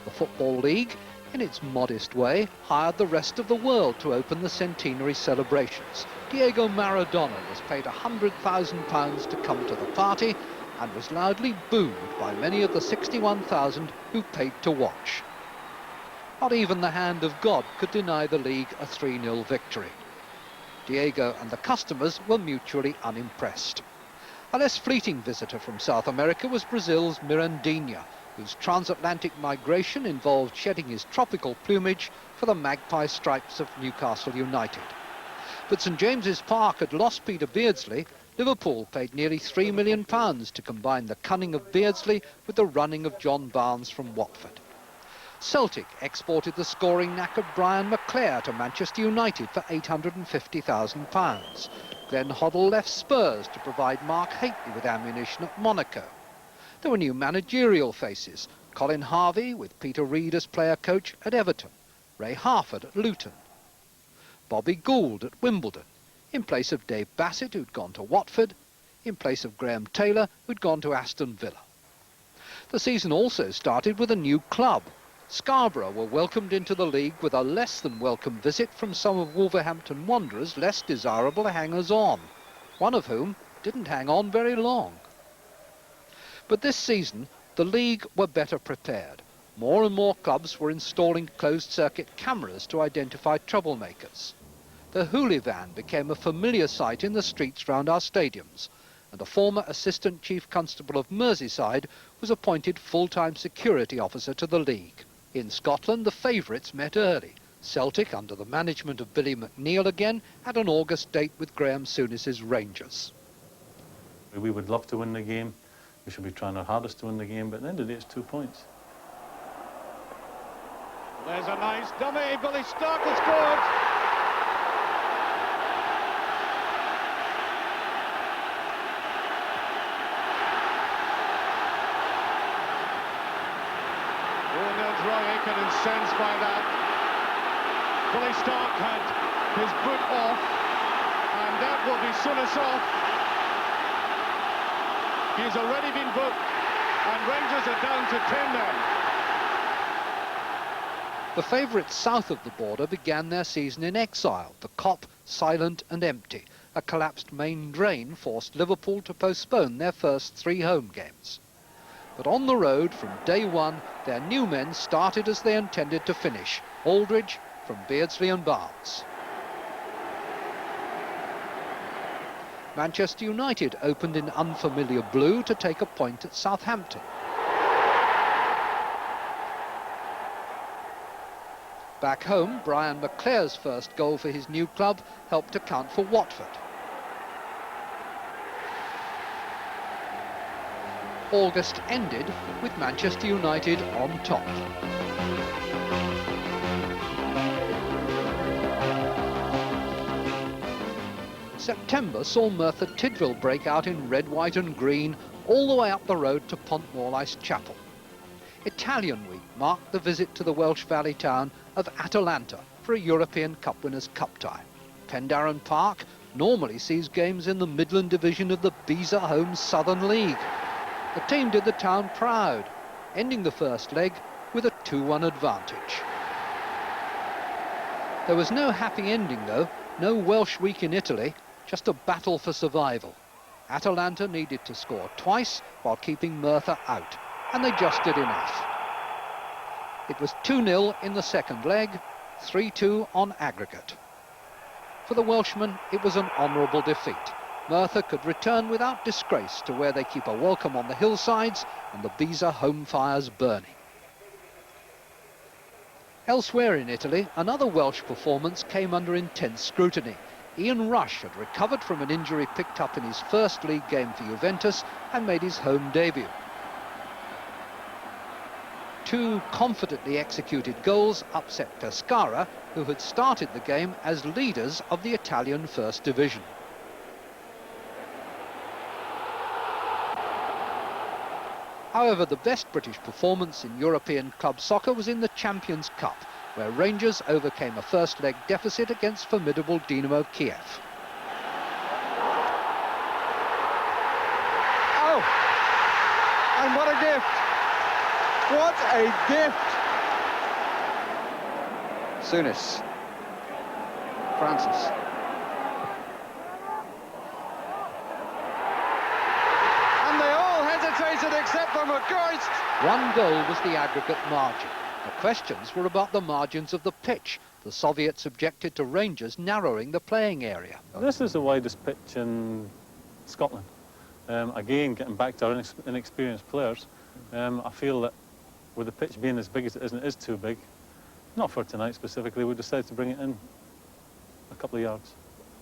The Football League, in its modest way, hired the rest of the world to open the centenary celebrations. Diego Maradona was paid £100,000 to come to the party and was loudly booed by many of the 61,000 who paid to watch. Not even the hand of God could deny the league a 3-0 victory. Diego and the customers were mutually unimpressed. A less fleeting visitor from South America was Brazil's Mirandinha, whose transatlantic migration involved shedding his tropical plumage for the magpie stripes of Newcastle United. But St James's Park had lost Peter Beardsley. Liverpool paid nearly £3 million to combine the cunning of Beardsley with the running of John Barnes from Watford. Celtic exported the scoring knack of Brian McClair to Manchester United for £850,000. Glenn Hoddle left Spurs to provide Mark Hateley with ammunition at Monaco. There were new managerial faces: Colin Harvey, with Peter Reid as player-coach at Everton, Ray Harford at Luton, Bobby Gould at Wimbledon, in place of Dave Bassett, who'd gone to Watford, in place of Graham Taylor, who'd gone to Aston Villa. The season also started with a new club. Scarborough were welcomed into the league with a less than welcome visit from some of Wolverhampton Wanderers' less desirable hangers-on, one of whom didn't hang on very long. But this season, the league were better prepared. More and more clubs were installing closed-circuit cameras to identify troublemakers. The Hoolie van became a familiar sight in the streets round our stadiums, and a former Assistant Chief Constable of Merseyside was appointed full-time security officer to the league. In Scotland, the favourites met early. Celtic, under the management of Billy McNeill again, had an August date with Graham Souness's Rangers. We would love to win the game. We should be trying our hardest to win the game, but at the end of the day, it's 2 points. There's a nice dummy. Billy Stark has scored. Roy Aiken incensed by that. Billy Stark had his boot off, and that will be Souness off. He's already been booked, and Rangers are down to 10 men. The favourites south of the border began their season in exile. The Kop, silent and empty. A collapsed main drain forced Liverpool to postpone their first 3 home games. But on the road, from day one, their new men started as they intended to finish. Aldridge from Beardsley and Barnes. Manchester United opened in unfamiliar blue to take a point at Southampton. Back home, Brian McClair's first goal for his new club helped account for Watford. August ended with Manchester United on top. September saw Merthyr Tydfil break out in red, white and green all the way up the road to Pont Morlais Chapel. Italian Week marked the visit to the Welsh valley town of Atalanta for a European Cup Winners' Cup tie. Pendarren Park normally sees games in the Midland Division of the Beezer Home Southern League. The team did the town proud, ending the first leg with a 2-1 advantage. There was no happy ending though, no Welsh week in Italy, just a battle for survival. Atalanta needed to score twice while keeping Merthyr out, and they just did enough. It was 2-0 in the second leg, 3-2 on aggregate. For the Welshmen, it was an honourable defeat. Merthyr could return without disgrace to where they keep a welcome on the hillsides and the Beezer home fires burning. Elsewhere in Italy, another Welsh performance came under intense scrutiny. Ian Rush had recovered from an injury picked up in his first league game for Juventus and made his home debut. 2 confidently executed goals upset Pescara, who had started the game as leaders of the Italian First Division. However, the best British performance in European club soccer was in the Champions Cup, where Rangers overcame a first-leg deficit against formidable Dynamo Kiev. Oh! And what a gift! What a gift Souness. Francis. And they all hesitated except for McCoist. 1 goal was the aggregate margin. The questions were about the margins of the pitch. The Soviets objected to Rangers narrowing the playing area. This is the widest pitch in Scotland. Again, getting back to our inexperienced players, I feel that with the pitch being as big as it is, and it is too big, not for tonight specifically, we decided to bring it in a couple of yards.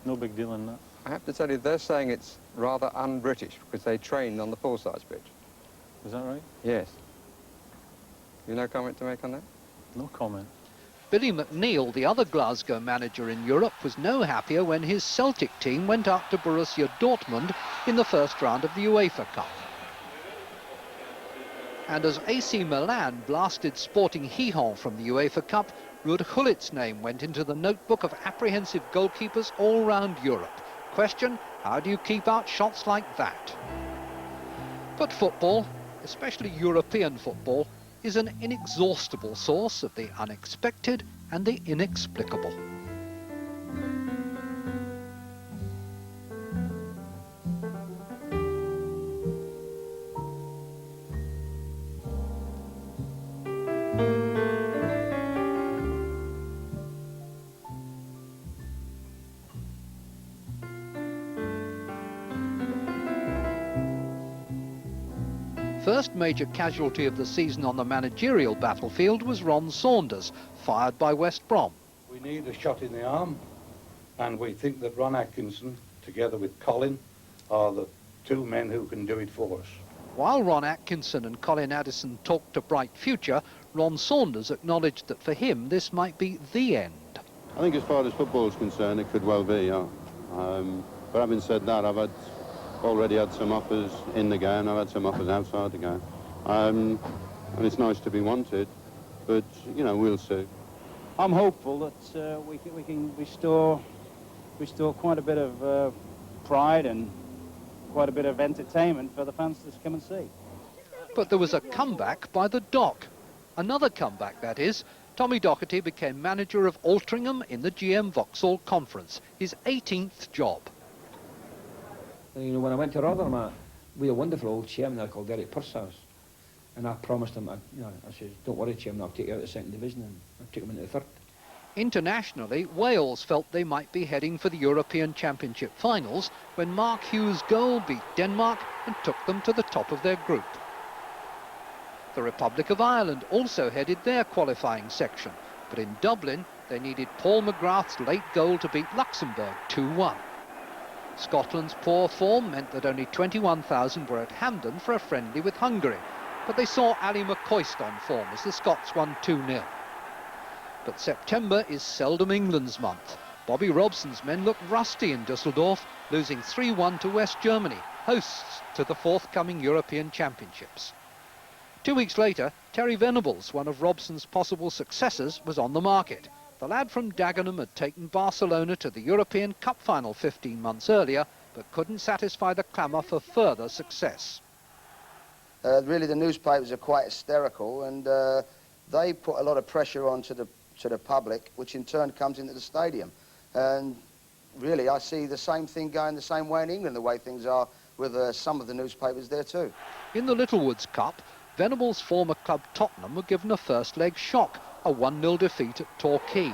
No big deal in that. I have to tell you, they're saying it's rather un-British because they trained on the full-size pitch. Is that right? Yes. You no comment to make on that? No comment. Billy McNeill, the other Glasgow manager in Europe, was no happier when his Celtic team went out to Borussia Dortmund in the first round of the UEFA Cup. And as AC Milan blasted Sporting Gijón from the UEFA Cup, Ruud Gullit's name went into the notebook of apprehensive goalkeepers all round Europe. Question, how do you keep out shots like that? But football, especially European football, is an inexhaustible source of the unexpected and the inexplicable. First major casualty of the season on the managerial battlefield was Ron Saunders, fired by West Brom. We need a shot in the arm, and we think that Ron Atkinson, together with Colin, are the 2 men who can do it for us. While Ron Atkinson and Colin Addison talked a bright future, Ron Saunders acknowledged that for him this might be the end. I think as far as football is concerned, it could well be, yeah. But having said that, I've already had some offers in the game, I've had some offers outside the game. And it's nice to be wanted, but, you know, we'll see. I'm hopeful that we can restore quite a bit of pride and quite a bit of entertainment for the fans to come and see. But there was a comeback by the Dock. Another comeback, that is. Tommy Docherty became manager of Altrincham in the GM Vauxhall Conference, his 18th job. You know, when I went to Rotherham, we had a wonderful old chairman there called Derek Purcell, and I promised him, I said, don't worry, chairman, I'll take you out of the 2nd division, and I took him into the 3rd. Internationally, Wales felt they might be heading for the European Championship finals when Mark Hughes' goal beat Denmark and took them to the top of their group. The Republic of Ireland also headed their qualifying section, but in Dublin they needed Paul McGrath's late goal to beat Luxembourg 2-1. Scotland's poor form meant that only 21,000 were at Hampden for a friendly with Hungary, but they saw Ali McCoist on form as the Scots won 2-0. But September is seldom England's month. Bobby Robson's men looked rusty in Dusseldorf, losing 3-1 to West Germany, hosts to the forthcoming European Championships. 2 weeks later, Terry Venables, one of Robson's possible successors, was on the market. The lad from Dagenham had taken Barcelona to the European Cup final 15 months earlier, but couldn't satisfy the clamour for further success. Really, the newspapers are quite hysterical, and they put a lot of pressure on to the public, which in turn comes into the stadium. And really, I see the same thing going the same way in England, the way things are with some of the newspapers there too. In the Littlewoods Cup, Venables' former club Tottenham were given a first-leg shock, a 1-0 defeat at Torquay.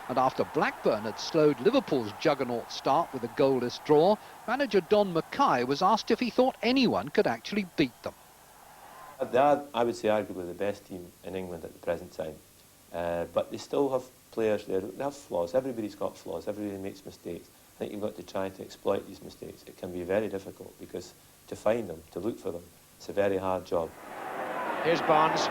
And after Blackburn had slowed Liverpool's juggernaut start with a goalless draw, manager Don Mackay was asked if he thought anyone could actually beat them. They are, I would say, arguably the best team in England at the present time. But they still have players there. They have flaws. Everybody's got flaws. Everybody makes mistakes. I think you've got to try to exploit these mistakes. It can be very difficult because to find them, to look for them, it's a very hard job. Here's Barnes.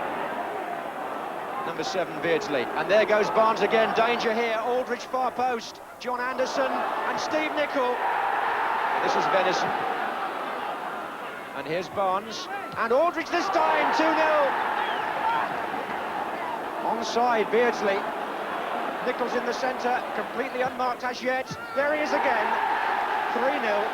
Number 7, Beardsley. And there goes Barnes again. Danger here. Aldridge far post. John Anderson and Steve Nicol. This is Venison. And here's Barnes. And Aldridge this time. 2-0. Onside, Beardsley. Nichols in the centre. Completely unmarked as yet. There he is again. 3-0.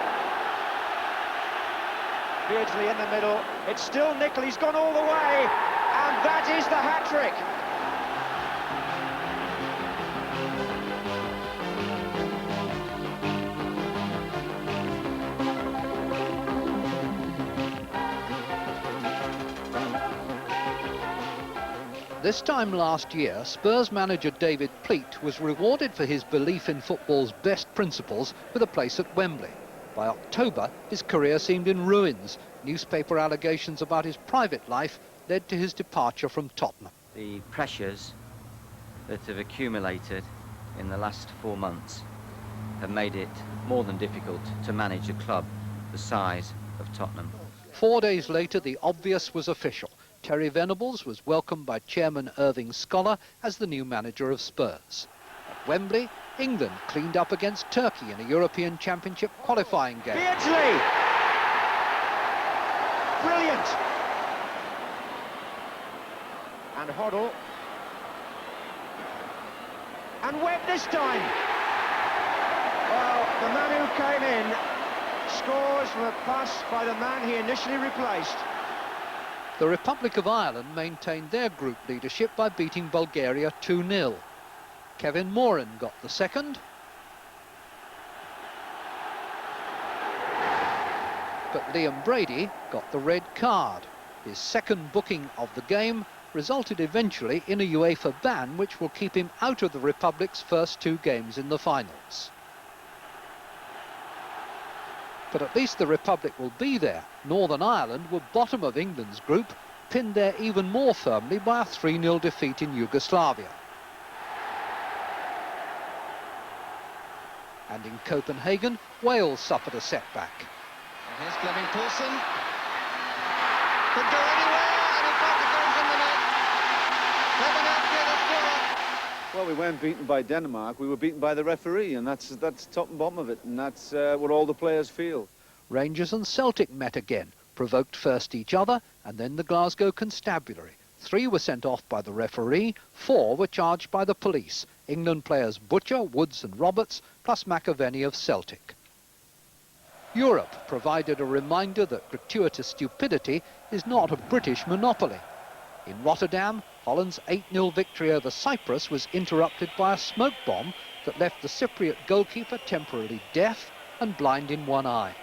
Beardsley in the middle. It's still Nicol. He's gone all the way. And that is the hat-trick. This time last year, Spurs manager David Pleat was rewarded for his belief in football's best principles with a place at Wembley. By October, his career seemed in ruins. Newspaper allegations about his private life led to his departure from Tottenham. The pressures that have accumulated in the last 4 months have made it more than difficult to manage a club the size of Tottenham. 4 days later, the obvious was official. Terry Venables was welcomed by Chairman Irving Scholar as the new manager of Spurs. At Wembley, England cleaned up against Turkey in a European Championship qualifying game. Beardsley! Brilliant! And Hoddle. And Webb this time. Well, the man who came in scores from a pass by the man he initially replaced. The Republic of Ireland maintained their group leadership by beating Bulgaria 2-0. Kevin Moran got the second. But Liam Brady got the red card. His second booking of the game resulted eventually in a UEFA ban which will keep him out of the Republic's first 2 games in the finals. But at least the Republic will be there. Northern Ireland were bottom of England's group, pinned there even more firmly by a 3-0 defeat in Yugoslavia. And in Copenhagen, Wales suffered a setback. And here's Fleming Poulsen. Could go anywhere, and in fact it goes in the net. Kevin Apke the scorer. Well, we weren't beaten by Denmark, we were beaten by the referee, and that's top and bottom of it, and that's what all the players feel. Rangers and Celtic met again, provoked first each other and then the Glasgow Constabulary. 3 were sent off by the referee, 4 were charged by the police. England players Butcher, Woods and Roberts, plus McAvenny of Celtic. Europe provided a reminder that gratuitous stupidity is not a British monopoly. In Rotterdam, Holland's 8-0 victory over Cyprus was interrupted by a smoke bomb that left the Cypriot goalkeeper temporarily deaf and blind in one eye.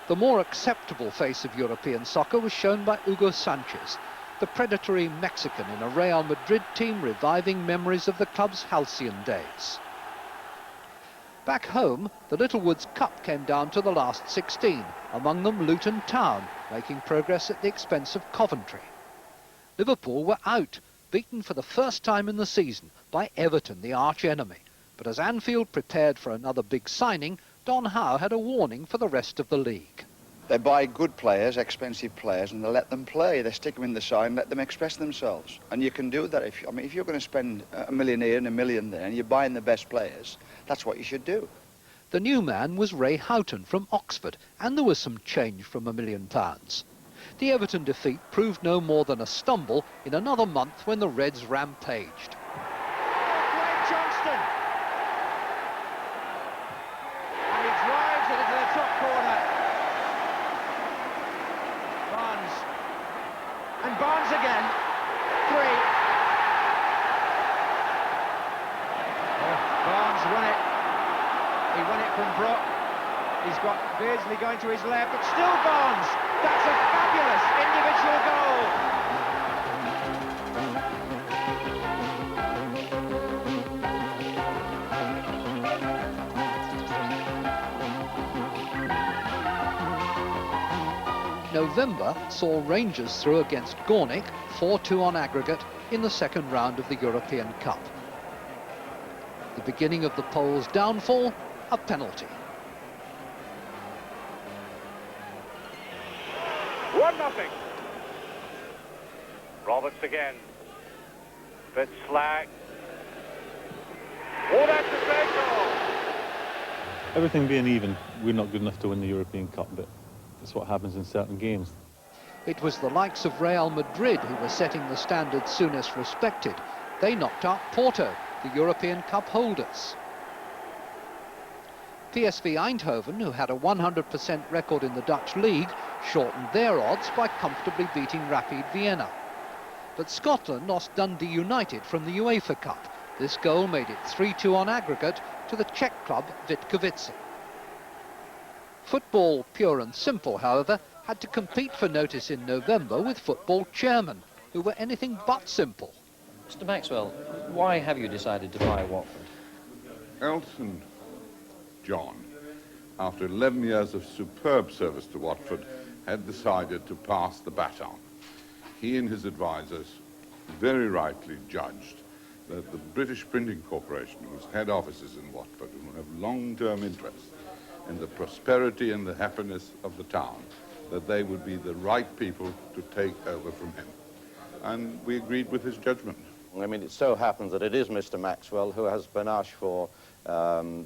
The more acceptable face of European soccer was shown by Hugo Sanchez, the predatory Mexican in a Real Madrid team reviving memories of the club's halcyon days. Back home, the Littlewoods Cup came down to the last 16, among them Luton Town, making progress at the expense of Coventry. Liverpool were out, beaten for the first time in the season by Everton, the arch-enemy. But as Anfield prepared for another big signing, Don Howe had a warning for the rest of the league. They buy good players, expensive players, and they let them play. They stick them in the side and let them express themselves. And you can do that. If you're going to spend $1 million here and $1 million there, and you're buying the best players, that's what you should do. The new man was Ray Houghton from Oxford, and there was some change from £1 million. The Everton defeat proved no more than a stumble in another month when the Reds rampaged. Greg Johnston! And he drives it into the top corner. Barnes. And Barnes again. 3. Oh, Barnes won it. He won it from Brock. He's got Beardsley going to his left, but still Barnes. That's a fabulous individual goal. November saw Rangers through against Gornik, 4-2 on aggregate, in the second round of the European Cup. The beginning of the Poles' downfall, a penalty. 1-0. Roberts again. Bit slack. Oh, that's a great goal. Everything being even, we're not good enough to win the European Cup, but that's what happens in certain games. It was the likes of Real Madrid who were setting the standards soonest respected. They knocked out Porto, the European Cup holders. PSV Eindhoven, who had a 100% record in the Dutch league, shortened their odds by comfortably beating Rapid Vienna. But Scotland lost Dundee United from the UEFA Cup. This goal made it 3-2 on aggregate to the Czech club Vitkovice. Football, pure and simple, however, had to compete for notice in November with football chairmen. who were anything but simple. Mr. Maxwell, why have you decided to buy Watford? Elton John, after 11 years of superb service to Watford, had decided to pass the baton. He and his advisors very rightly judged that the British Printing Corporation, whose head office is in Watford, and who have long-term interests in the prosperity and the happiness of the town, that they would be the right people to take over from him. And we agreed with his judgment. I mean, it so happens that it is Mr. Maxwell who has panache for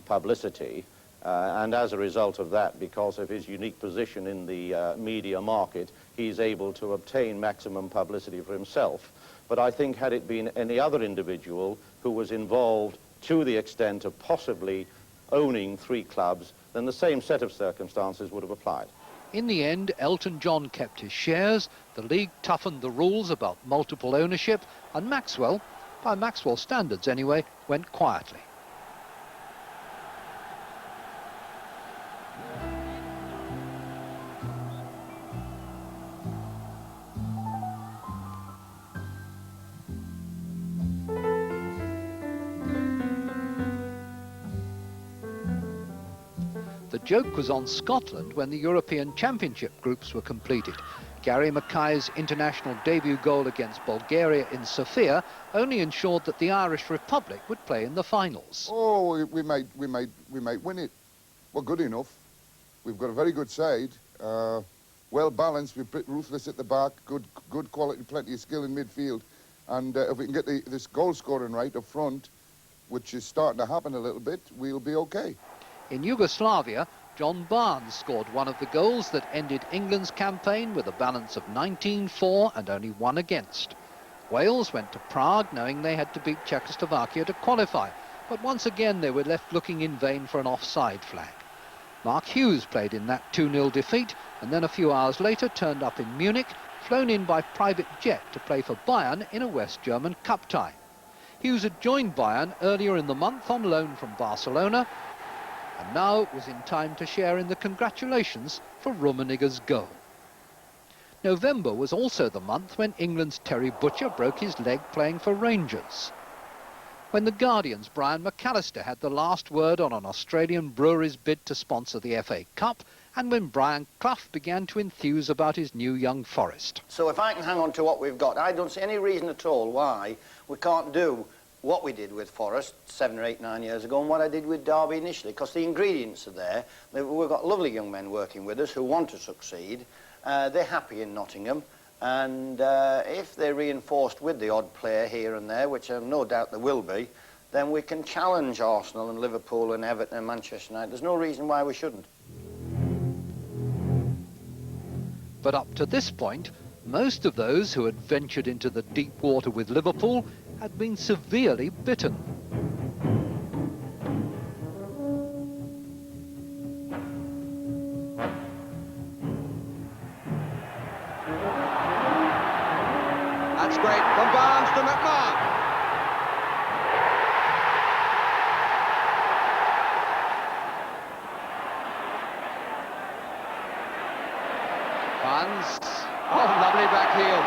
publicity, and as a result of that, because of his unique position in the media market, he's able to obtain maximum publicity for himself. But I think had it been any other individual who was involved to the extent of possibly owning 3 clubs, then the same set of circumstances would have applied. In the end, Elton John kept his shares, the league toughened the rules about multiple ownership, and Maxwell, by Maxwell standards anyway, went quietly. The joke was on Scotland when the European Championship groups were completed. Gary Mackay's international debut goal against Bulgaria in Sofia only ensured that the Irish Republic would play in the finals. Oh, we might win it. We're good enough. We've got a very good side, well balanced. We're pretty ruthless at the back, good quality, plenty of skill in midfield, and if we can get this goal scoring right up front, which is starting to happen a little bit, we'll be okay. In Yugoslavia, John Barnes scored one of the goals that ended England's campaign with a balance of 19-4 and only 1 against. Wales went to Prague knowing they had to beat Czechoslovakia to qualify, but once again they were left looking in vain for an offside flag. Mark Hughes played in that 2-0 defeat and then a few hours later turned up in Munich, flown in by private jet to play for Bayern in a West German cup tie. Hughes had joined Bayern earlier in the month on loan from Barcelona, and now it was in time to share in the congratulations for Rummenigge's goal. November was also the month when England's Terry Butcher broke his leg playing for Rangers. When the Guardian's Brian McAllister had the last word on an Australian brewery's bid to sponsor the FA Cup, and when Brian Clough began to enthuse about his new young Forest. So if I can hang on to what we've got, I don't see any reason at all why we can't do what we did with Forest 7 or 8, 9 years ago and what I did with Derby initially, because the ingredients are there. We've got lovely young men working with us who want to succeed. They're happy in Nottingham, and if they're reinforced with the odd player here and there, which I've no doubt there will be, then we can challenge Arsenal and Liverpool and Everton and Manchester United. There's no reason why we shouldn't. But up to this point, most of those who had ventured into the deep water with Liverpool had been severely bitten. That's great from Barnes to McMahon. Barnes, oh, lovely back heel.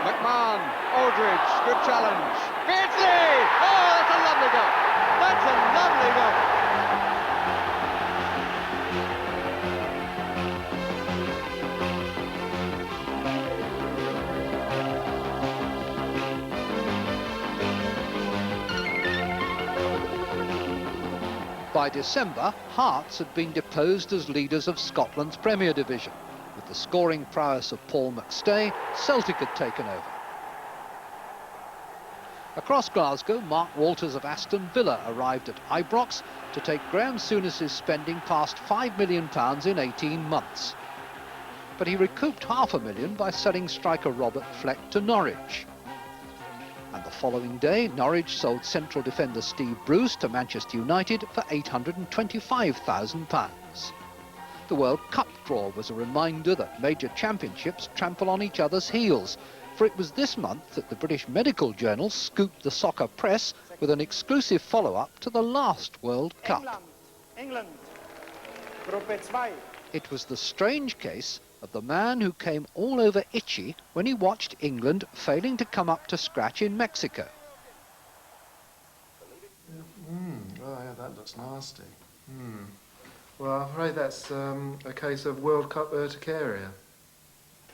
McMahon, Aldridge, good challenge. Beardsley! Oh, that's a lovely goal. That's a lovely goal. By December, Hearts had been deposed as leaders of Scotland's Premier Division. With the scoring prowess of Paul McStay, Celtic had taken over. Across Glasgow, Mark Walters of Aston Villa arrived at Ibrox to take Graham Souness's spending past £5 million in 18 months. But he recouped £500,000 by selling striker Robert Fleck to Norwich. And the following day, Norwich sold central defender Steve Bruce to Manchester United for £825,000. The World Cup draw was a reminder that major championships trample on each other's heels, for it was this month that the British Medical Journal scooped the soccer press with an exclusive follow-up to the last World Cup. England, Gruppe 2. It was the strange case of the man who came all over itchy when he watched England failing to come up to scratch in Mexico. Oh, yeah, that looks nasty. Well, I'm afraid that's a case of World Cup urticaria.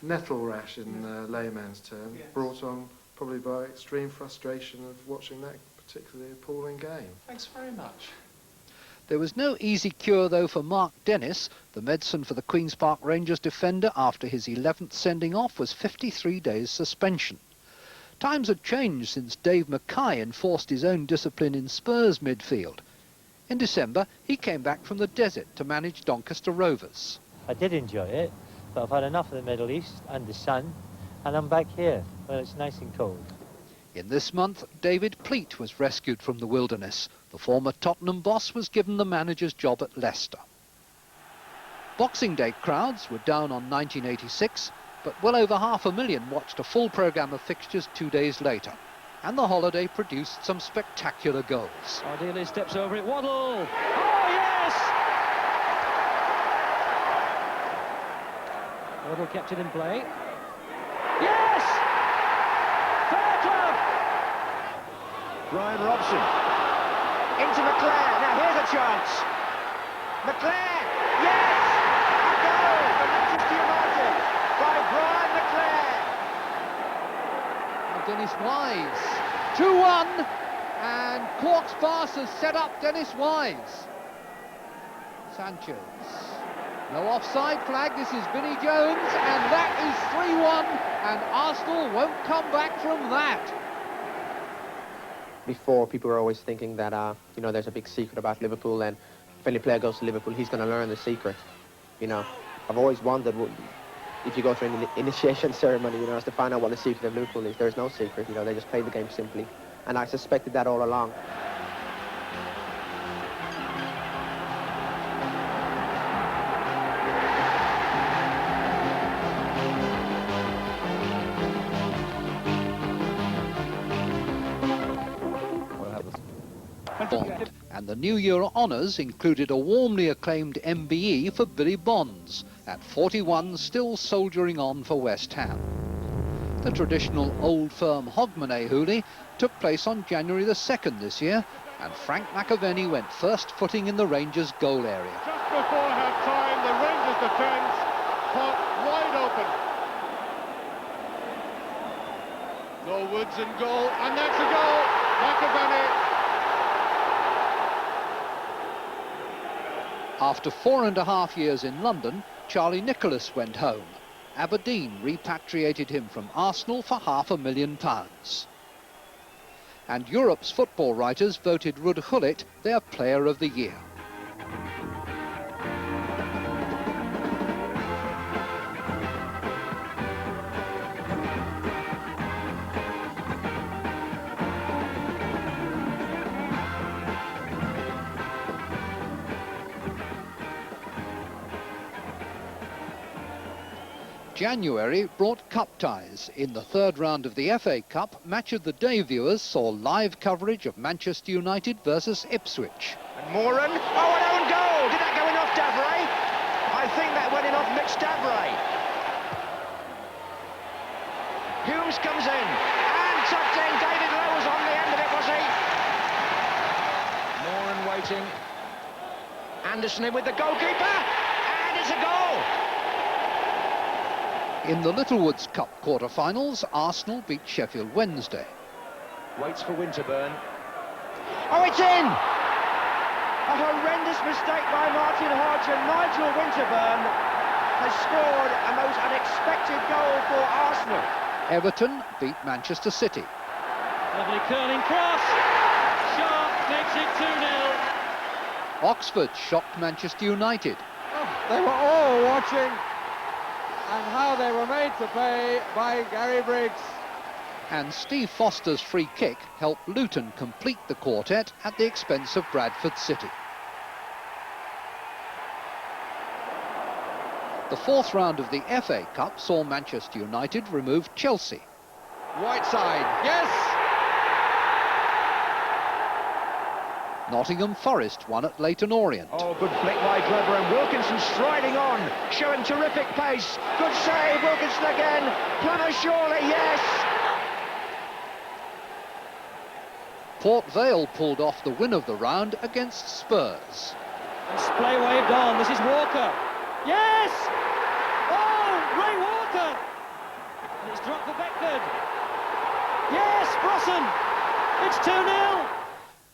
Nettle rash in layman's terms, brought on probably by extreme frustration of watching that particularly appalling game. Thanks very much. There was no easy cure, though, for Mark Dennis. The medicine for the Queen's Park Rangers defender after his 11th sending off was 53 days suspension. Times had changed since Dave Mackay enforced his own discipline in Spurs midfield. In December, he came back from the desert to manage Doncaster Rovers. I did enjoy it, but I've had enough of the Middle East and the sun, and I'm back here, where it's nice and cold. In this month, David Pleat was rescued from the wilderness. The former Tottenham boss was given the manager's job at Leicester. Boxing Day crowds were down on 1986, but well over 500,000 watched a full programme of fixtures 2 days later. And the holiday produced some spectacular goals. Ardelia steps over it, Waddle! Oh, yes! Waddle kept it in play. Yes! Fair club! Brian Robson. Into McClare. Now here's a chance. McClare. Yes! A goal for Manchester United by Brian McClare. Now Dennis Wise. 2-1. And Cork's pass has set up Dennis Wise. Sanchez. No offside flag. This is Vinnie Jones. And that is 3-1. And Arsenal won't come back from that. Before, people were always thinking that, you know, there's a big secret about Liverpool, and if any player goes to Liverpool, he's going to learn the secret. You know, I've always wondered, if you go through an initiation ceremony, you know, as to find out what the secret of Liverpool is. There's no secret, you know, they just play the game simply. And I suspected that all along. And the New Year honours included a warmly acclaimed MBE for Billy Bonds, at 41 still soldiering on for West Ham. The traditional Old Firm Hogmanay Hoolie took place on January the 2nd this year, and Frank McAvenny went first footing in the Rangers' goal area. Just before half-time, the Rangers defence caught wide open. No Woods in goal, and that's a goal. McAvenny. After 4.5 years in London, Charlie Nicholas went home. Aberdeen repatriated him from Arsenal for £500,000. And Europe's football writers voted Ruud Gullit their Player of the Year. January brought cup ties. In the third round of the FA Cup, Match of the Day viewers saw live coverage of Manchester United versus Ipswich. And Moran. Oh, an own goal! Did that go in off Davray? I think that went in off Mitch Davray. Humes comes in. And tucked in. David Lowe was on the end of it, was he? Moran waiting. Anderson in with the goalkeeper. And it's a goal! In the Littlewoods Cup quarter-finals, Arsenal beat Sheffield Wednesday. Waits for Winterburn. Oh, it's in! A horrendous mistake by Martin Hodge, and Nigel Winterburn has scored a most unexpected goal for Arsenal. Everton beat Manchester City. Lovely curling cross. Sharp makes it 2-0. Oxford shocked Manchester United. They were all watching, and how they were made to pay by Gary Briggs. And Steve Foster's free kick helped Luton complete the quartet at the expense of Bradford City. The fourth round of the FA Cup saw Manchester United remove Chelsea. Whiteside, yes! Nottingham Forest won at Leyton Orient. Oh, good flick by Glover, and Wilkinson striding on, showing terrific pace. Good save, Wilkinson again. Plummer surely, yes. Port Vale pulled off the win of the round against Spurs. And Splay waved on. This is Walker. Yes! Oh, Ray Walker! And it's dropped for Beckford. Yes, Brosson! It's 2-0.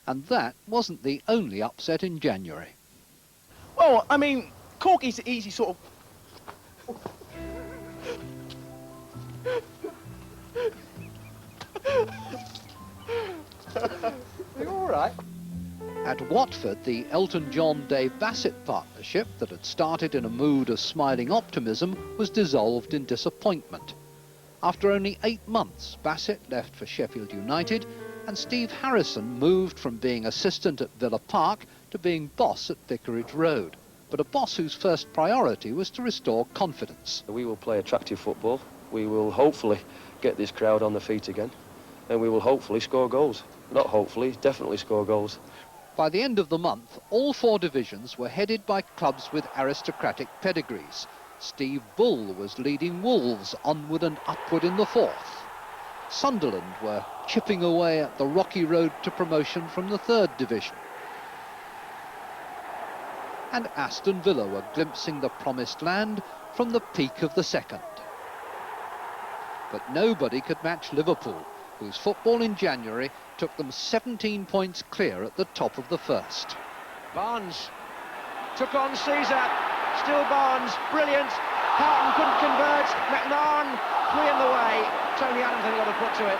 And that wasn't the only upset in January. Well, I mean, Cork is easy sort of... Are you all right? At Watford, the Elton John-Dave Bassett partnership that had started in a mood of smiling optimism was dissolved in disappointment. After only 8 months, Bassett left for Sheffield United, and Steve Harrison moved from being assistant at Villa Park to being boss at Vicarage Road. But a boss whose first priority was to restore confidence. We will play attractive football. We will hopefully get this crowd on the feet again, and we will hopefully score goals. Not hopefully, definitely score goals. By the end of the month, all 4 divisions were headed by clubs with aristocratic pedigrees. Steve Bull was leading Wolves onward and upward in the 4th. Sunderland were chipping away at the rocky road to promotion from the 3rd division. And Aston Villa were glimpsing the promised land from the peak of the 2nd. But nobody could match Liverpool, whose football in January took them 17 points clear at the top of the 1st. Barnes took on Caesar. Still Barnes, brilliant. Carlton couldn't convert. McMahon, 3 in the way. Tony Adams had got a foot to it.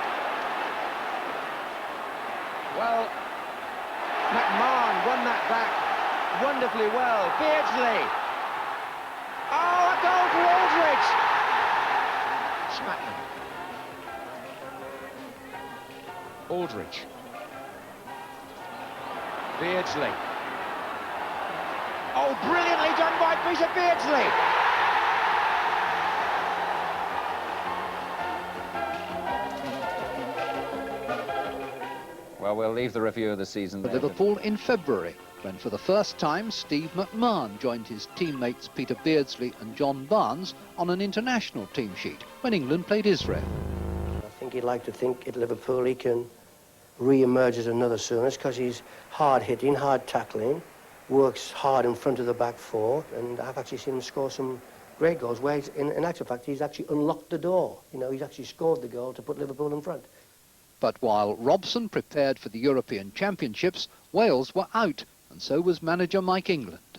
Well, McMahon won that back wonderfully well. Beardsley. Oh, a goal for Aldridge. Smackman. Aldridge. Beardsley. Oh, brilliantly done by Peter Beardsley. Well, we'll leave the review of the season For there. Liverpool in February, when for the first time Steve McMahon joined his teammates Peter Beardsley and John Barnes on an international team sheet when England played Israel. I think he'd like to think at Liverpool he can re-emerge as another Souness because he's hard-hitting, hard-tackling, works hard in front of the back 4, and I've actually seen him score some great goals where, in actual fact, he's actually unlocked the door. You know, he's actually scored the goal to put Liverpool in front. But while Robson prepared for the European Championships, Wales were out, and so was manager Mike England.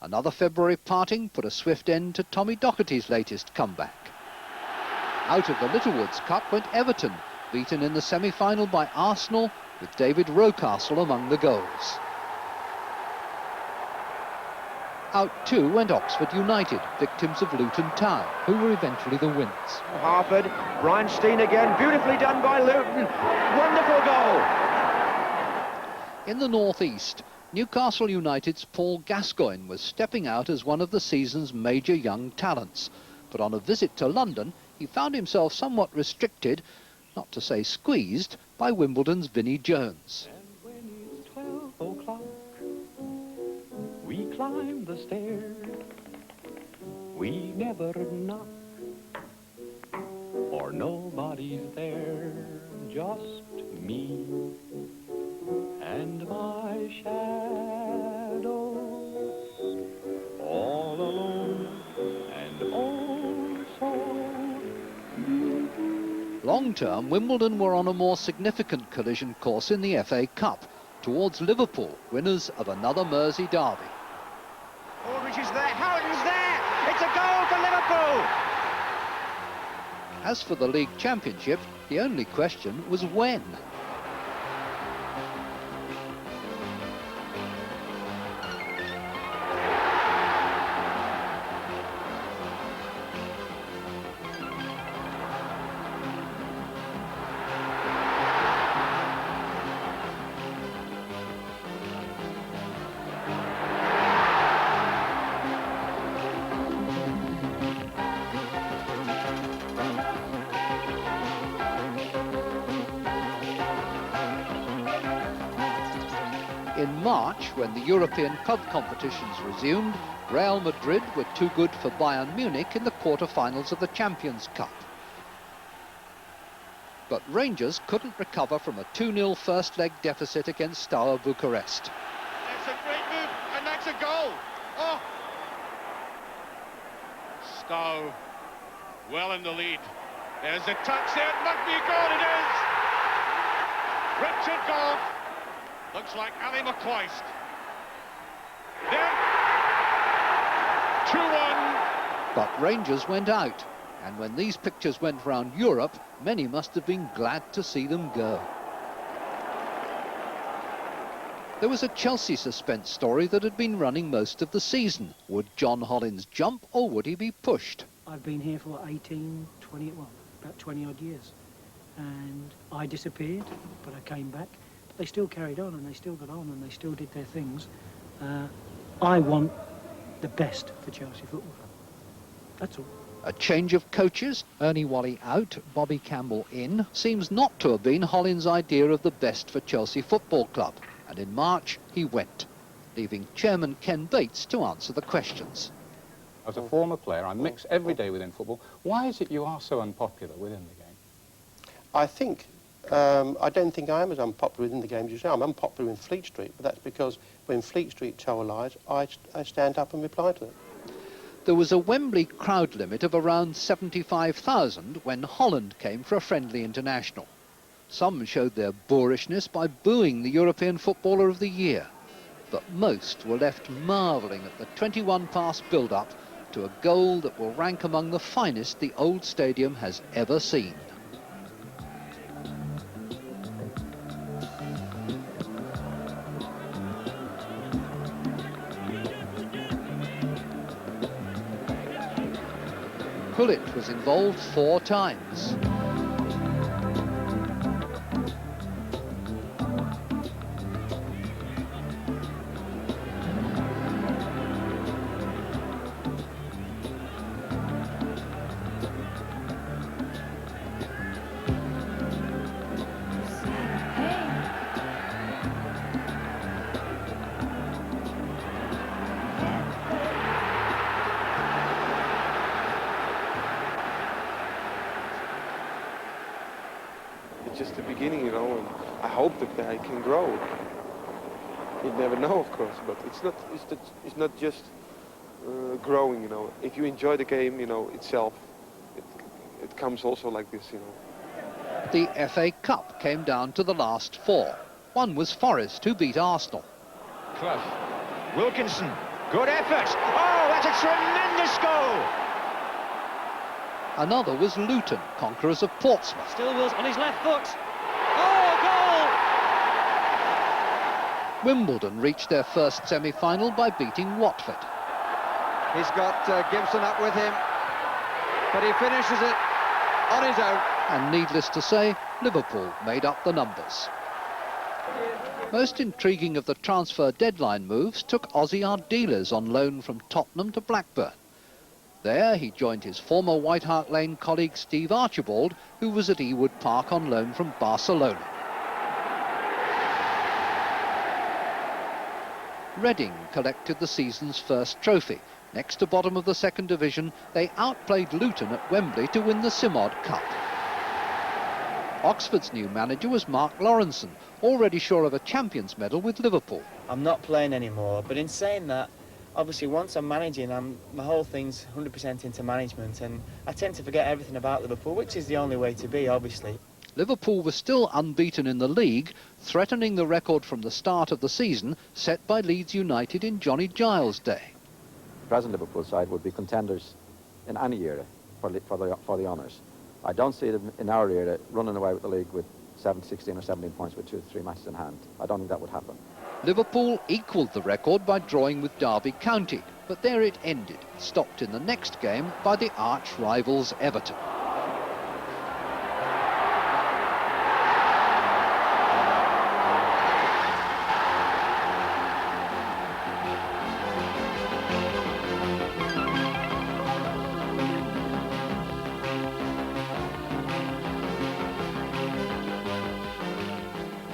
Another February parting put a swift end to Tommy Docherty's latest comeback. Out of the Littlewoods Cup went Everton, beaten in the semi-final by Arsenal, with David Rocastle among the goals. Out too went Oxford United, victims of Luton Town, who were eventually the winners. Harford, Brian Steen again, beautifully done by Luton. Wonderful goal. In the northeast, Newcastle United's Paul Gascoigne was stepping out as one of the season's major young talents. But on a visit to London, he found himself somewhat restricted, not to say squeezed, by Wimbledon's Vinnie Jones. And when it's 12 o'clock, we climb the stairs. We never knock, for nobody's there, just me and my shadow, all alone and oh so. Long-term, Wimbledon were on a more significant collision course in the FA Cup, towards Liverpool, winners of another Mersey derby. Aldridge is there, Houghton's there! It's a goal for Liverpool! As for the league championship, the only question was when. In March, when the European club competitions resumed, Real Madrid were too good for Bayern Munich in the quarter-finals of the Champions Cup. But Rangers couldn't recover from a 2-0 first-leg deficit against Steaua Bucharest. It's a great move, and that's a goal. Oh! Stowe, well in the lead. There's a touch there, it must be a goal, it is! Richard Goff, looks like Ali McCoist. There, 2-1. But Rangers went out, and when these pictures went round Europe, many must have been glad to see them go. There was a Chelsea suspense story that had been running most of the season. Would John Hollins jump, or would he be pushed? I've been here for 18, 20, well, about 20 odd years. And I disappeared, but I came back. But they still carried on, and they still got on, and they still did their things. I want the best for Chelsea Football Club. That's all. A change of coaches, Ernie Whalley out, Bobby Campbell in, seems not to have been Hollins' idea of the best for Chelsea Football Club. And in March, he went, leaving Chairman Ken Bates to answer the questions. As a former player, I mix every day within football. Why is it you are so unpopular within the game? I think, I don't think I am as unpopular within the game as you say. I'm unpopular in Fleet Street, but that's because when Fleet Street tell lies, I stand up and reply to them. There was a Wembley crowd limit of around 75,000 when Holland came for a friendly international. Some showed their boorishness by booing the European Footballer of the Year, but most were left marvelling at the 21-pass build-up to a goal that will rank among the finest the old stadium has ever seen. Gullit was involved 4 times. It's just the beginning, you know, and I hope that I can grow. You never know, of course, but it's not just growing, you know. If you enjoy the game, you know, itself, it comes also like this, you know. The FA Cup came down to the last 4. One was Forest, who beat Arsenal. Clough, Wilkinson, good effort. Oh, that's a tremendous goal. Another was Luton, conquerors of Portsmouth. Still Wills on his left foot. Oh, goal! Wimbledon reached their first semi-final by beating Watford. He's got Gibson up with him, but he finishes it on his own. And needless to say, Liverpool made up the numbers. Most intriguing of the transfer deadline moves took Ossie Ardiles on loan from Tottenham to Blackburn. There he joined his former White Hart Lane colleague Steve Archibald, who was at Ewood Park on loan from Barcelona. Reading collected the season's first trophy. Next to bottom of the second division, they outplayed Luton at Wembley to win the Simod Cup. Oxford's new manager was Mark Lawrenson, already sure of a Champions medal with Liverpool. I'm not playing anymore, but in saying that, obviously once I'm managing, my whole thing's 100% into management, and I tend to forget everything about Liverpool, which is the only way to be, obviously. Liverpool was still unbeaten in the league, threatening the record from the start of the season set by Leeds United in Johnny Giles' day. The present Liverpool side would be contenders in any era for the honours. I don't see them in our era running away with the league with 16 or 17 points with 2 or 3 matches in hand. I don't think that would happen. Liverpool equalled the record by drawing with Derby County, but there it ended, stopped in the next game by the arch-rivals Everton.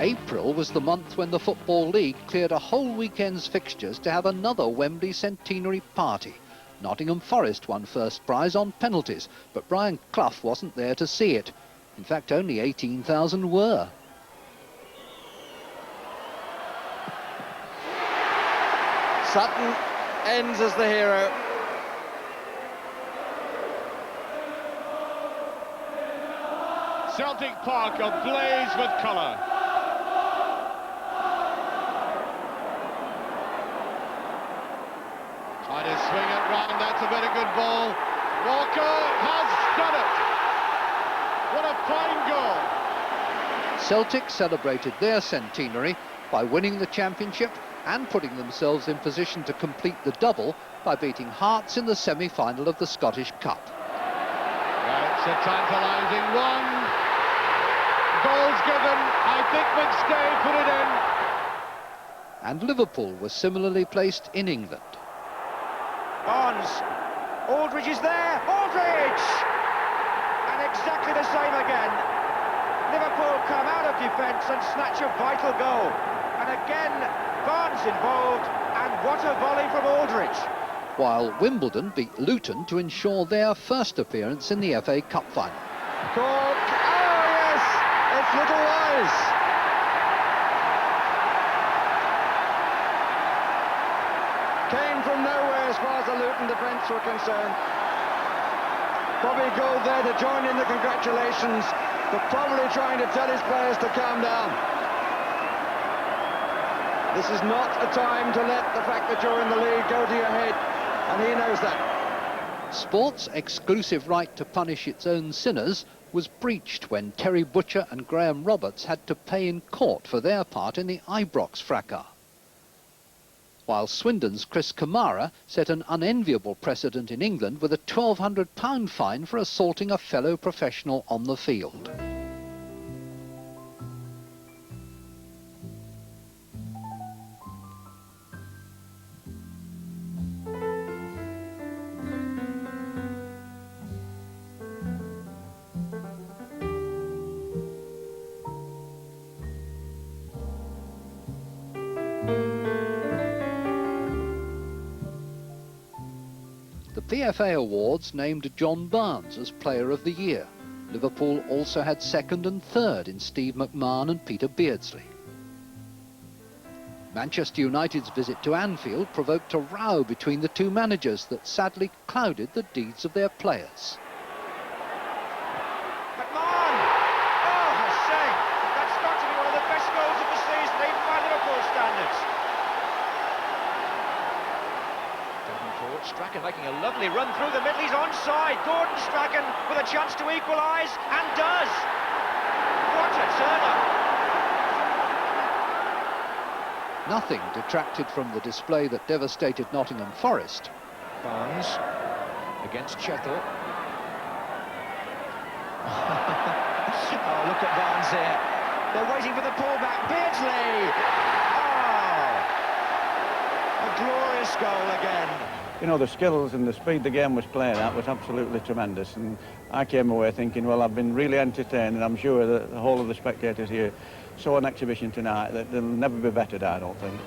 April was the month when the Football League cleared a whole weekend's fixtures to have another Wembley centenary party. Nottingham Forest won first prize on penalties, but Brian Clough wasn't there to see it. In fact, only 18,000 were. Sutton ends as the hero. Celtic Park ablaze with colour. Trying to swing it round, that's a very good ball. Walker has done it. What a fine goal. Celtic celebrated their centenary by winning the championship and putting themselves in position to complete the double by beating Hearts in the semi-final of the Scottish Cup. Well, it's a tantalising one. Goals given. I think McStay put it in. And Liverpool was similarly placed in England. Barnes. Aldridge is there. Aldridge! And exactly the same again. Liverpool come out of defence and snatch a vital goal. And again, Barnes involved. And what a volley from Aldridge. While Wimbledon beat Luton to ensure their first appearance in the FA Cup final. Cork. Oh, yes! It's Little Wise. Came from nowhere as far as the Luton defence were concerned. Probably Gould there to join in the congratulations, but probably trying to tell his players to calm down. This is not a time to let the fact that you're in the league go to your head, and he knows that. Sport's exclusive right to punish its own sinners was breached when Terry Butcher and Graham Roberts had to pay in court for their part in the Ibrox fracas. While Swindon's Chris Kamara set an unenviable precedent in England with a £1,200 fine for assaulting a fellow professional on the field. The PFA Awards named John Barnes as Player of the Year. Liverpool also had second and third in Steve McMahon and Peter Beardsley. Manchester United's visit to Anfield provoked a row between the two managers that sadly clouded the deeds of their players. McMahon! Oh, I say, that's got to be one of the best goals of the season, even by Liverpool standards. Davenport, Strachan making a lovely run through the middle, he's onside. Gordon Strachan with a chance to equalise, and does. What a turn-up. Nothing detracted from the display that devastated Nottingham Forest. Barnes against Chethel. Oh, look at Barnes there. They're waiting for the pullback. Beardsley! Oh! A glorious goal again. You know, the skills and the speed the game was playing at was absolutely tremendous, and I came away thinking, well, I've been really entertained, and I'm sure that the whole of the spectators here saw an exhibition tonight that they'll never be bettered, I don't think.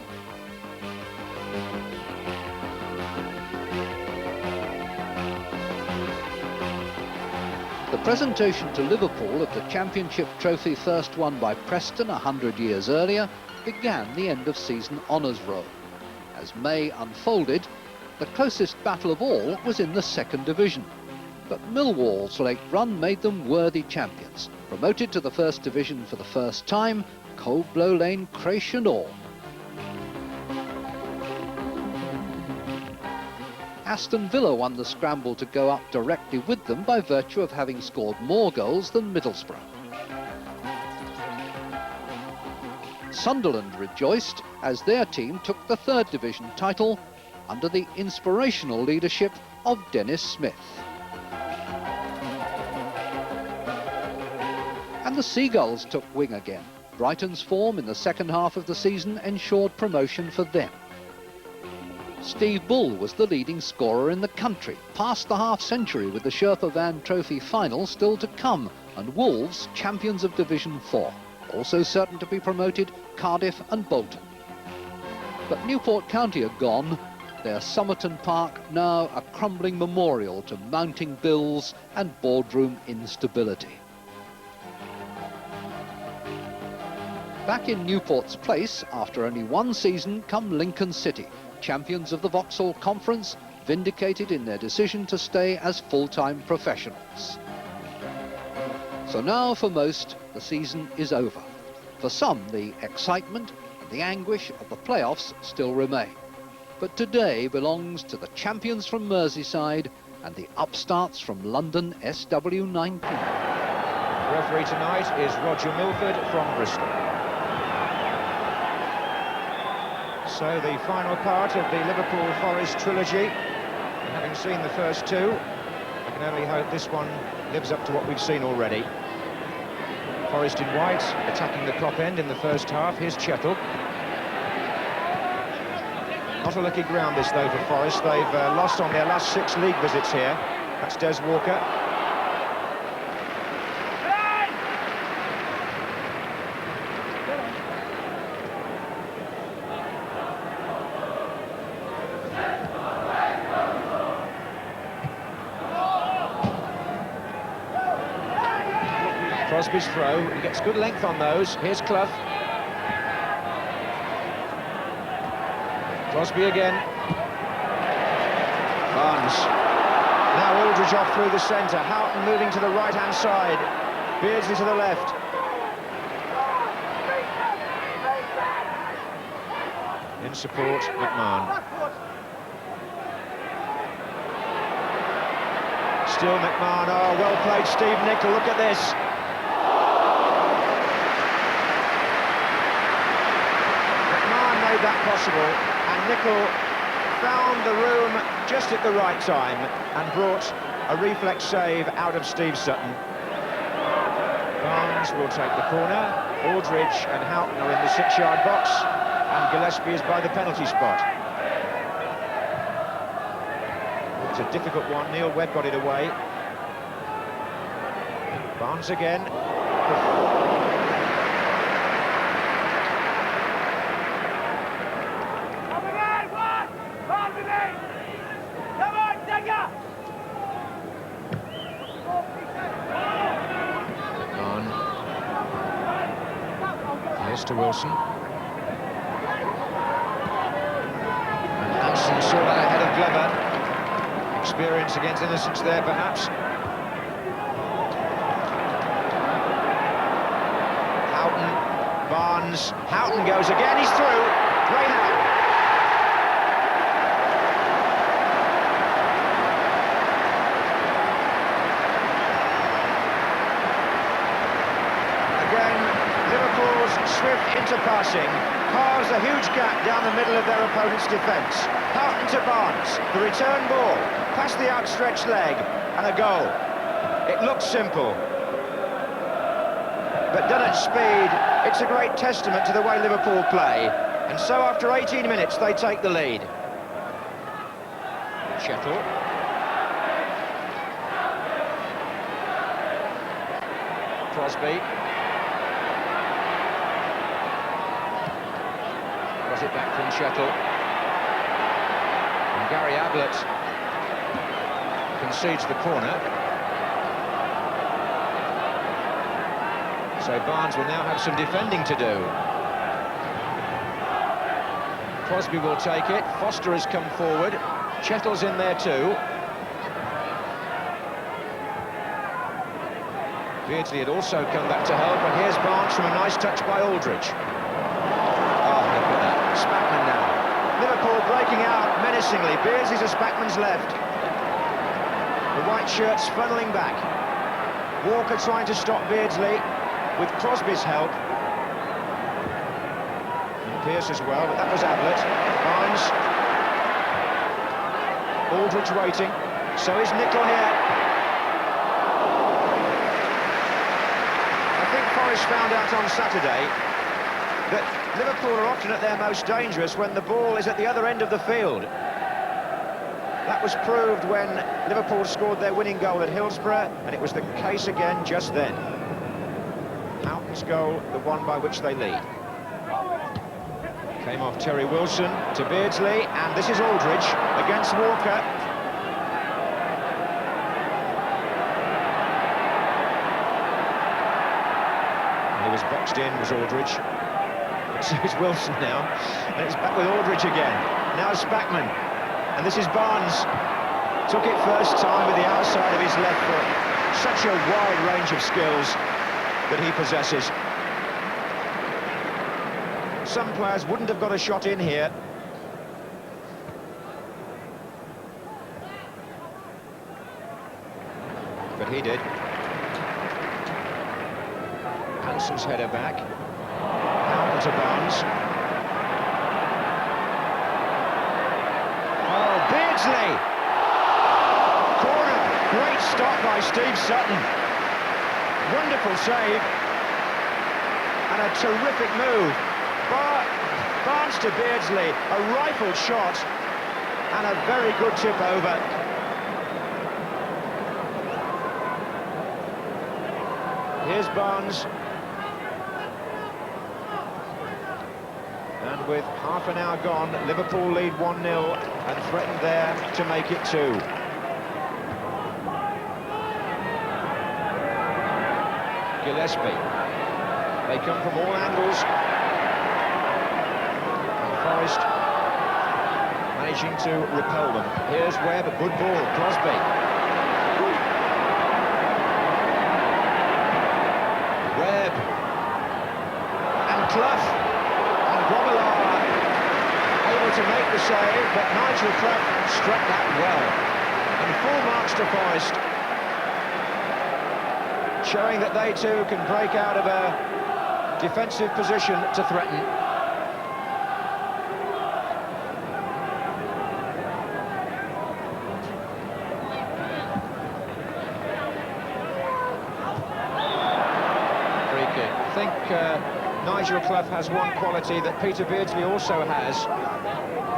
The presentation to Liverpool of the Championship trophy first won by Preston 100 years earlier began the end-of-season honours roll. As May unfolded, the closest battle of all was in the second division. But Millwall's late run made them worthy champions. Promoted to the first division for the first time, Cold Blow Lane crash and all. Aston Villa won the scramble to go up directly with them by virtue of having scored more goals than Middlesbrough. Sunderland rejoiced as their team took the third division title under the inspirational leadership of Dennis Smith. And the Seagulls took wing again. Brighton's form in the second half of the season ensured promotion for them. Steve Bull was the leading scorer in the country, past the half-century with the Sherpa Van Trophy final still to come, and Wolves champions of Division 4. Also certain to be promoted, Cardiff and Bolton. But Newport County are gone. Their Somerton Park now a crumbling memorial to mounting bills and boardroom instability. Back in Newport's place, after only one season, come Lincoln City, champions of the Vauxhall Conference, vindicated in their decision to stay as full-time professionals. So now, for most, the season is over. For some, the excitement and the anguish of the playoffs still remain. But today belongs to the champions from Merseyside and the upstarts from London SW19. Referee tonight is Roger Milford from Bristol. So the final part of the Liverpool-Forest trilogy. And having seen the first two, I can only hope this one lives up to what we've seen already. Forest in white, attacking the Kop end in the first half. Here's Chettle. Not a lucky ground this though for Forest. They've lost on their last 6 league visits here. That's Des Walker. Crosby's throw, he gets good length on those. Here's Clough. Crosby again. Barnes. Now Aldridge off through the centre. Houghton moving to the right-hand side. Beardsley to the left. In support, McMahon. Still McMahon. Oh, well played, Steve Nicol. Look at this. That possible, and Nicol found the room just at the right time and brought a reflex save out of Steve Sutton. Barnes will take the corner. Aldridge and Houghton are in the 6-yard box, and Gillespie is by the penalty spot. It's a difficult one. Neil Webb got it away. Barnes again. To Wilson. And Hansen saw that ahead of Glover. Experience against innocence there, perhaps. Houghton, Barnes. Houghton goes again, he's through. Great out. Swift interpassing carves a huge gap down the middle of their opponent's defence. Houghton to Barnes, the return ball, past the outstretched leg, and a goal. It looks simple, but done at speed, it's a great testament to the way Liverpool play. And so after 18 minutes, they take the lead. Chettle. Crosby. It back from Chettle. And Gary Ablett concedes the corner. So Barnes will now have some defending to do. Crosby will take it. Foster has come forward. Chettle's in there too. Beardsley had also come back to help, and here's Barnes from a nice touch by Aldridge. Spackman now. Liverpool breaking out menacingly. Beardsley to Spackman's left. The white shirts funneling back. Walker trying to stop Beardsley with Crosby's help. And Pearce as well, but that was Ablett. Barnes. Aldridge waiting. So is Nicol here. I think Forest found out on Saturday that Liverpool are often at their most dangerous when the ball is at the other end of the field. That was proved when Liverpool scored their winning goal at Hillsborough, and it was the case again just then. Houghton Everton's goal, the one by which they lead. Came off Terry Wilson to Beardsley, and this is Aldridge against Walker. And he was boxed in, was Aldridge. So it's Wilson now, and it's back with Aldridge again. Now Spackman, and this is Barnes. Took it first time with the outside of his left foot. Such a wide range of skills that he possesses. Some players wouldn't have got a shot in here. But he did. Hanson's header back. Howden to Barnes. Oh, Beardsley! Corner. Great stop by Steve Sutton. Wonderful save. And a terrific move. Barnes to Beardsley, a rifled shot, and a very good tip over. Here's Barnes. And with half an hour gone, Liverpool lead 1-0 and threatened there to make it 2. Gillespie. They come from all angles. Forest managing to repel them. Here's Webb, a good ball, Crosby. Webb. And Clough. And Grobbelaar able to make the save, but Nigel Clough struck that well. And full marks to Forest. Showing that they too can break out of a defensive position to threaten. I think Nigel Clough has one quality that Peter Beardsley also has.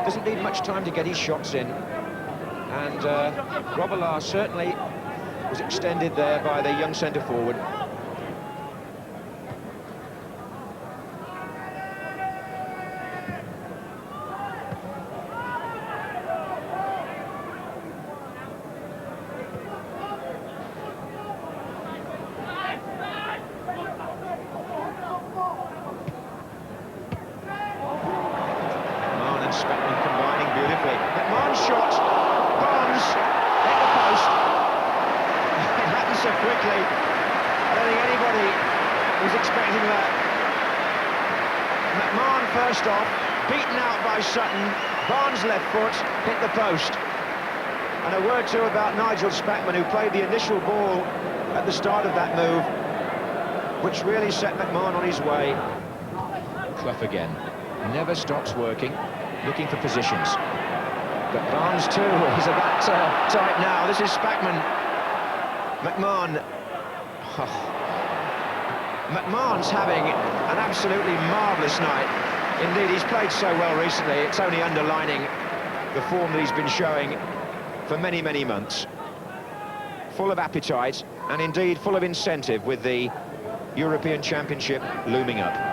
Doesn't need much time to get his shots in. And Grobbelaar certainly was extended there by the young centre-forward. Spackman combining beautifully. McMahon's shot. Barnes hit the post. It happened so quickly. I don't think anybody was expecting that. McMahon first off, beaten out by Sutton. Barnes left foot, hit the post. And a word too about Nigel Spackman, who played the initial ball at the start of that move, which really set McMahon on his way. Clough again. Never stops working. Looking for positions. But Barnes too is a bit tight now. This is Spackman. McMahon. Oh. McMahon's having an absolutely marvellous night. Indeed, he's played so well recently. It's only underlining the form that he's been showing for many, many months. Full of appetite and indeed full of incentive with the European Championship looming up.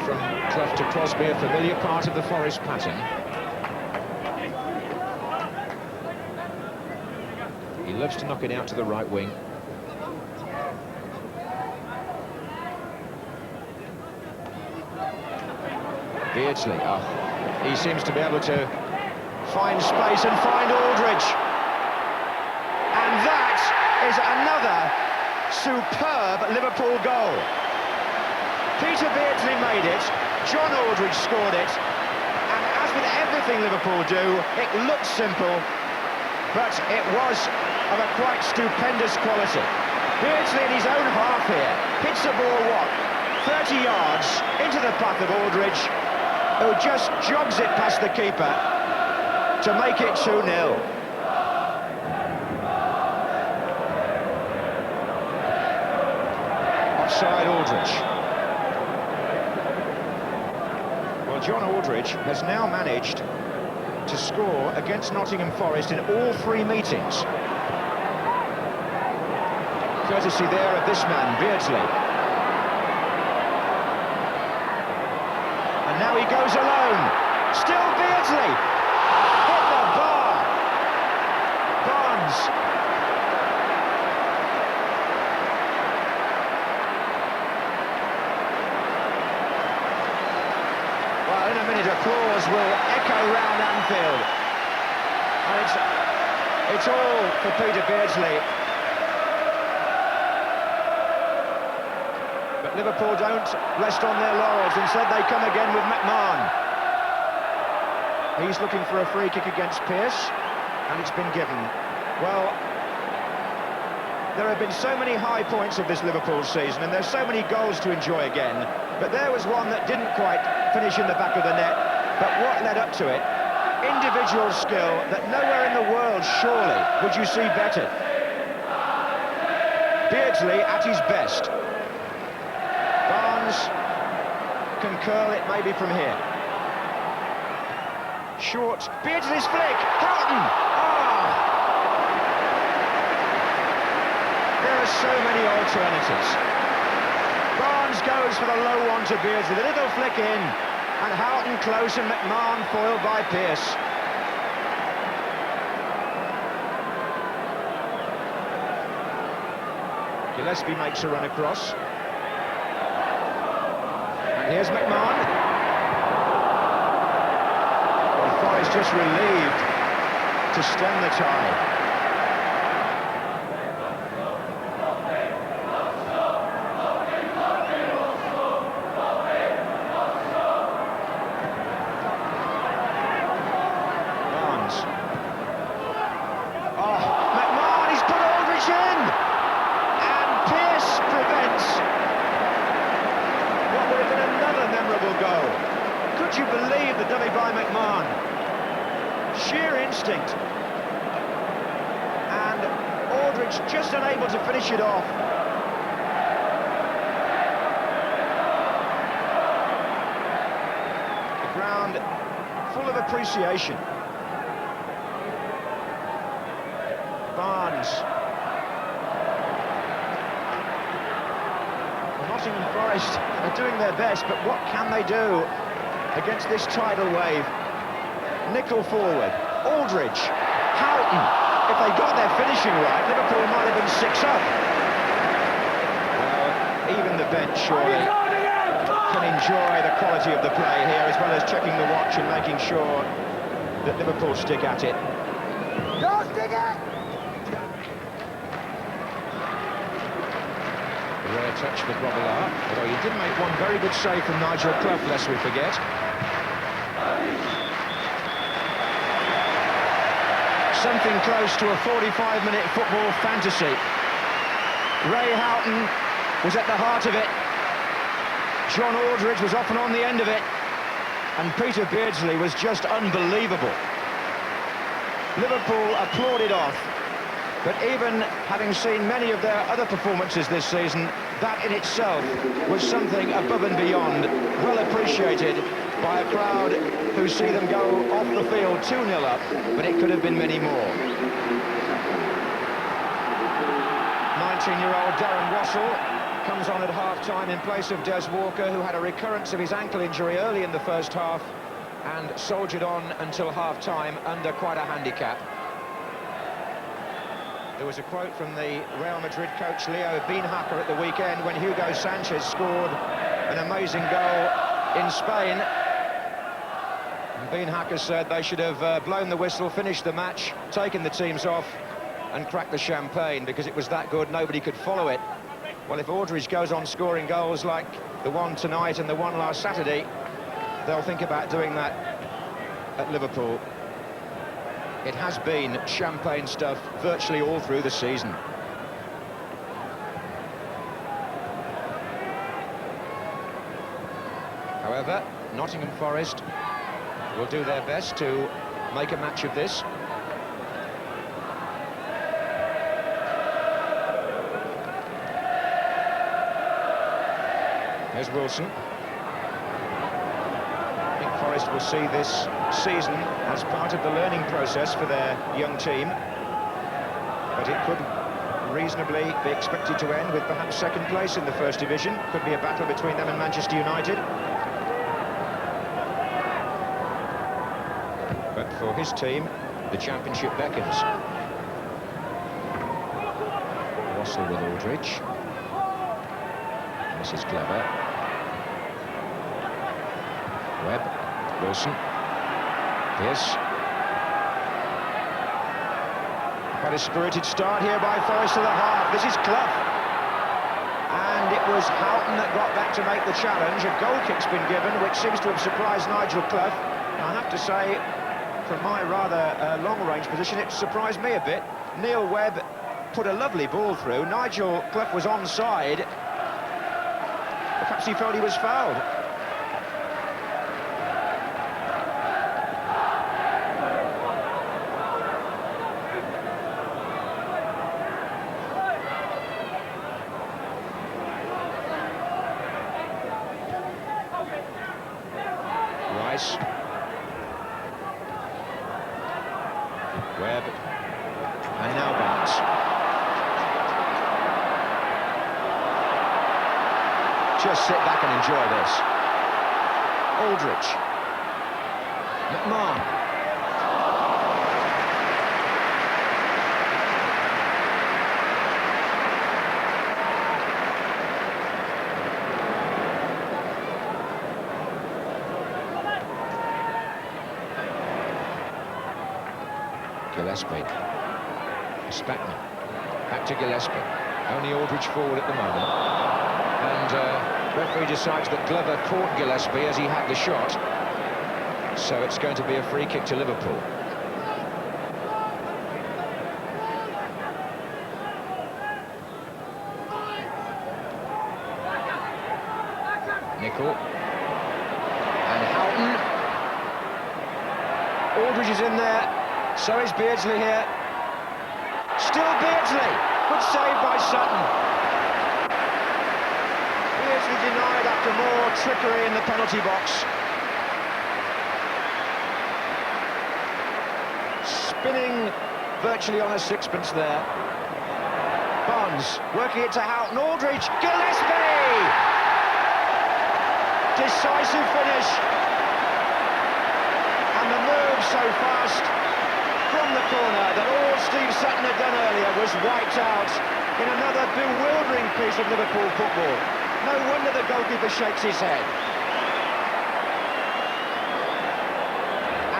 From Clough to Crosby, a familiar part of the Forest pattern. He loves to knock it out to the right wing. Beardsley, he seems to be able to find space and find Aldridge. And that is another superb Liverpool goal. Peter Beardsley made it, John Aldridge scored it, and as with everything Liverpool do, it looks simple, but it was of a quite stupendous quality. Beardsley in his own half here, hits the ball, 30 yards into the path of Aldridge, who just jogs it past the keeper to make it 2-0. Offside Aldridge. John Aldridge has now managed to score against Nottingham Forest in all 3 meetings. Courtesy there of this man, Beardsley. And now he goes alone. Still Beardsley. Hit the bar. Barnes. Well, in a minute, applause will echo round Anfield. And it's all for Peter Beardsley. But Liverpool don't rest on their laurels. Instead, they come again with McMahon. He's looking for a free kick against Pearce, and it's been given. Well, there have been so many high points of this Liverpool season, and there's so many goals to enjoy again. But there was one that didn't quite finish in the back of the net. But what led up to it? Individual skill that nowhere in the world, surely, would you see better. Beardsley at his best. Barnes can curl it maybe from here. Short, Beardsley's flick, Houghton! There are so many alternatives. Barnes goes for the low one to Beardsley, the little flick in, and Houghton close and McMahon foiled by Pearce. Gillespie makes a run across. Here's McMahon. Well, Forest just relieved to stem the tide. Barnes. Oh, McMahon, he's put Aldridge in! And Pearce prevents what would have been another memorable goal. Could you believe the dummy by McMahon? Sheer instinct. And Aldridge just unable to finish it off. The ground full of appreciation. Barnes. Nottingham Forest are doing their best, but what can they do against this tidal wave? Nickel forward, Aldridge, Houghton. If they got their finishing right, Liverpool might have been 6 up. Well, even the bench surely can enjoy the quality of the play here, as well as checking the watch and making sure that Liverpool stick at it. Don't stick it! Rare touch with Robillard, although he did make one very good save from Nigel Clough, lest we forget. Something close to a 45-minute football fantasy. Ray Houghton was at the heart of it. John Aldridge was often on the end of it. And Peter Beardsley was just unbelievable. Liverpool applauded off. But even having seen many of their other performances this season, that in itself was something above and beyond, well appreciated by a crowd who see them go off the field 2-0 up, but it could have been many more. 19-year-old Darren Wassell comes on at half-time in place of Des Walker, who had a recurrence of his ankle injury early in the first half and soldiered on until half-time under quite a handicap. There was a quote from the Real Madrid coach Leo Beenhakker at the weekend when Hugo Sanchez scored an amazing goal in Spain. And Beenhakker said they should have blown the whistle, finished the match, taken the teams off and cracked the champagne because it was that good, nobody could follow it. Well, if Aldridge goes on scoring goals like the one tonight and the one last Saturday, they'll think about doing that at Liverpool. It has been champagne stuff virtually all through the season. However, Nottingham Forest will do their best to make a match of this. There's Wilson. I think Forest Forest will see this season as part of the learning process for their young team. But it could reasonably be expected to end with perhaps second place in the First Division. Could be a battle between them and Manchester United. But for his team, the Championship beckons. Wassel with Aldridge. This is Glover. Webb, Wilson, Pearce. Quite a spirited start here by Forest to the half. This is Clough. And it was Houghton that got back to make the challenge. A goal kick's been given, which seems to have surprised Nigel Clough. I have to say, from my rather long-range position, it surprised me a bit. Neil Webb put a lovely ball through. Nigel Clough was onside. Perhaps he felt he was fouled. Rice. Webb. And now Barnes. Just sit back and enjoy this. Aldridge. McMahon. Gillespie. Spatman. Back to Gillespie. Only Aldridge forward at the moment. And referee decides that Glover caught Gillespie as he had the shot. So it's going to be a free kick to Liverpool. Nicol. And Houghton. Aldridge is in there. So is Beardsley here. Still Beardsley. Good save by Sutton. Beardsley denied after more trickery in the penalty box. Spinning virtually on a sixpence there. Barnes working it to Houghton. Aldridge. Gillespie! Decisive finish. And the move so fast from the corner that all Steve Sutton had done earlier was wiped out in another bewildering piece of Liverpool football. No wonder the goalkeeper shakes his head.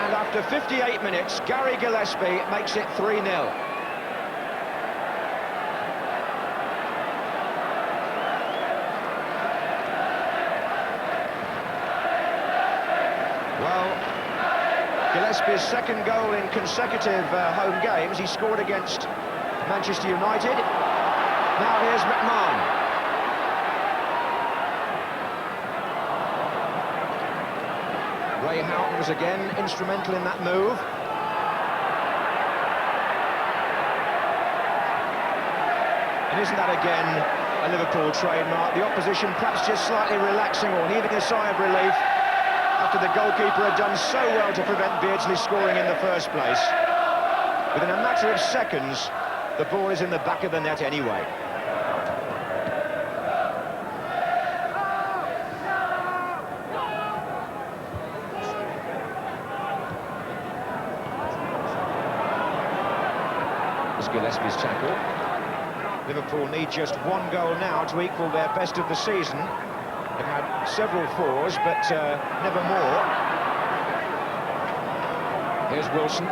And after 58 minutes, Gary Gillespie makes it 3-0. Gillespie's second goal in consecutive home games. He scored against Manchester United. Now here's McMahon. Ray Houghton was again instrumental in that move. And isn't that again a Liverpool trademark? The opposition perhaps just slightly relaxing or heaving a sigh of relief after the goalkeeper had done so well to prevent Beardsley scoring in the first place. Within a matter of seconds, the ball is in the back of the net anyway. It's Gillespie's tackle. Liverpool need just one goal now to equal their best of the season. They've had several fours, but never more. Here's Wilson.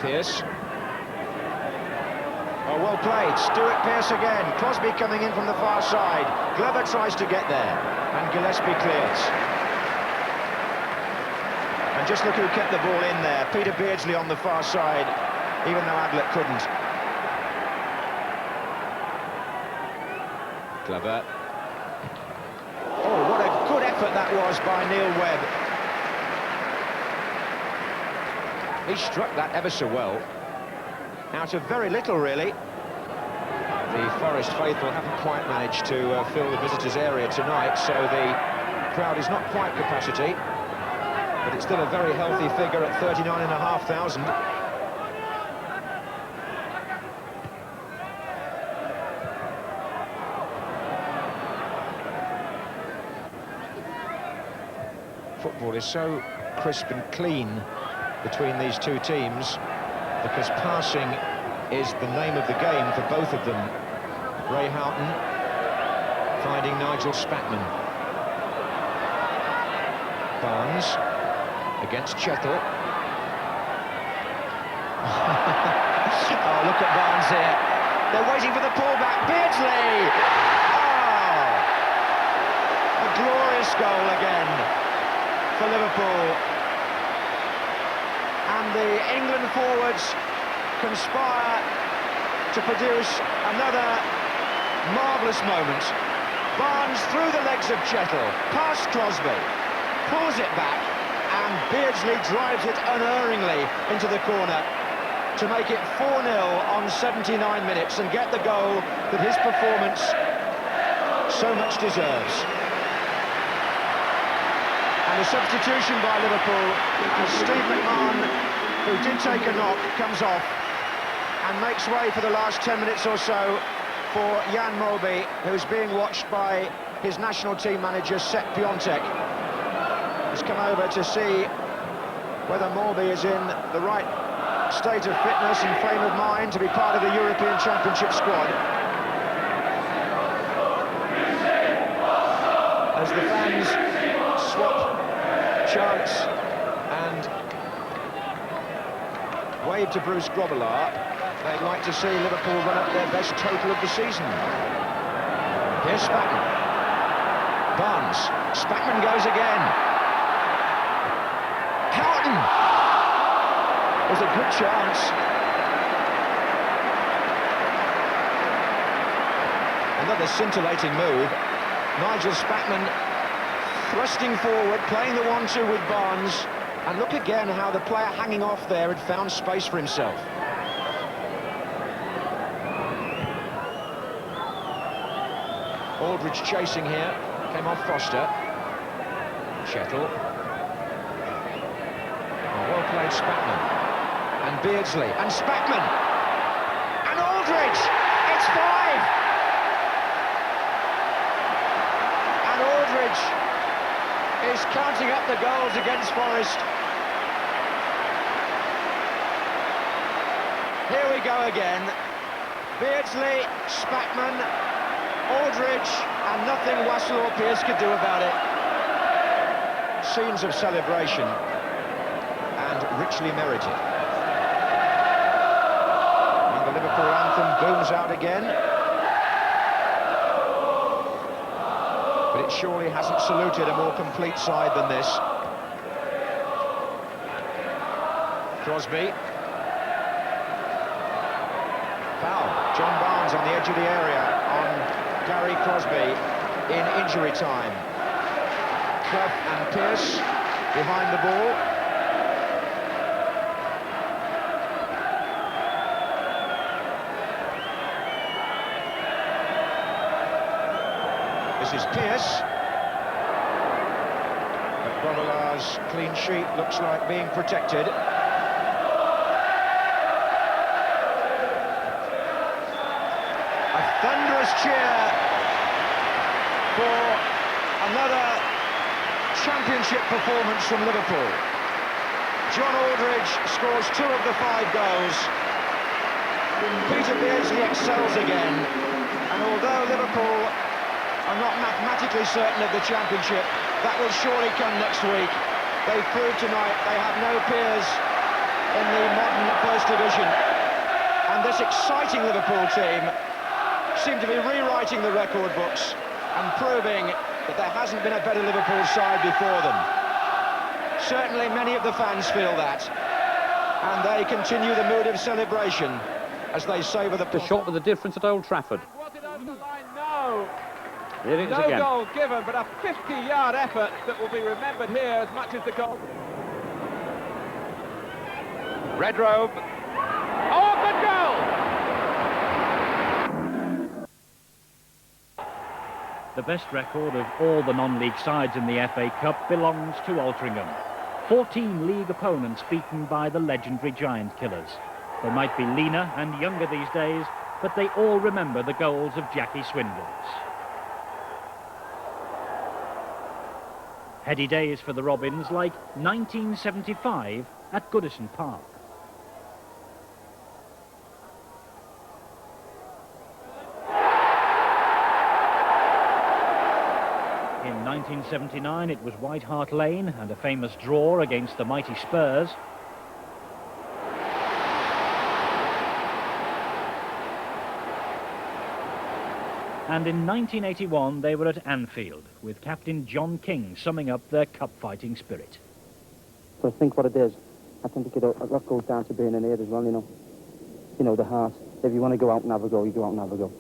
Pearce. Oh, well played. Stuart Pearce again. Crosby coming in from the far side. Glover tries to get there, and Gillespie clears. And just look who kept the ball in there. Peter Beardsley on the far side, even though Ablett couldn't. Glover. Oh, what a good effort that was by Neil Webb. He struck that ever so well. Out of very little, really. The Forest faithful haven't quite managed to fill the visitors' area tonight, so the crowd is not quite capacity, but it's still a very healthy figure at 39,500. Football is so crisp and clean between these two teams because passing is the name of the game for both of them. Ray Houghton finding Nigel Spackman. Barnes against Chettle. Oh, look at Barnes here. They're waiting for the pullback. Beardsley! Oh! A glorious goal again for Liverpool. And the England forwards conspire to produce another marvellous moment. Barnes through the legs of Chettle, past Crosby, pulls it back, and Beardsley drives it unerringly into the corner to make it 4-0 on 79 minutes and get the goal that his performance so much deserves. And a substitution by Liverpool as Steve McMahon, who did take a knock, comes off and makes way for the last 10 minutes or so for Jan Molby, who's being watched by his national team manager, Sepp Piontek. He's come over to see whether Molby is in the right state of fitness and frame of mind to be part of the European Championship squad. As the fans swap chants and wave to Bruce Grobbelaar, they'd like to see Liverpool run up their best total of the season. Here's Spackman. Barnes. Spackman goes again. Houghton! There's a good chance. Another scintillating move. Nigel Spackman thrusting forward, playing the 1-2 with Barnes. And look again how the player hanging off there had found space for himself. Aldridge chasing here, came off Foster. Chettle. Well played Spackman. And Beardsley, and Spackman. And Aldridge! It's 5! And Aldridge is counting up the goals against Forest. Here we go again. Beardsley, Spackman, Aldridge, and nothing Wassell or Pearce could do about it. Scenes of celebration, and richly merited. And the Liverpool anthem booms out again. But it surely hasn't saluted a more complete side than this. Crosby. Foul. John Barnes on the edge of the area on Gary Crosby in injury time. Clough and Pearce behind the ball. This is Pearce. But Grobbelaar's clean sheet looks like being protected. A thunderous cheer for another championship performance from Liverpool. John Aldridge scores 2 of the 5 goals. Peter Beardsley excels again. And although Liverpool are not mathematically certain of the championship, that will surely come next week. They've proved tonight they have no peers in the modern First Division. And this exciting Liverpool team seem to be rewriting the record books and proving that there hasn't been a better Liverpool side before them. Certainly many of the fans feel that, and they continue the mood of celebration as they savour the... To short with the difference at Old Trafford. No. Here it is No again. goal given, but a 50-yard effort that will be remembered here as much as the goal. Red robe. Oh, good goal! the best record of all the non-league sides in the FA Cup belongs to Altrincham. 14 league opponents beaten by the legendary Giant Killers. They might be leaner and younger these days, but they all remember the goals of Jackie Swindles. Heady days for the Robins, like 1975 at Goodison Park. In 1979 it was White Hart Lane and a famous draw against the mighty Spurs. And in 1981 they were at Anfield, with Captain John King summing up their cup-fighting spirit. So I think what it is, I think a lot goes down to being in here as well, you know. You know, the heart. If you want to go out and have a go, you go out and have a go.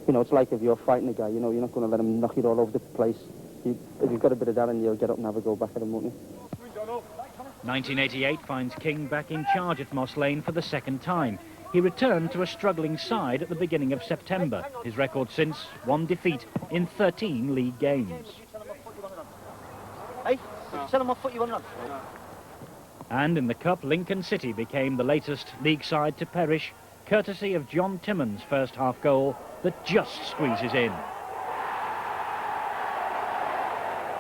You know, it's like if you're fighting a guy, you know, you're not going to let him knock you all over the place. If you've got a bit of that in you, you'll get up and have a go back at him, won't you? 1988 finds King back in charge at Moss Lane for the second time. He returned to a struggling side at the beginning of September. His record since, one defeat in 13 league games. Hey, tell him what foot you want on. And in the Cup, Lincoln City became the latest league side to perish, courtesy of John Timmons' first half goal that just squeezes in.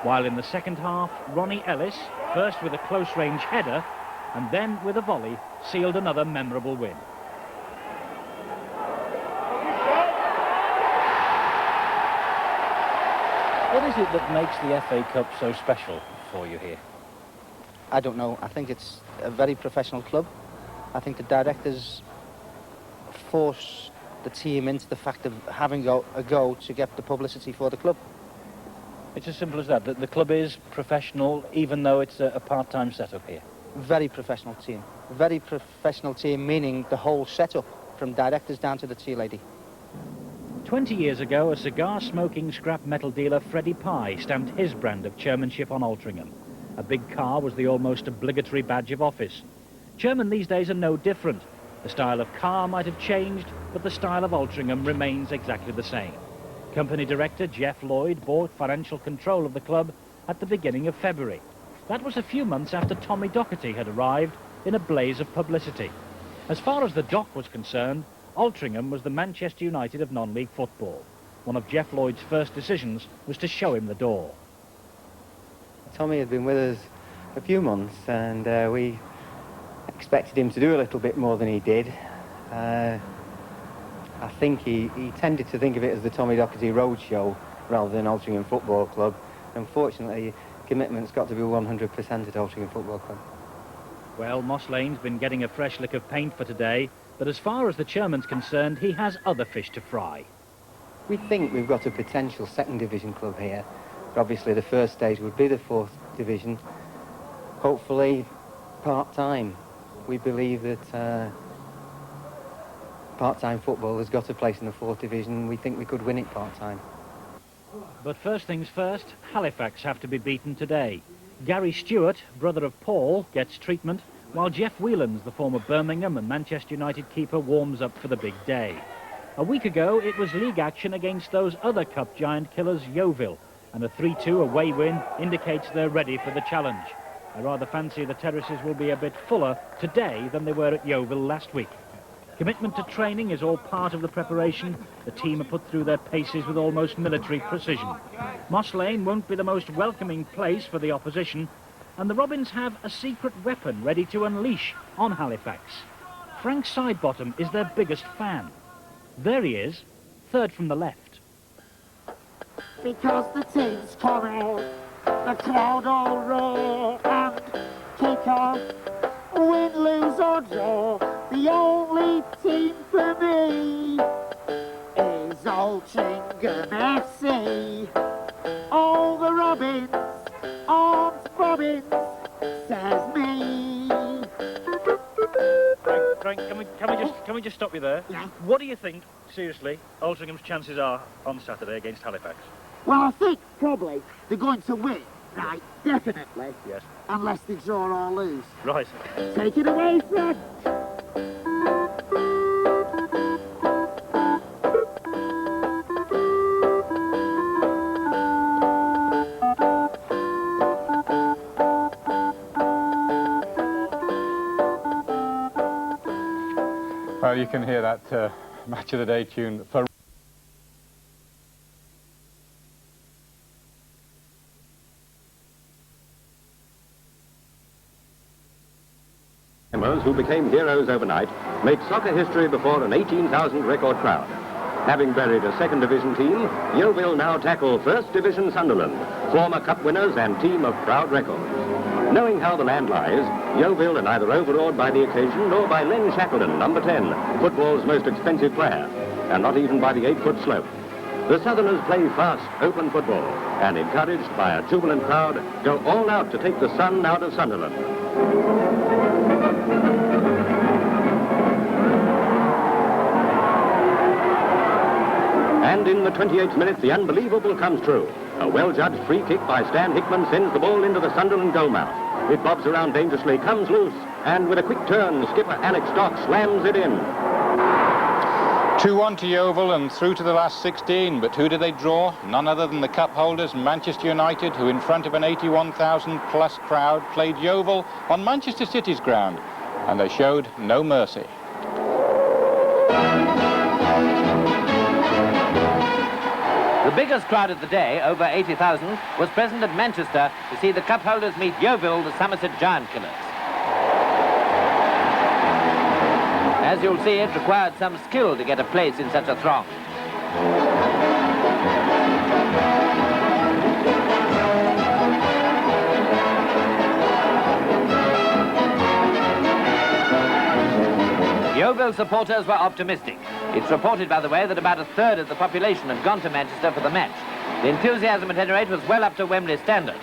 While in the second half, Ronnie Ellis, first with a close-range header and then with a volley, sealed another memorable win. What is it that makes the FA Cup so special for you here? I don't know. I think it's a very professional club. I think the directors force the team into the fact of having a go to get the publicity for the club. It's as simple as that. The club is professional, even though it's a part-time setup here. Very professional team. Very professional team, meaning the whole setup, from directors down to the tea lady. 20 years ago, a cigar-smoking scrap metal dealer, Freddie Pye, stamped his brand of chairmanship on Altrincham. A big car was the almost obligatory badge of office. Chairmen these days are no different. The style of car might have changed, but the style of Altrincham remains exactly the same. Company director Jeff Lloyd bought financial control of the club at the beginning of February. That was a few months after Tommy Docherty had arrived in a blaze of publicity. As far as the Dock was concerned, Altrincham was the Manchester United of non-league football. One of Jeff Lloyd's first decisions was to show him the door. Tommy had been with us a few months and we expected him to do a little bit more than he did. I think he tended to think of it as the Tommy Docherty Roadshow rather than Altrincham Football Club. Unfortunately, commitment's got to be 100% at Altrincham Football Club. Well, Moss Lane's been getting a fresh lick of paint for today, but as far as the chairman's concerned, he has other fish to fry. We think we've got a potential second division club here. But obviously the first stage would be the fourth division. Hopefully part-time. We believe that part-time football has got a place in the fourth division. We think we could win it part-time. But first things first, Halifax have to be beaten today. Gary Stewart, brother of Paul, gets treatment, while Jeff Whelans, the former Birmingham and Manchester United keeper, warms up for the big day. A week ago, it was league action against those other Cup Giant Killers, Yeovil, and a 3-2 away win indicates they're ready for the challenge. I rather fancy the terraces will be a bit fuller today than they were at Yeovil last week. Commitment to training is all part of the preparation. The team are put through their paces with almost military precision. Moss Lane won't be the most welcoming place for the opposition, and the Robins have a secret weapon ready to unleash on Halifax. Frank Sidebottom is their biggest fan. There he is, third from the left. Because the team's coming, the crowd all roar and kick off. Win, lose or draw, the only team for me is Altrincham FC. All the Robins aren't bobbins, says me. Frank, can we just stop you there? Yeah. What do you think, seriously, Altrincham's chances are on Saturday against Halifax? Well, I think probably they're going to win, right, definitely. Yes. Unless they draw or lose. Right. Take it away, Fred. Well, you can hear that Match of the Day tune for who became heroes overnight made soccer history before an 18,000 record crowd. Having buried a second division team, Yeovil now tackle first division Sunderland, former cup winners and team of proud records. Knowing how the land lies, Yeovil are neither overawed by the occasion nor by Len Shackleton, number 10, football's most expensive player, and not even by the 8-foot slope. The Southerners play fast, open football, and encouraged by a jubilant crowd, go all out to take the sun out of Sunderland. And in the 28th minute, the unbelievable comes true. A well-judged free kick by Stan Hickman sends the ball into the Sunderland goal mouth. It bobs around dangerously, comes loose, and with a quick turn, skipper Alex Stock slams it in. 2-1 to Yeovil and through to the last 16, but who did they draw? None other than the cup holders, Manchester United, who in front of an 81,000 plus crowd played Yeovil on Manchester City's ground, and they showed no mercy. The biggest crowd of the day, over 80,000, was present at Manchester to see the cup holders meet Yeovil, the Somerset Giant Killers. As you'll see, it required some skill to get a place in such a throng. Yeovil supporters were optimistic. It's reported, by the way, that about a third of the population had gone to Manchester for the match. The enthusiasm at any rate was well up to Wembley standards.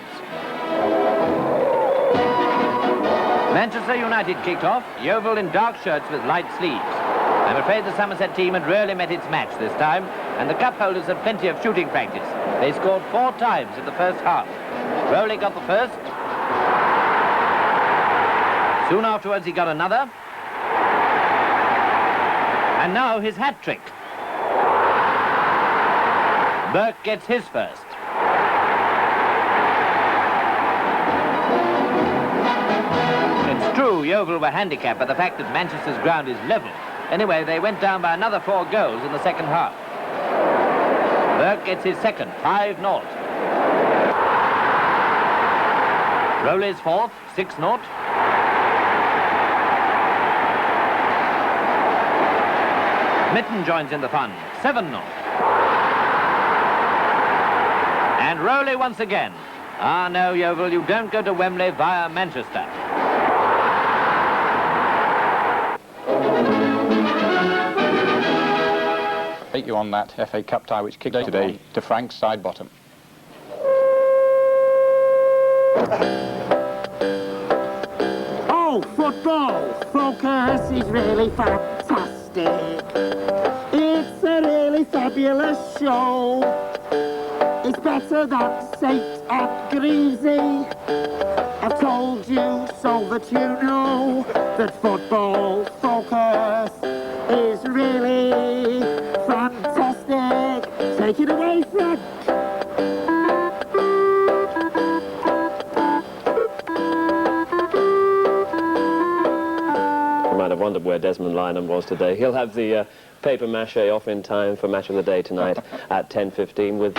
Manchester United kicked off, Yeovil in dark shirts with light sleeves. I'm afraid the Somerset team had really met its match this time, and the cup holders had plenty of shooting practice. They scored 4 times in the first half. Rowley got the first. Soon afterwards he got another. And now his hat-trick. Burke gets his first. It's true Yeovil were handicapped by the fact that Manchester's ground is level. Anyway, they went down by another 4 goals in the second half. Burke gets his second, 5-0. Rowley's fourth, 6-0. Mitten joins in the fun, 7-0. And Rowley once again. Ah, no, Yeovil, you don't go to Wembley via Manchester. Take you on that FA Cup tie which kicked today to Frank's side bottom. Oh, football! Focus is really fantastic. It's a really fabulous show. It's better than Saint and Greasy. I've told you so that you know that football focus is really fantastic. Take it away, Frank. You might have wondered where Desmond Lynham was today. He'll have the paper mache off in time for Match of the Day tonight at 10:15 with...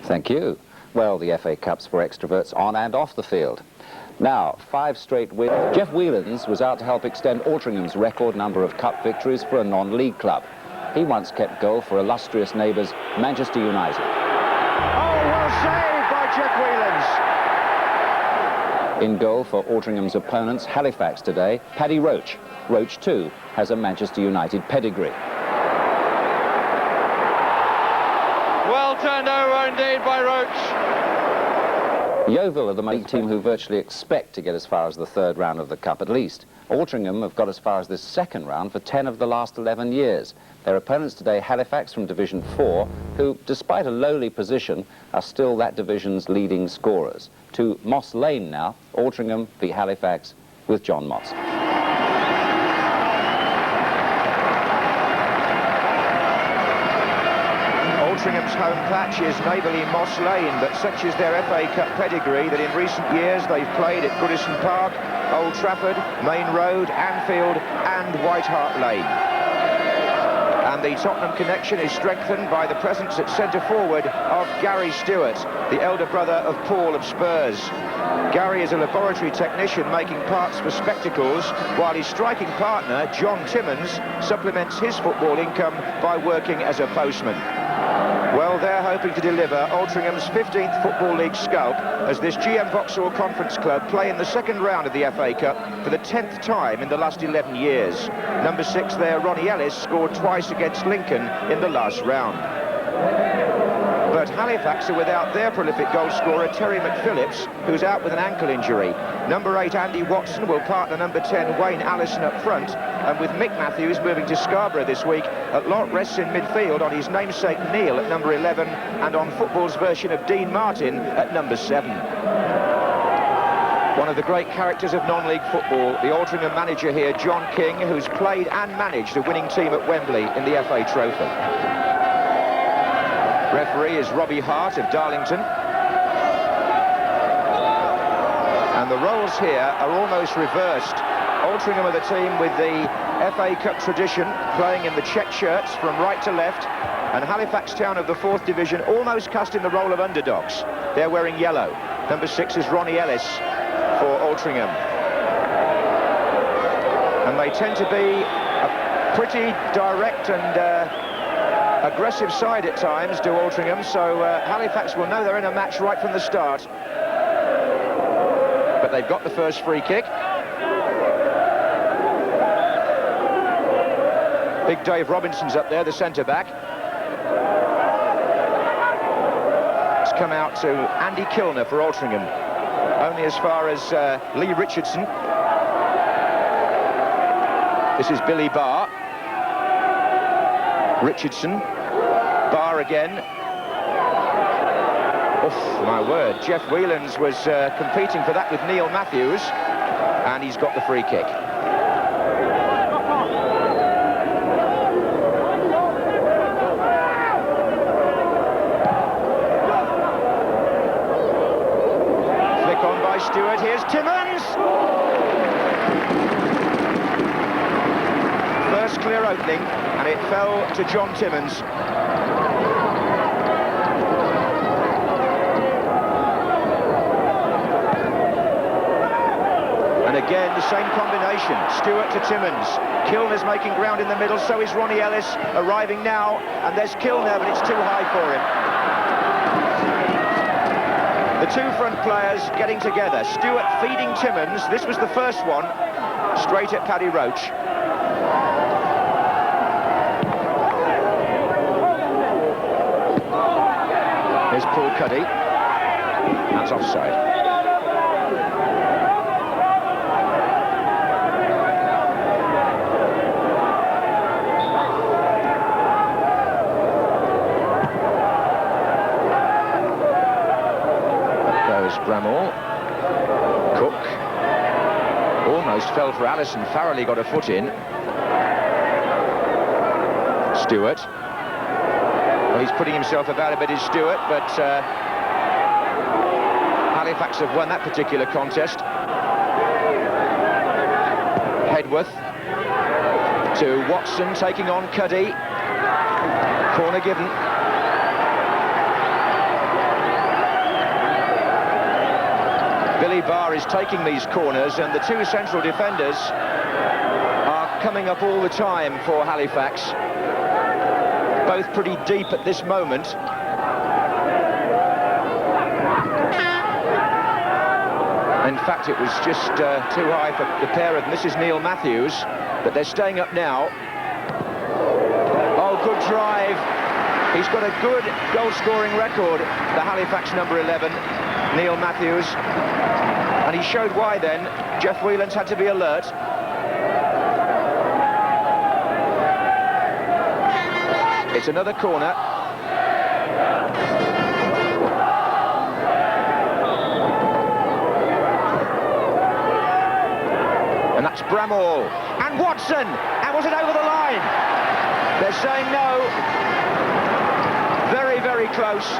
Thank you. Well, the FA Cup's for extroverts on and off the field. Now, 5 straight wins. Jeff Whelans was out to help extend Altringham's record number of cup victories for a non-league club. He once kept goal for illustrious neighbours Manchester United. Oh, well saved by Jeff Whelans. In goal for Altringham's opponents, Halifax today, Paddy Roach. Roach, too, has a Manchester United pedigree. Well turned over indeed by Roach. Yeovil are the main team who virtually expect to get as far as the third round of the Cup at least. Altrincham have got as far as this second round for 10 of the last 11 years. Their opponents today, Halifax from Division 4, who, despite a lowly position, are still that division's leading scorers. To Moss Lane now, Altrincham v Halifax with John Moss. Altringham's home patch is neighbourly Moss Lane, but such is their FA Cup pedigree that in recent years they've played at Goodison Park, Old Trafford, Main Road, Anfield and White Hart Lane. And the Tottenham connection is strengthened by the presence at centre-forward of Gary Stewart, the elder brother of Paul of Spurs. Gary is a laboratory technician making parts for spectacles, while his striking partner, John Timmins, supplements his football income by working as a postman. Well, they're hoping to deliver Altringham's 15th Football League scalp as this GM Vauxhall Conference club play in the second round of the FA Cup for the 10th time in the last 11 years. Number 6 there, Ronnie Ellis, scored twice against Lincoln in the last round. But Halifax are without their prolific goal scorer, Terry McPhillips, who's out with an ankle injury. Number 8, Andy Watson, will partner number 10, Wayne Allison, up front. And with Mick Matthews moving to Scarborough this week, Lot rests in midfield on his namesake Neil at number 11 and on football's version of Dean Martin at number 7. One of the great characters of non-league football, the Altrincham manager here, John King, who's played and managed a winning team at Wembley in the FA Trophy. Referee is Robbie Hart of Darlington. And the roles here are almost reversed. Altrincham are the team with the FA Cup tradition, playing in the check shirts from right to left, and Halifax Town of the 4th Division almost cast in the role of underdogs. They're wearing yellow. Number 6 is Ronnie Ellis for Altrincham. And they tend to be a pretty direct and aggressive side at times, do Altrincham, so Halifax will know they're in a match right from the start. But they've got the first free kick. Big Dave Robinson's up there, the centre-back. It's come out to Andy Kilner for Altrincham. Only as far as Lee Richardson. This is Billy Barr. Richardson. Barr again. Oof, my word. Jeff Whelans was competing for that with Neil Matthews. And he's got the free kick. Stewart, here's Timmins! First clear opening, and it fell to John Timmins. And again, the same combination, Stewart to Timmins. Kilner's making ground in the middle, so is Ronnie Ellis, arriving now, and there's Kilner, but it's too high for him. The two front players getting together. Stewart feeding Timmins. This was the first one. Straight at Paddy Roach. Here's Paul Cuddy. That's offside. Bramall. Cook. Almost fell for Allison. Farrelly got a foot in. Stewart. Well, he's putting himself about a bit, is Stewart, but Halifax have won that particular contest. Hedworth to Watson, taking on Cuddy. Corner given. Billy Barr is taking these corners, and the two central defenders are coming up all the time for Halifax. both pretty deep at this moment. In fact, it was just too high for the pair of them. This is Neil Matthews, but they're staying up now. Oh, good drive. He's got a good goal-scoring record, the Halifax number 11, Neil Matthews. And he showed why then. Jeff Whelan's had to be alert. It's another corner. And that's Bramall. And Watson! And was it over the line? They're saying no. Very, very close.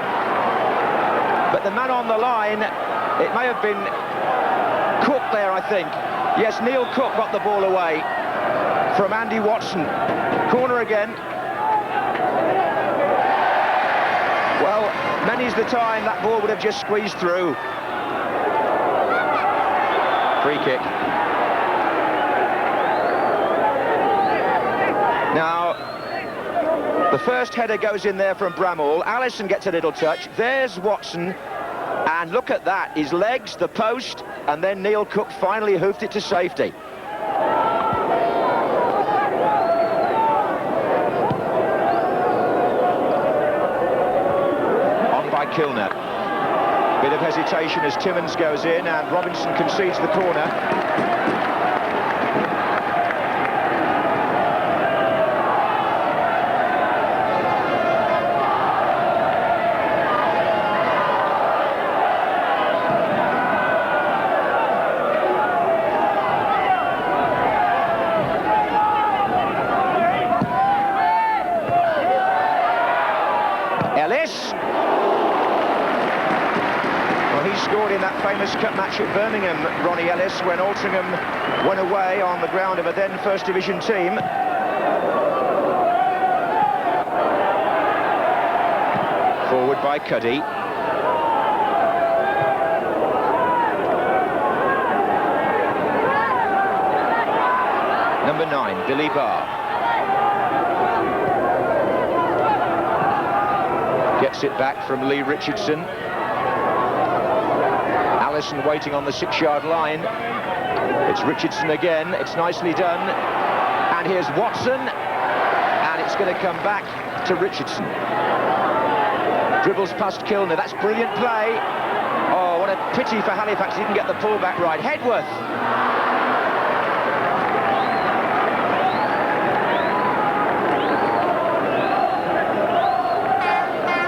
But the man on the line, it may have been Cook there, I think. Yes, Neil Cook got the ball away from Andy Watson. Corner again. Well, many's the time that ball would have just squeezed through. Free kick. Now, the first header goes in there from Bramall. Allison gets a little touch. There's Watson. And look at that. His legs, the post, and then Neil Cook finally hoofed it to safety. On by Kilner. Bit of hesitation as Timmins goes in, and Robinson concedes the corner. Famous cup match at Birmingham, Ronnie Ellis, when Altrincham went away on the ground of a then First Division team. Forward by Cuddy. Number 9, Billy Barr. Gets it back from Lee Richardson. Allison waiting on the 6-yard line. It's Richardson again. It's nicely done. And here's Watson. And it's going to come back to Richardson. Dribbles past Kilner. That's brilliant play. Oh, what a pity for Halifax. He didn't get the pullback right. Hedworth.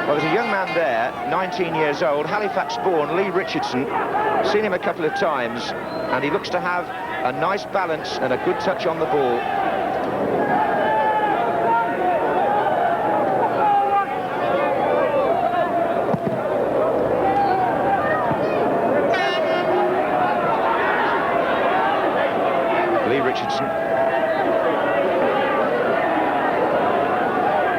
Well, there's a young man there, 19 years old, Halifax-born, Lee Richardson. Seen him a couple of times, and he looks to have a nice balance and a good touch on the ball. Lee Richardson.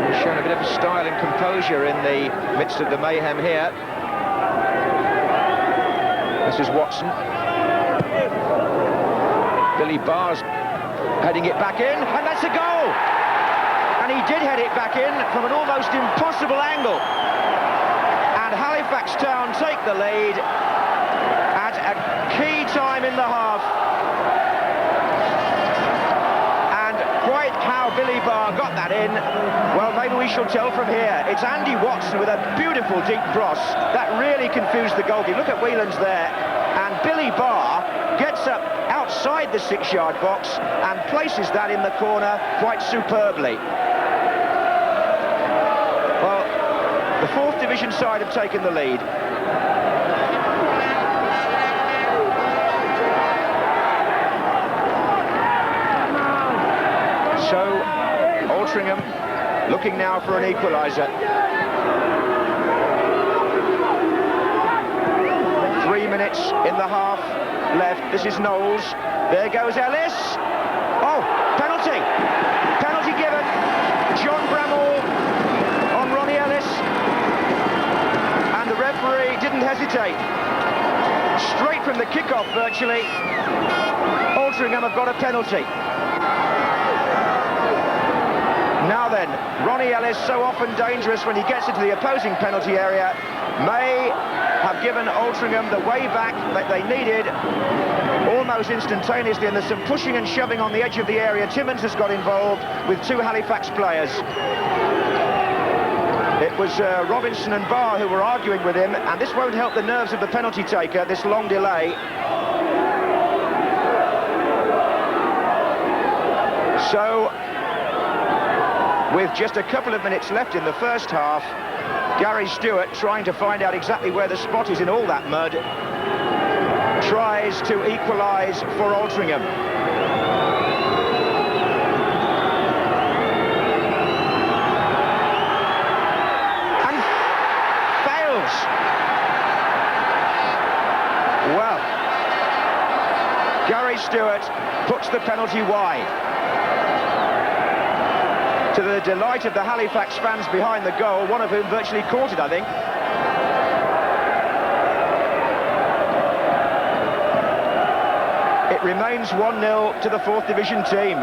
He's shown a bit of style and composure in the midst of the mayhem here. This is Watson. Billy Barr's heading it back in, and that's a goal! And he did head it back in from an almost impossible angle. And Halifax Town take the lead at a key time in the half. And quite how Billy Barr got that in, well, maybe we shall tell from here. It's Andy Watson with a beautiful deep cross. That really confused the goalkeeper. Look at Whelan's there. And Billy Barr gets up outside the 6-yard box and places that in the corner quite superbly. Well, the 4th Division side have taken the lead. So, Altrincham looking now for an equaliser. 3 minutes in the half left. This is Knowles. There goes Ellis. Oh, penalty. Penalty given. John Bramall on Ronnie Ellis. And the referee didn't hesitate. Straight from the kickoff, virtually. Altrincham have got a penalty. Now then, Ronnie Ellis, so often dangerous when he gets into the opposing penalty area, may have given Altrincham the way back that they needed almost instantaneously, and there's some pushing and shoving on the edge of the area. Timmins has got involved with two Halifax players. It was Robinson and Barr who were arguing with him, and this won't help the nerves of the penalty taker, this long delay. So, with just a couple of minutes left in the first half, Gary Stewart, trying to find out exactly where the spot is in all that mud, tries to equalise for Altrincham. And fails. Well, Gary Stewart puts the penalty wide. To the delight of the Halifax fans behind the goal, one of whom virtually caught it, I think. It remains 1-0 to the 4th Division team.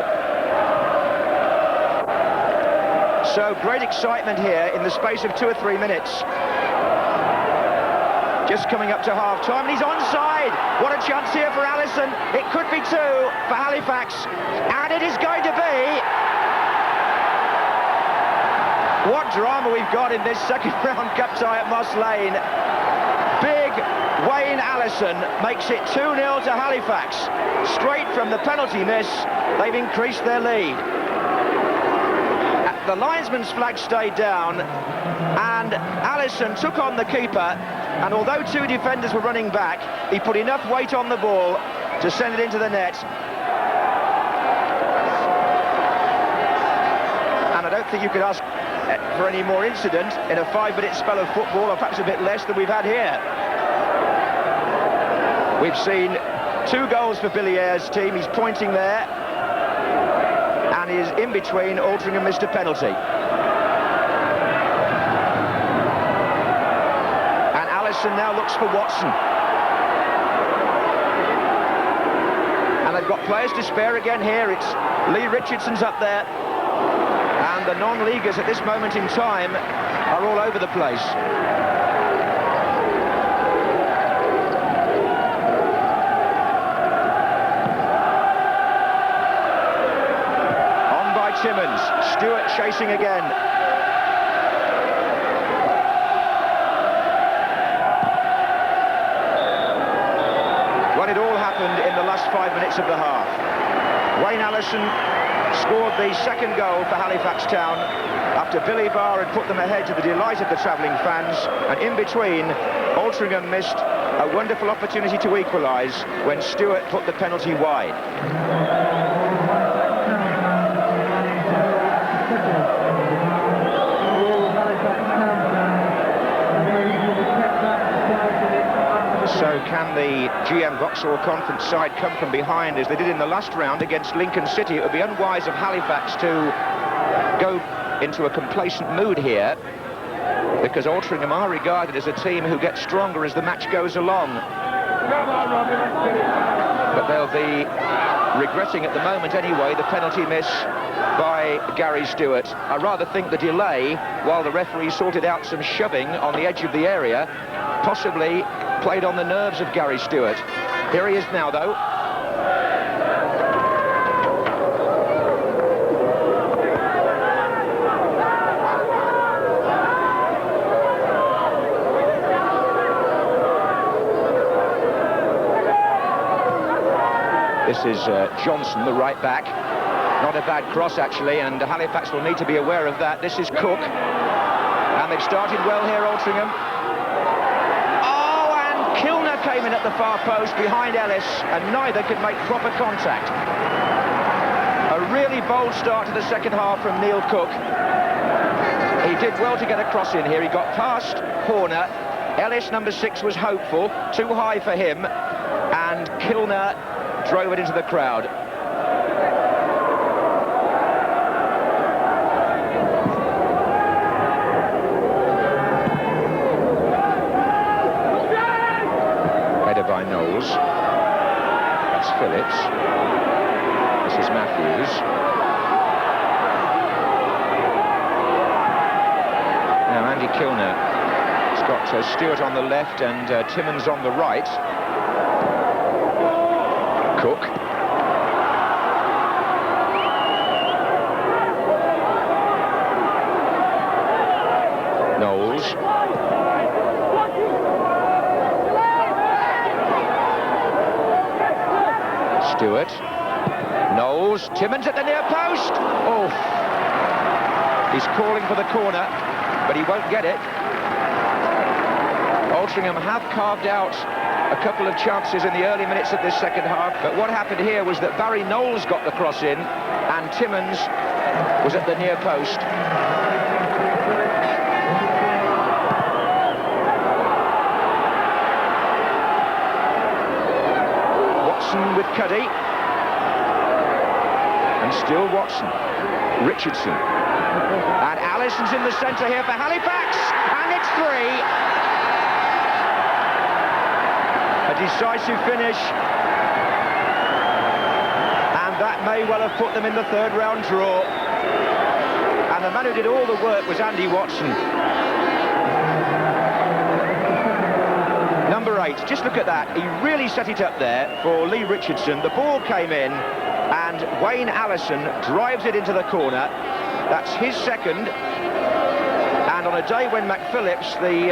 So great excitement here in the space of 2 or 3 minutes. Just coming up to half-time, and he's onside. What a chance here for Allison. It could be 2 for Halifax, and it is going to be. What drama we've got in this second round cup tie at Moss Lane. Big Wayne Allison makes it 2-0 to Halifax. Straight from the penalty miss, they've increased their lead. The linesman's flag stayed down, and Allison took on the keeper, and although 2 defenders were running back, he put enough weight on the ball to send it into the net. And I don't think you could ask for any more incident in a 5-minute spell of football, or perhaps a bit less than we've had here. We've seen 2 goals for Billy Ayres' team. He's pointing there, and is in between. Altrincham missed a penalty. And Allison now looks for Watson. And they've got players to spare again here. It's Lee Richardson's up there. And the non-leaguers at this moment in time are all over the place. On by Timmins, Stewart chasing again. Well, it all happened in the last 5 minutes of the half. Wayne Allison scored the second goal for Halifax Town after Billy Barr had put them ahead, to the delight of the travelling fans, and in between Altrincham missed a wonderful opportunity to equalise when Stewart put the penalty wide. So can the GM Vauxhall Conference side come from behind as they did in the last round against Lincoln City? It would be unwise of Halifax to go into a complacent mood here, because Altrincham are regarded as a team who gets stronger as the match goes along. But they'll be regretting at the moment anyway the penalty miss by Gary Stewart. I rather think the delay, while the referee sorted out some shoving on the edge of the area, possibly played on the nerves of Gary Stewart. Here he is now, though. This is Johnson, the right back. Not a bad cross, actually, and Halifax will need to be aware of that. This is Cook. And they've started well here, Altrincham. Came in at the far post behind Ellis, and neither could make proper contact. A really bold start to the second half from Neil Cook. He did well to get a cross in here. He got past Horner. Ellis, number 6, was hopeful. Too high for him, and Kilner drove it into the crowd. By Knowles. That's Phillips. This is Matthews. Kilner. It's got Stewart on the left and Timmins on the right. Cook. Knowles. Stewart. Knowles. Timmins at the near post. Oh. He's calling for the corner, but he won't get it. Altrincham have carved out a couple of chances in the early minutes of this second half, but what happened here was that Barry Knowles got the cross in, and Timmins was at the near post. Watson with Cuddy. And still Watson. Richardson. And Allison's in the centre here for Halifax. And it's 3. A decisive finish. And that may well have put them in the third round draw. And the man who did all the work was Andy Watson. Number 8, just look at that. He really set it up there for Lee Richardson. The ball came in and Wayne Allison drives it into the corner. That's his second. And on a day when McPhillips, the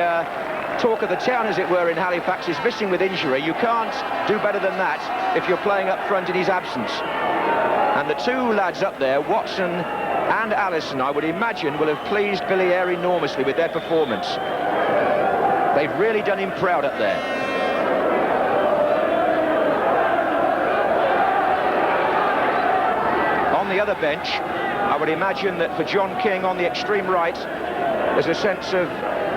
talk of the town, as it were, in Halifax, is missing with injury, you can't do better than that if you're playing up front in his absence. And the two lads up there, Watson and Allison, I would imagine, will have pleased Billy Eyre enormously with their performance. They've really done him proud up there. On the other bench, I would imagine that for John King on the extreme right, there's a sense of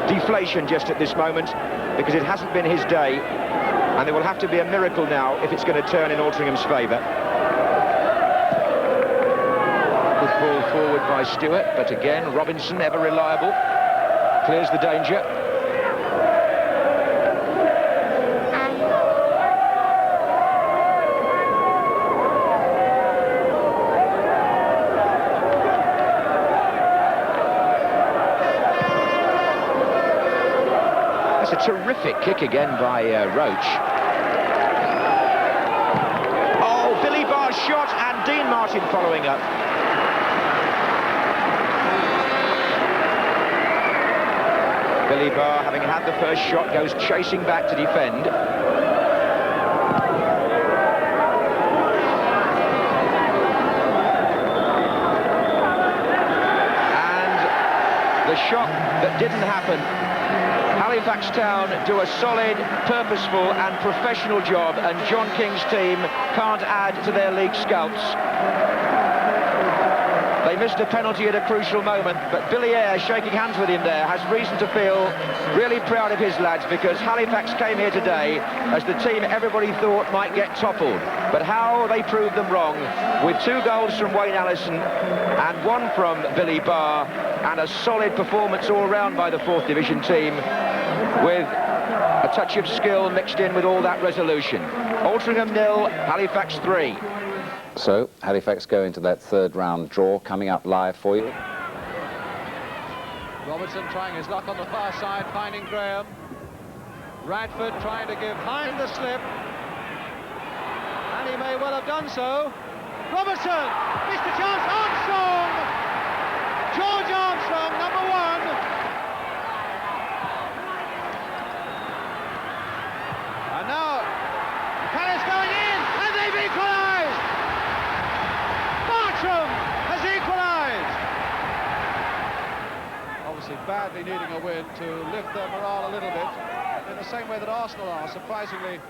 deflation just at this moment, because it hasn't been his day, and there will have to be a miracle now if it's going to turn in Altringham's favour. Good ball forward by Stewart, but again, Robinson, ever reliable, clears the danger. Terrific kick again by Roach. Oh, Billy Barr's shot, and Dean Martin following up. Billy Barr, having had the first shot, goes chasing back to defend. And the shot that didn't happen. Halifax Town do a solid, purposeful and professional job, and John King's team can't add to their league scalps. They missed a penalty at a crucial moment, but Billy Eyre, shaking hands with him there, has reason to feel really proud of his lads, because Halifax came here today as the team everybody thought might get toppled. But how they proved them wrong, with 2 goals from Wayne Allison and 1 from Billy Barr, and a solid performance all round by the 4th Division team, with a touch of skill mixed in with all that resolution. Altrincham 0, Halifax 3. So, Halifax go into that third round draw, coming up live for you. Robertson trying his luck on the far side, finding Graham. Radford trying to give Hind the slip. And he may well have done so. Robertson, missed the chance, Armstrong! George Armstrong, number 1. And now, Callis going in, and they've equalised! Bartram has equalised! Obviously badly needing a win to lift their morale a little bit, in the same way that Arsenal are, surprisingly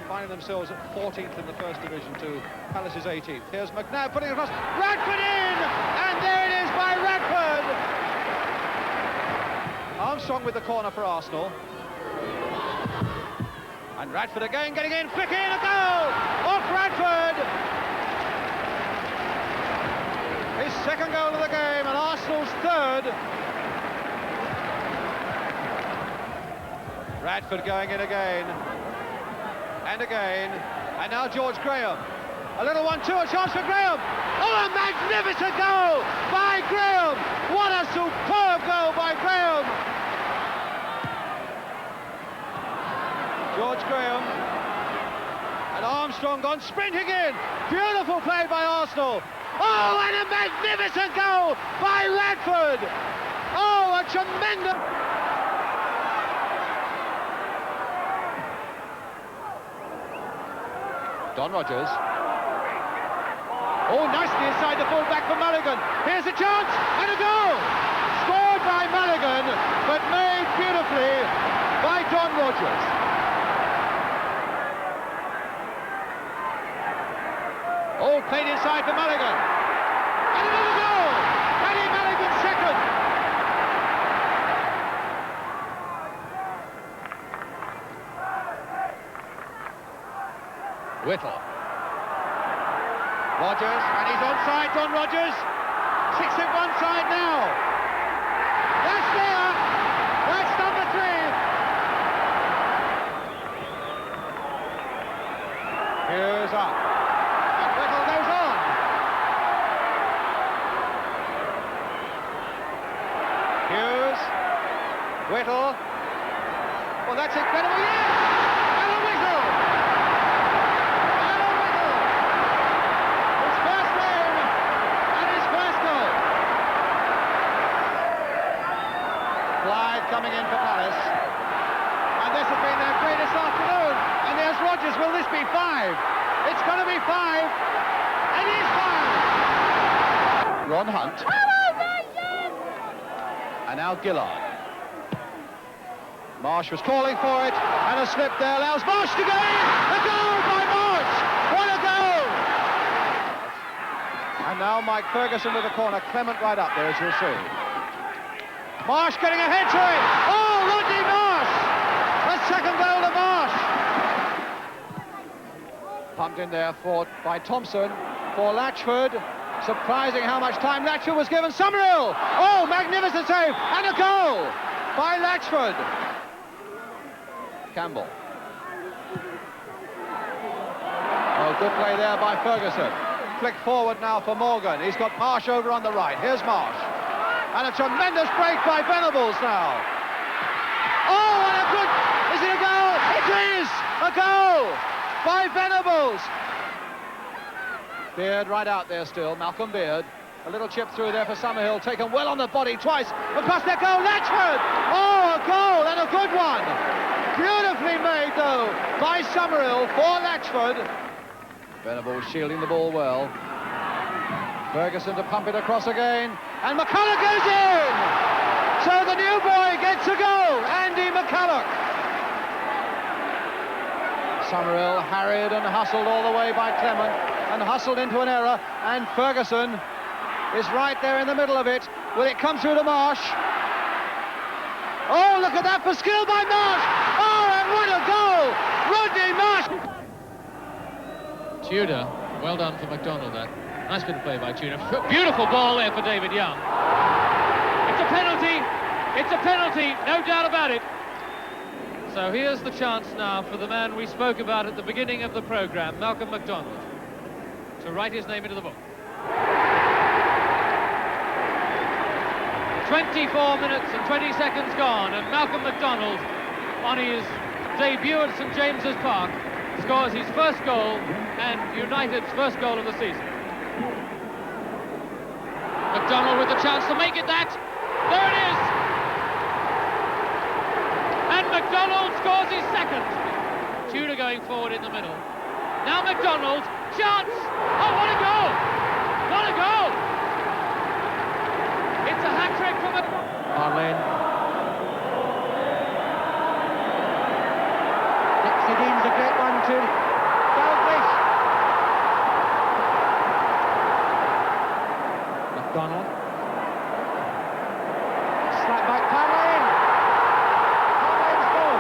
finding themselves at 14th in the First Division to Palace's 18th. Here's McNabb putting it across, Radford in! And there it is by Radford! Armstrong with the corner for Arsenal. And Radford again getting in, flick in, a goal! Off Radford! His second goal of the game, and Arsenal's third. Radford going in again. And again. And now George Graham. A little 1-2, a chance for Graham. Oh, a magnificent goal by Graham! What a superb goal by Graham! George Graham. And Armstrong gone sprinting in. Beautiful play by Arsenal. Oh, and a magnificent goal by Radford. Oh, a tremendous... Don Rogers. Oh, nicely inside the full-back for Mulligan. Here's a chance, and a goal! Scored by Mulligan, but made beautifully by Don Rogers. Oh, played inside for Mulligan. And another goal! Paddy Mulligan's second. Whittle. Rogers, and he's onside, Don Rogers. 6 at one side now. That's there. That's number 3. Here's up. And Whittle goes on. Hughes. Whittle. Well, that's incredible. Yes! And a Whittle! Coming in for Palace, and this has been their greatest afternoon, and there's Rogers. Will this be 5? It's going to be 5. It is 5. Ron Hunt, and now Gillard. Marsh was calling for it, and a slip there allows Marsh to go in. A goal by Marsh. What a goal! And now Mike Ferguson with the corner. Clement right up there, as you'll see. Marsh getting ahead to it. Oh, Rodney Marsh! A second goal to Marsh. Pumped in there by Thompson for Latchford. Surprising how much time Latchford was given. Summerhill! Oh, magnificent save! And a goal by Latchford. Campbell. Oh, good play there by Ferguson. Flick forward now for Morgan. He's got Marsh over on the right. Here's Marsh. And a tremendous break by Venables now. Oh, and a good... Is it a goal? It is! A goal by Venables. Beard right out there still. Malcolm Beard. A little chip through there for Summerhill. Taken well on the body twice. But past that goal, Latchford! Oh, a goal and a good one. Beautifully made, though, by Summerhill for Latchford. Venables shielding the ball well. Ferguson to pump it across again, and McCulloch goes in! So the new boy gets a goal, Andy McCulloch. Summerhill harried and hustled all the way by Clement, and hustled into an error, and Ferguson is right there in the middle of it. Will it come through to Marsh? Oh, look at that for skill by Marsh! Oh, and what a goal! Rodney Marsh! Tudor, well done for McDonald there. Nice bit of play by Tudor. Beautiful ball there for David Young. It's a penalty. It's a penalty, no doubt about it. So here's the chance now for the man we spoke about at the beginning of the programme, Malcolm McDonald, to write his name into the book. 24 minutes and 20 seconds gone, and Malcolm McDonald, on his debut at St James's Park, scores his first goal and United's first goal of the season. McDonald with the chance to make it that. There it is. And McDonald scores his second. Tudor going forward in the middle. Now McDonald, chance. Oh, what a goal. What a goal. It's a hat-trick from Marlin. Dixie Dean's a great one to Dalglish. McDonald. Slap back, Parlin. Parlin's goal.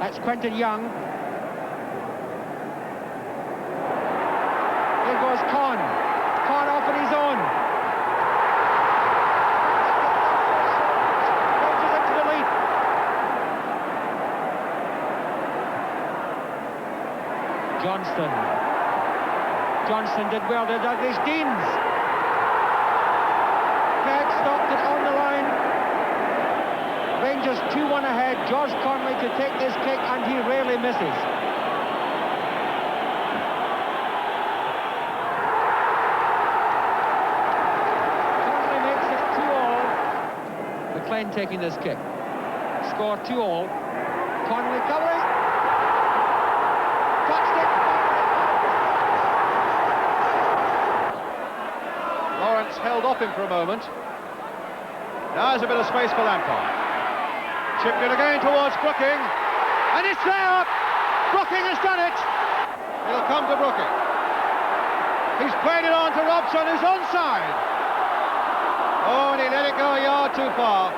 That's Quentin Young. Here goes Con. Con off on his own. Launches into the lead. Johnston. Johnston did well to Douglas Deans. Kirk stopped it on the line. Rangers Rangers 2-1 ahead. George Conley to take this kick, and he rarely misses. Conley makes it 2-all. McLean taking this kick. Score 2-all. Conley covering. Touched it. Lawrence held off him for a moment. Now there's a bit of space for Lampard. Chipped it again towards Brooking. And it's there! Brooking has done it! It'll come to Brooking. He's played it on to Robson, who's onside. Oh, and he let it go a yard too far.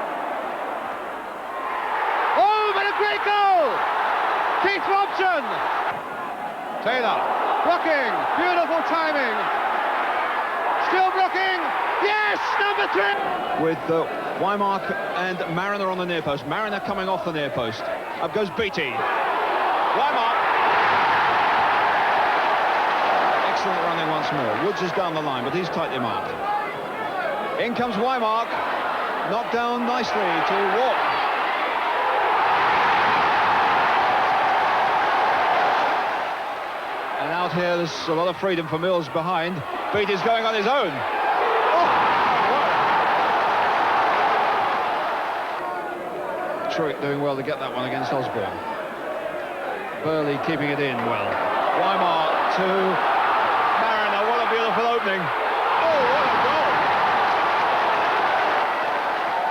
Oh, but a great goal! Keith Robson! Taylor. Brooking. Beautiful timing. Still Brooking. Yes, number 3. With Wymark and Mariner on the near post. Mariner coming off the near post. Up goes Beattie. Wymark. Excellent running once more. Woods is down the line, but he's tightly marked. In comes Wymark. Knocked down nicely to Walk. And out here, there's a lot of freedom for Mills behind. Beattie's going on his own. Truitt doing well to get that one against Osborne. Burley keeping it in well. Wymark to Mariner. What a beautiful opening. Oh, what a goal!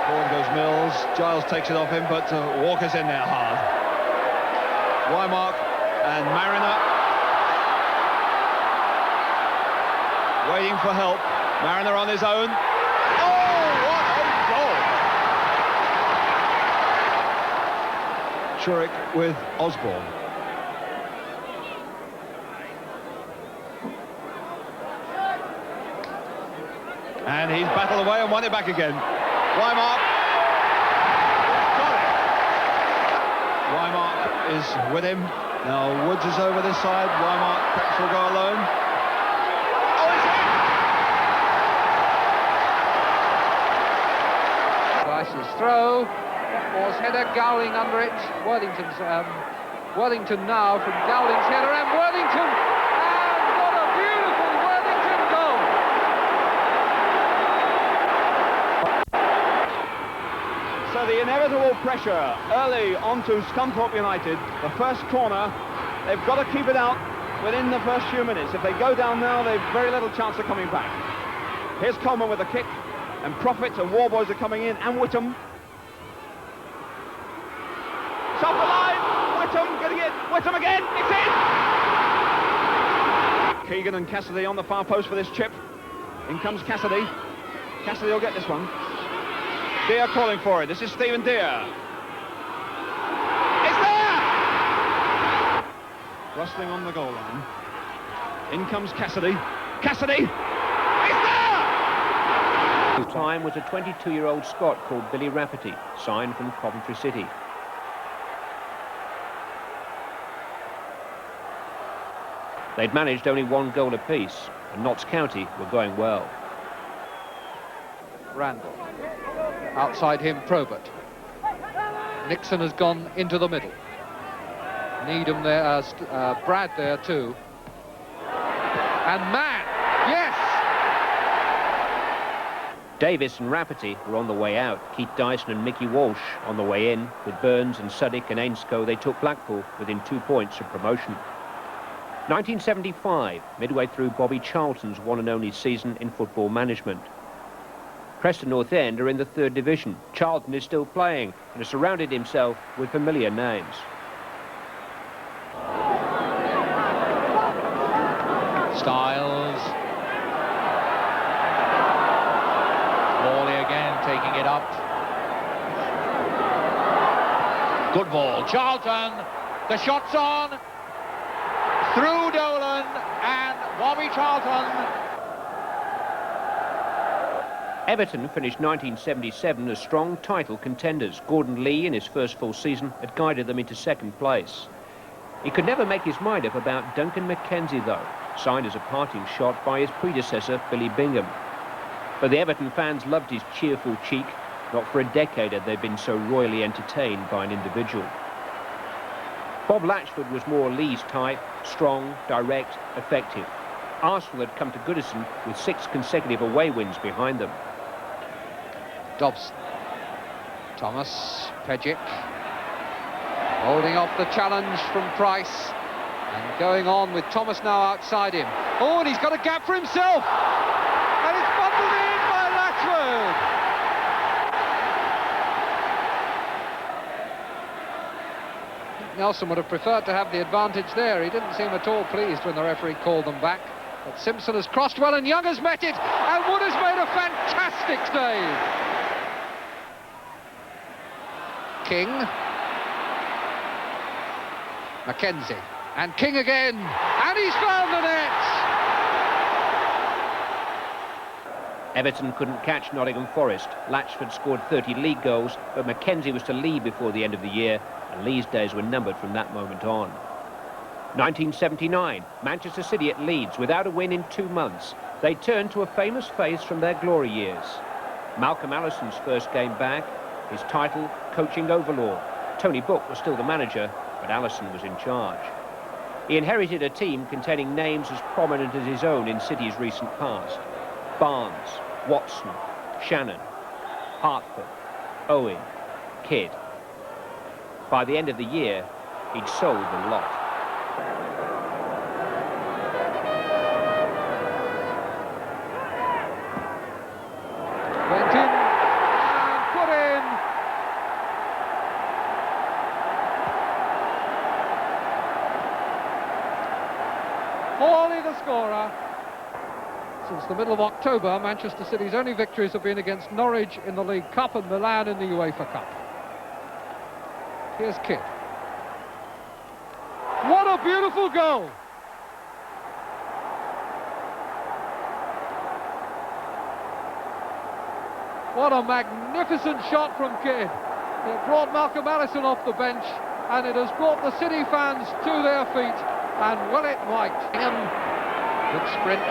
Forward goes Mills. Giles takes it off him, but Walker's in there hard. Wymark and Mariner waiting for help. Mariner on his own. Oh, what a goal! Truitt with Osborne. And he's battled away and won it back again. Wymark. Got it. Wymark is with him. Now Woods is over this side. Wymark perhaps will go alone. Oh, it's in! Rice's throw. Moore's header, Gowling under it. Worthington now from Gowling's header, and Worthington, and what a beautiful Worthington goal! So the inevitable pressure early onto Scunthorpe United. The first corner, they've got to keep it out within the first few minutes. If they go down now, they've very little chance of coming back. Here's Coleman with a kick, and Prophet and Warboys are coming in, and Whittam. Shot the line, Whittam getting it, Whittam again, it's in! Keegan and Cassidy on the far post for this chip. In comes Cassidy. Cassidy will get this one. Deere calling for it, this is Stephen Deere. It's there! Rustling on the goal line. In comes Cassidy. Cassidy! It's there! His time was a 22-year-old Scot called Billy Rafferty, signed from Coventry City. They'd managed only 1 goal apiece, and Notts County were going well. Randall. Outside him, Probert. Nixon has gone into the middle. Needham there, Brad there too. And Mann, yes! Davis and Rafferty were on the way out. Keith Dyson and Mickey Walsh on the way in. With Burns and Suddick and Ainscough, they took Blackpool within 2 points of promotion. 1975, midway through Bobby Charlton's one and only season in football management. Preston North End are in the 3rd division. Charlton is still playing and has surrounded himself with familiar names. Styles. Morley again taking it up. Good ball. Charlton. The shot's on. Through Dolan and Bobby Charlton. Everton finished 1977 as strong title contenders. Gordon Lee, in his first full season, had guided them into 2nd place. He could never make his mind up about Duncan McKenzie, though, signed as a parting shot by his predecessor, Billy Bingham. But the Everton fans loved his cheerful cheek, Not for a decade had they been so royally entertained by an individual. Bob Latchford was more Lee's type, strong, direct, effective. Arsenal had come to Goodison with 6 consecutive away wins behind them. Dobson. Thomas, Pejic. Holding off the challenge from Price. And going on with Thomas now outside him. Oh, and he's got a gap for himself. And it's bundled in by Latchford. Nelson would have preferred to have the advantage there. He didn't seem at all pleased when the referee called them back. But Simpson has crossed well and Young has met it. And Wood has made a fantastic save. King. Mackenzie. And King again. And he's found the net. Everton couldn't catch Nottingham Forest. Latchford scored 30 league goals, but Mackenzie was to leave before the end of the year, and Lee's days were numbered from that moment on. 1979, Manchester City at Leeds without a win in 2 months. They turned to a famous face from their glory years. Malcolm Allison's first game back, his title, coaching overlord. Tony Book was still the manager, but Allison was in charge. He inherited a team containing names as prominent as his own in City's recent past. Barnes, Watson, Shannon, Hartford, Owen, Kidd. By the end of the year, he'd sold the lot. Went in and put in. Hawley the scorer. Since the middle of October, Manchester City's only victories have been against Norwich in the League Cup and Milan in the UEFA Cup. Here's Kidd. What a beautiful goal! What a magnificent shot from Kidd. It brought Malcolm Allison off the bench, and it has brought the City fans to their feet, and well it might. Good sprint.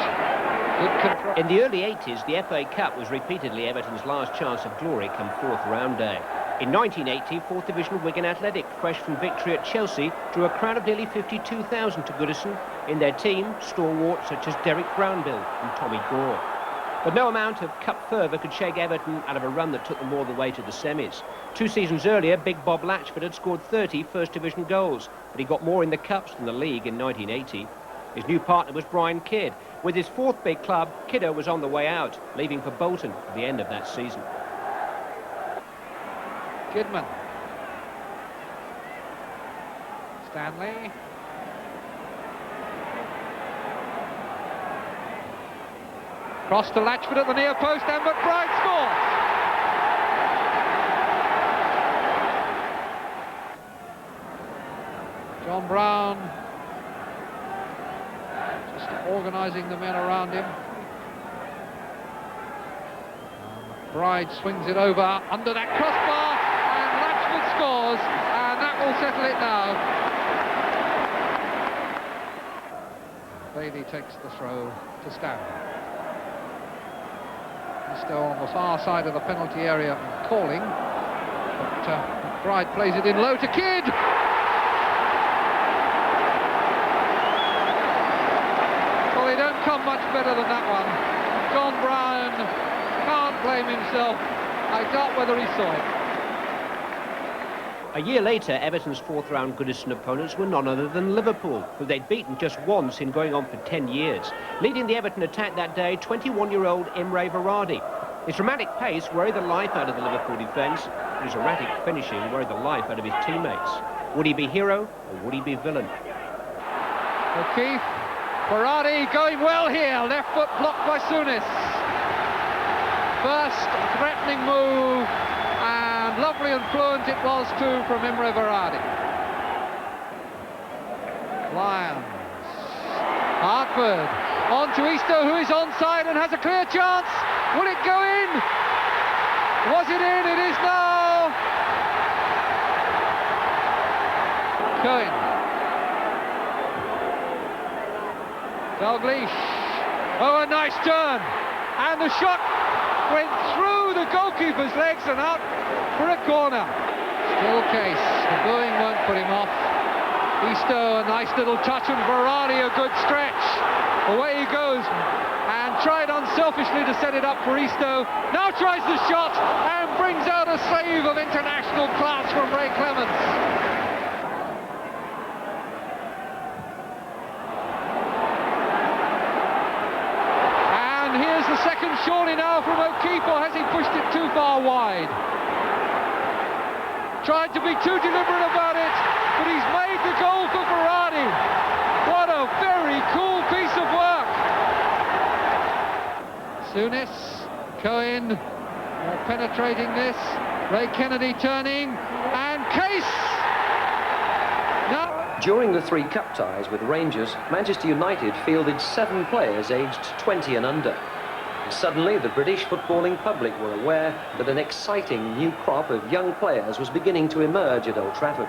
Good control. In the early 80s, the FA Cup was repeatedly Everton's last chance of glory come 4th round day. In 1980, 4th Division Wigan Athletic, fresh from victory at Chelsea, drew a crowd of nearly 52,000 to Goodison. In their team, stalwarts such as Derek Brownbill and Tommy Gore. But no amount of cup fervour could shake Everton out of a run that took them all the way to the semis. 2 seasons earlier, Big Bob Latchford had scored 30 First Division goals, but he got more in the cups than the league in 1980. His new partner was Brian Kidd. With his 4th big club, Kiddo was on the way out, leaving for Bolton at the end of that season. Kidman. Stanley. Cross to Latchford at the near post, and McBride scores! John Brown just organising the men around him. McBride swings it over under that crossbar, and Latchford scores, and that will settle it now. Bailey takes the throw to Stanley. He's still on the far side of the penalty area and calling, but McBride plays it in low to Kidd. Well, they don't come much better than that one. John Brown can't blame himself. I doubt whether he saw it. A year later, Everton's 4th round Goodison opponents were none other than Liverpool, who they'd beaten just once in going on for 10 years. Leading the Everton attack that day, 21-year-old Imre Varadi. His dramatic pace worried the life out of the Liverpool defence, and his erratic finishing worried the life out of his teammates. Would he be hero or would he be villain? O'Keefe, Varadi going well here, left foot blocked by Souness. First threatening move, and lovely and fluent it was too from Imre Varadi. Lyons, Hartford, on to Easter, who is onside and has a clear chance. Will it go in? Was it in? It is now. Cohen. Dalglish. Oh, a nice turn. And the shot went through the goalkeeper's legs and out for a corner. Still Case. The booing won't put him off. Eastoe, a nice little touch, and Verratti, a good stretch. Away he goes, and tried unselfishly to set it up for Eastoe. Now tries the shot, and brings out a save of international class from Ray Clements. And here's the second surely now from O'Keefe, or has he pushed it too far wide? Tried to be too deliberate about it, but he's made the goal for Verratti. What a very cool piece of work. Souness, Cohen, more penetrating this. Ray Kennedy turning, and Case. Now. During the 3 cup ties with Rangers, Manchester United fielded 7 players aged 20 and under. And suddenly, the British footballing public were aware that an exciting new crop of young players was beginning to emerge at Old Trafford.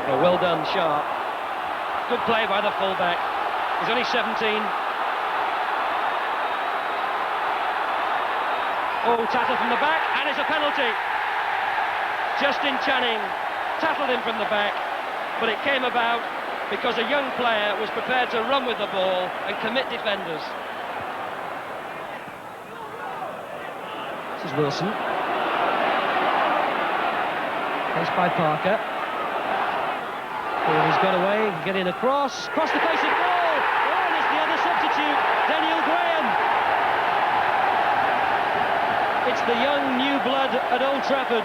Oh, well done, Sharp. Good play by the fullback. He's only 17. Oh, tackle from the back, and it's a penalty. Justin Channing tackled him from the back, but it came about because a young player was prepared to run with the ball and commit defenders. This is Wilson. Placed by Parker. He's got away, getting across the facing goal. Oh, and it's the other substitute, Daniel Graham. It's the young new blood at Old Trafford,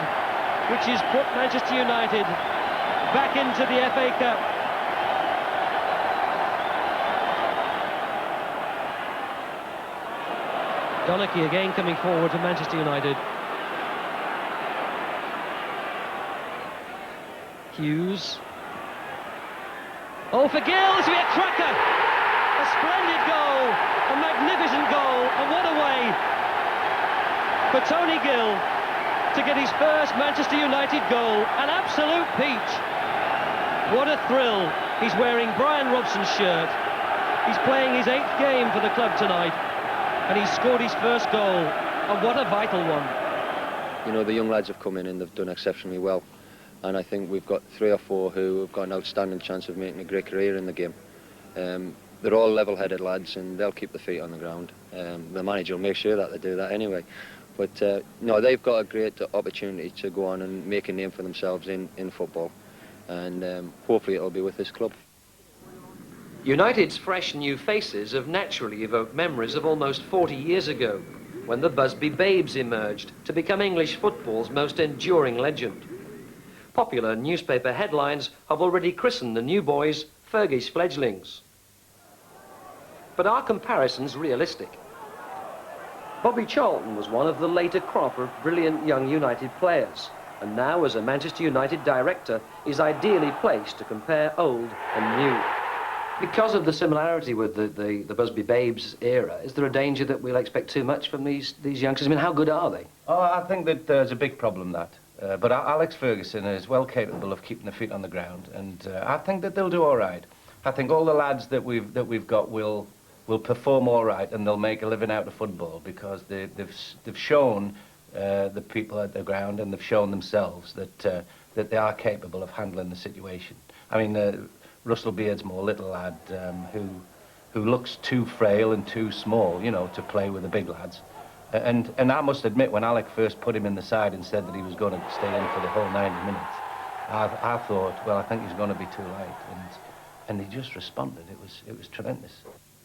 which has put Manchester United back into the FA Cup. Donachie again coming forward for Manchester United. Hughes. Oh, for Gill, this will be a cracker! A splendid goal, a magnificent goal, and what a way for Tony Gill to get his first Manchester United goal. An absolute peach. What a thrill. He's wearing Brian Robson's shirt. He's playing his 8th game for the club tonight, and he's scored his first goal, and what a vital one. You know, the young lads have come in and they've done exceptionally well, and I think we've got 3 or 4 who have got an outstanding chance of making a great career in the game. They're all level-headed lads, and they'll keep their feet on the ground. The manager will make sure that they do that anyway. But no, they've got a great opportunity to go on and make a name for themselves in football, and hopefully it'll be with this club. United's fresh new faces have naturally evoked memories of almost 40 years ago, when the Busby Babes emerged to become English football's most enduring legend. Popular newspaper headlines have already christened the new boys Fergie's fledglings. But are comparisons realistic? Bobby Charlton was one of the later crop of brilliant young United players, and now as a Manchester United director is ideally placed to compare old and new. Because of the similarity with the Busby Babes era, is there a danger that we'll expect too much from these youngsters? I mean, how good are they? Oh, I think that there's a big problem that. But Alex Ferguson is well capable of keeping their feet on the ground, and I think that they'll do all right. I think all the lads that we've got will perform all right, and they'll make a living out of football because they've shown the people at the ground, and they've shown themselves that they are capable of handling the situation. I mean, Russell Beardsmore, little lad who looks too frail and too small, you know, to play with the big lads. And I must admit, when Alec first put him in the side and said that he was going to stay in for the whole 90 minutes, I thought, well, I think he's going to be too late. And he just responded. It was tremendous.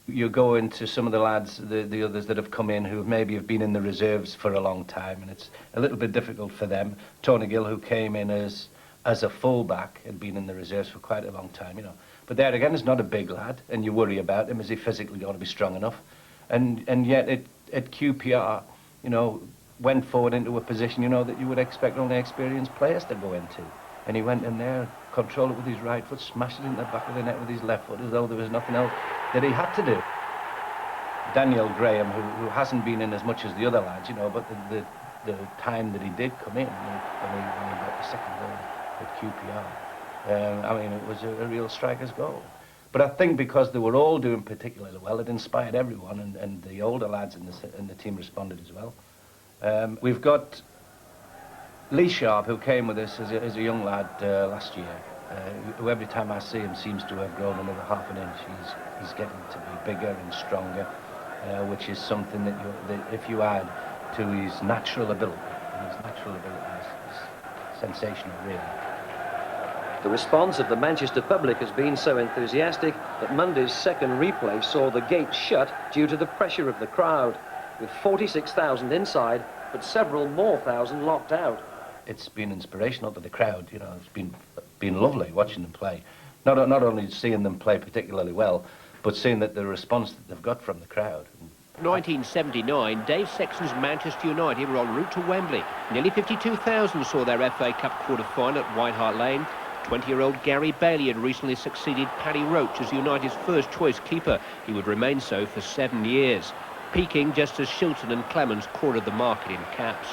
You go into some of the lads, the others that have come in who maybe have been in the reserves for a long time, and it's a little bit difficult for them. Tony Gill, who came in as a full-back, had been in the reserves for quite a long time, you know. But there again, is not a big lad, and you worry about him. Is he physically going to be strong enough? And yet at QPR, you know, went forward into a position, you know, that you would expect only experienced players to go into. And he went in there, controlled it with his right foot, smashed it into the back of the net with his left foot, as though there was nothing else that he had to do. Daniel Graham, who hasn't been in as much as the other lads, you know, but the time that he did come in, when he got the second goal at QPR, I mean, it was a real striker's goal. But I think because they were all doing particularly well, it inspired everyone, and the older lads in the team responded as well. We've got Lee Sharp, who came with us as a young lad last year, who every time I see him seems to have grown another half an inch. He's getting to be bigger and stronger, which is something that if you add to his natural ability, is sensational, really. The response of the Manchester public has been so enthusiastic that Monday's second replay saw the gate shut due to the pressure of the crowd, with 46,000 inside, but several more thousand locked out. It's been inspirational to the crowd, you know. It's been lovely watching them play. Not only seeing them play particularly well, but seeing that the response that they've got from the crowd. 1979, Dave Sexton's Manchester United were en route to Wembley. Nearly 52,000 saw their FA Cup quarter-final at White Hart Lane. 20-year-old Gary Bailey had recently succeeded Paddy Roach as United's first-choice keeper. He would remain so for 7 years, peaking just as Shilton and Clemens cornered the market in caps.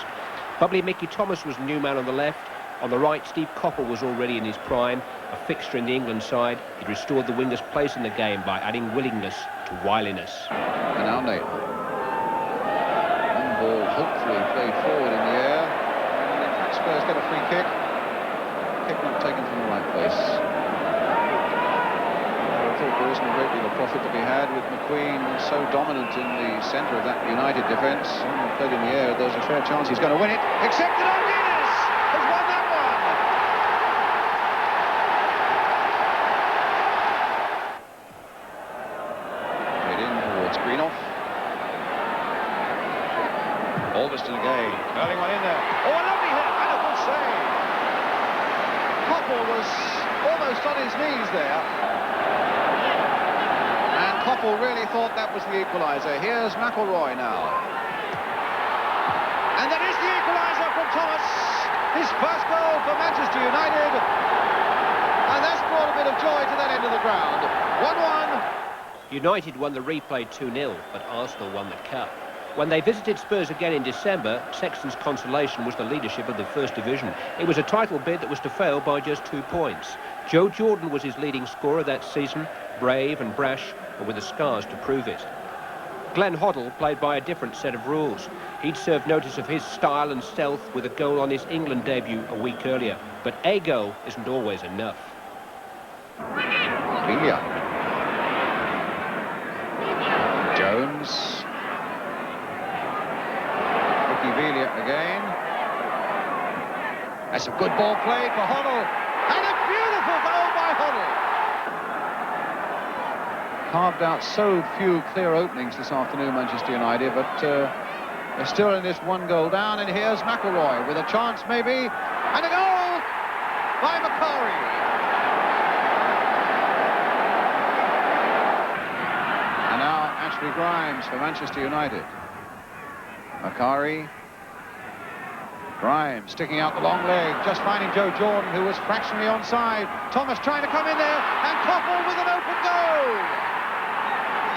Bubbly Mickey Thomas was the new man on the left. On the right, Steve Coppell was already in his prime, a fixture in the England side. He'd restored the winger's place in the game by adding willingness to wiliness. And now Nathan. One ball hopefully played forward in the air. And in fact, Spurs get a free kick. Kick not taken from the right place. I thought there isn't a great deal of profit to be had with McQueen so dominant in the centre of that United defence. Played in the air, there's a fair chance he's going to win it. Except that O'Guinness has won that one. Played in towards Greenoff. Alveston again, curling one in there. Oh, a lovely hit and a good save. Coppell was almost on his knees there. And Coppell really thought that was the equaliser. Here's McElroy now. And that is the equaliser from Thomas. His first goal for Manchester United. And that's brought a bit of joy to that end of the ground. 1-1. United won the replay 2-0, but Arsenal won the cup. When they visited Spurs again in December, Sexton's consolation was the leadership of the First Division. It was a title bid that was to fail by just 2 points. Joe Jordan was his leading scorer that season, brave and brash, but with the scars to prove it. Glenn Hoddle played by a different set of rules. He'd served notice of his style and stealth with a goal on his England debut a week earlier. But a goal isn't always enough. Villa. Jones. Villa again. That's a good ball played for Hoddle. And a beautiful goal by Hoddle. Carved out so few clear openings this afternoon, Manchester United, but they're still in this 1 goal down. And here's McElroy with a chance maybe. And a goal by Macari. And now Ashley Grimes for Manchester United. Macari. Grimes sticking out the long leg, just finding Joe Jordan, who was fractionally onside. Thomas trying to come in there, and Coppell with an open goal.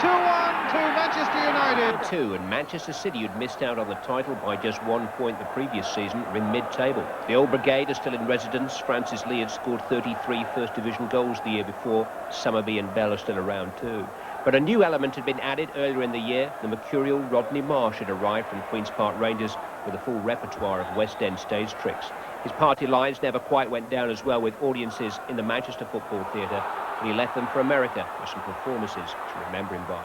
2-1 to Manchester United. 2, and Manchester City, who'd missed out on the title by just 1 point the previous season, are in mid-table. The Old Brigade are still in residence. Francis Lee had scored 33 First Division goals the year before. Summerby and Bell are still around too. But a new element had been added earlier in the year. The mercurial Rodney Marsh had arrived from Queen's Park Rangers with a full repertoire of West End stage tricks. His party lines never quite went down as well with audiences in the Manchester Football Theatre, and he left them for America with some performances to remember him by.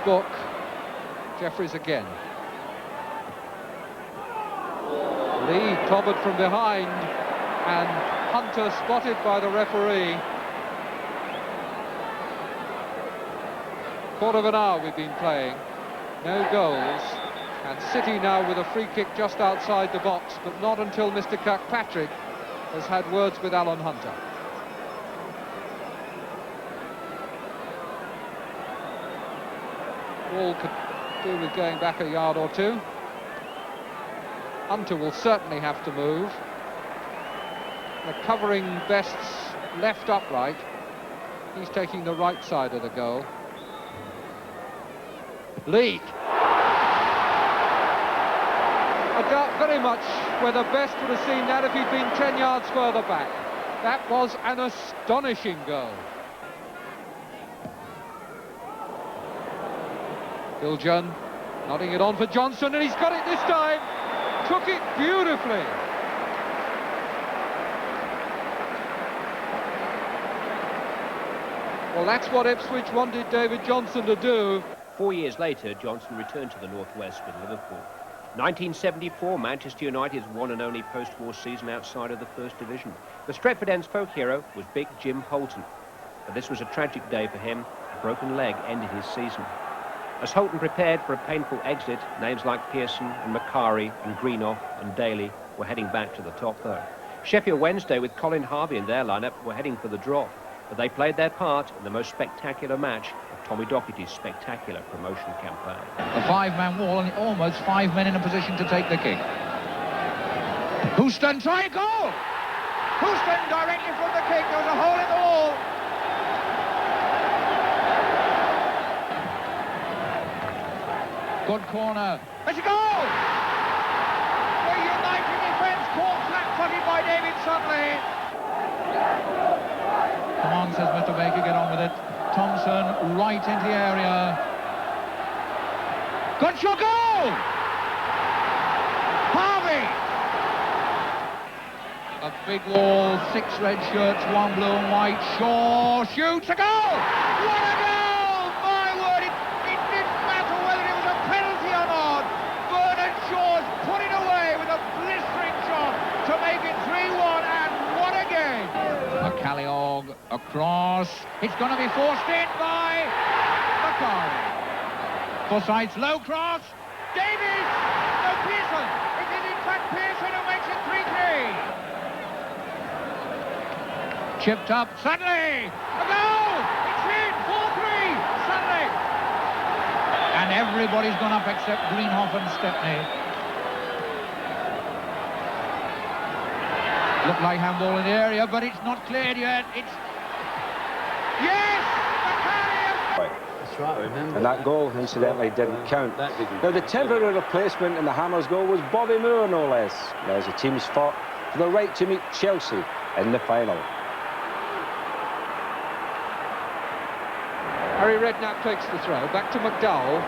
Book. Jeffries again. Lee clobbered from behind, and Hunter spotted by the referee. Quarter of an hour we've been playing, no goals, and City now with a free kick just outside the box, but not until Mr. Kirkpatrick has had words with Alan Hunter. Wall could do with going back a yard or two. Hunter will certainly have to move. The covering Best's left upright. He's taking the right side of the goal. Lee. I doubt very much whether Best would have seen that if he'd been 10 yards further back. That was an astonishing goal. Biljan nodding it on for Johnson, and he's got it this time. Took it beautifully. Well, that's what Ipswich wanted David Johnson to do. 4 years later, Johnson returned to the Northwest with Liverpool. 1974, Manchester United's one and only post-war season outside of the First Division. The Stretford End's folk hero was big Jim Holton. But this was a tragic day for him. A broken leg ended his season. As Holton prepared for a painful exit, names like Pearson and Macari and Greenough and Daly were heading back to the top, though. Sheffield Wednesday, with Colin Harvey in their lineup, were heading for the drop. But they played their part in the most spectacular match of Tommy Docherty's spectacular promotion campaign. A five-man wall and almost 5 men in a position to take the kick. Houston try a goal! Houston directly from the kick. There was a hole in the wall. Good corner. It's a goal! The United defence caught flat-footed by David Sudley. Come on, says Mr. Baker, get on with it. Thompson right into the area. Good shot, goal! Harvey! A big wall, 6 red shirts, 1 blue and white. Shaw shoots a goal! What a goal! My word, it didn't matter whether it was a penalty or not. Bernard Shaw's put it away with a blistering shot to make it 3-1, and what a game! McCalliog across. It's going to be forced in by Macari. Forsyth's low cross. Davies! No, Pearson! It is in fact Pearson who makes it 3-3. Chipped up, Sudley! A goal! It's in! 4-3! Sudley! And everybody's gone up except Greenhoff and Stepney. Looked like handball in the area, but it's not cleared yet. It's... Yes! That's right, remember. And that goal, incidentally, didn't count. Now, the temporary replacement in the Hammers goal was Bobby Moore, no less. As the teams fought for the right to meet Chelsea in the final. Harry Redknapp takes the throw, back to McDowell.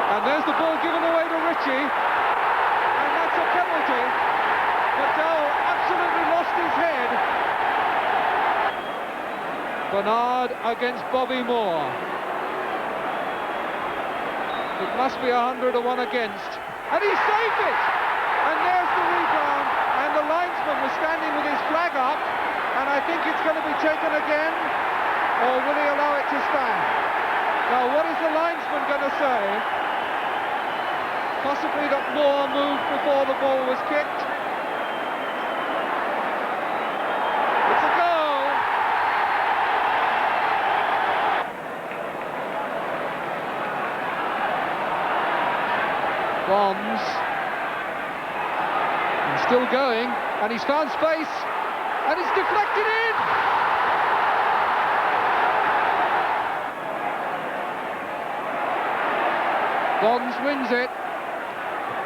And there's the ball given away to Ritchie. And that's a penalty. McDowell absolutely lost his head. Bernard against Bobby Moore. It must be 100 to 1 against. And he saved it! And there's the rebound. And the linesman was standing with his flag up. And I think it's going to be taken again. Or will he allow it to stand? Now, what is the linesman going to say? Possibly that Moore moved before the ball was kicked. It's a goal. Bonds. He's still going, and he's found space, and it's deflected in. Bonds wins it.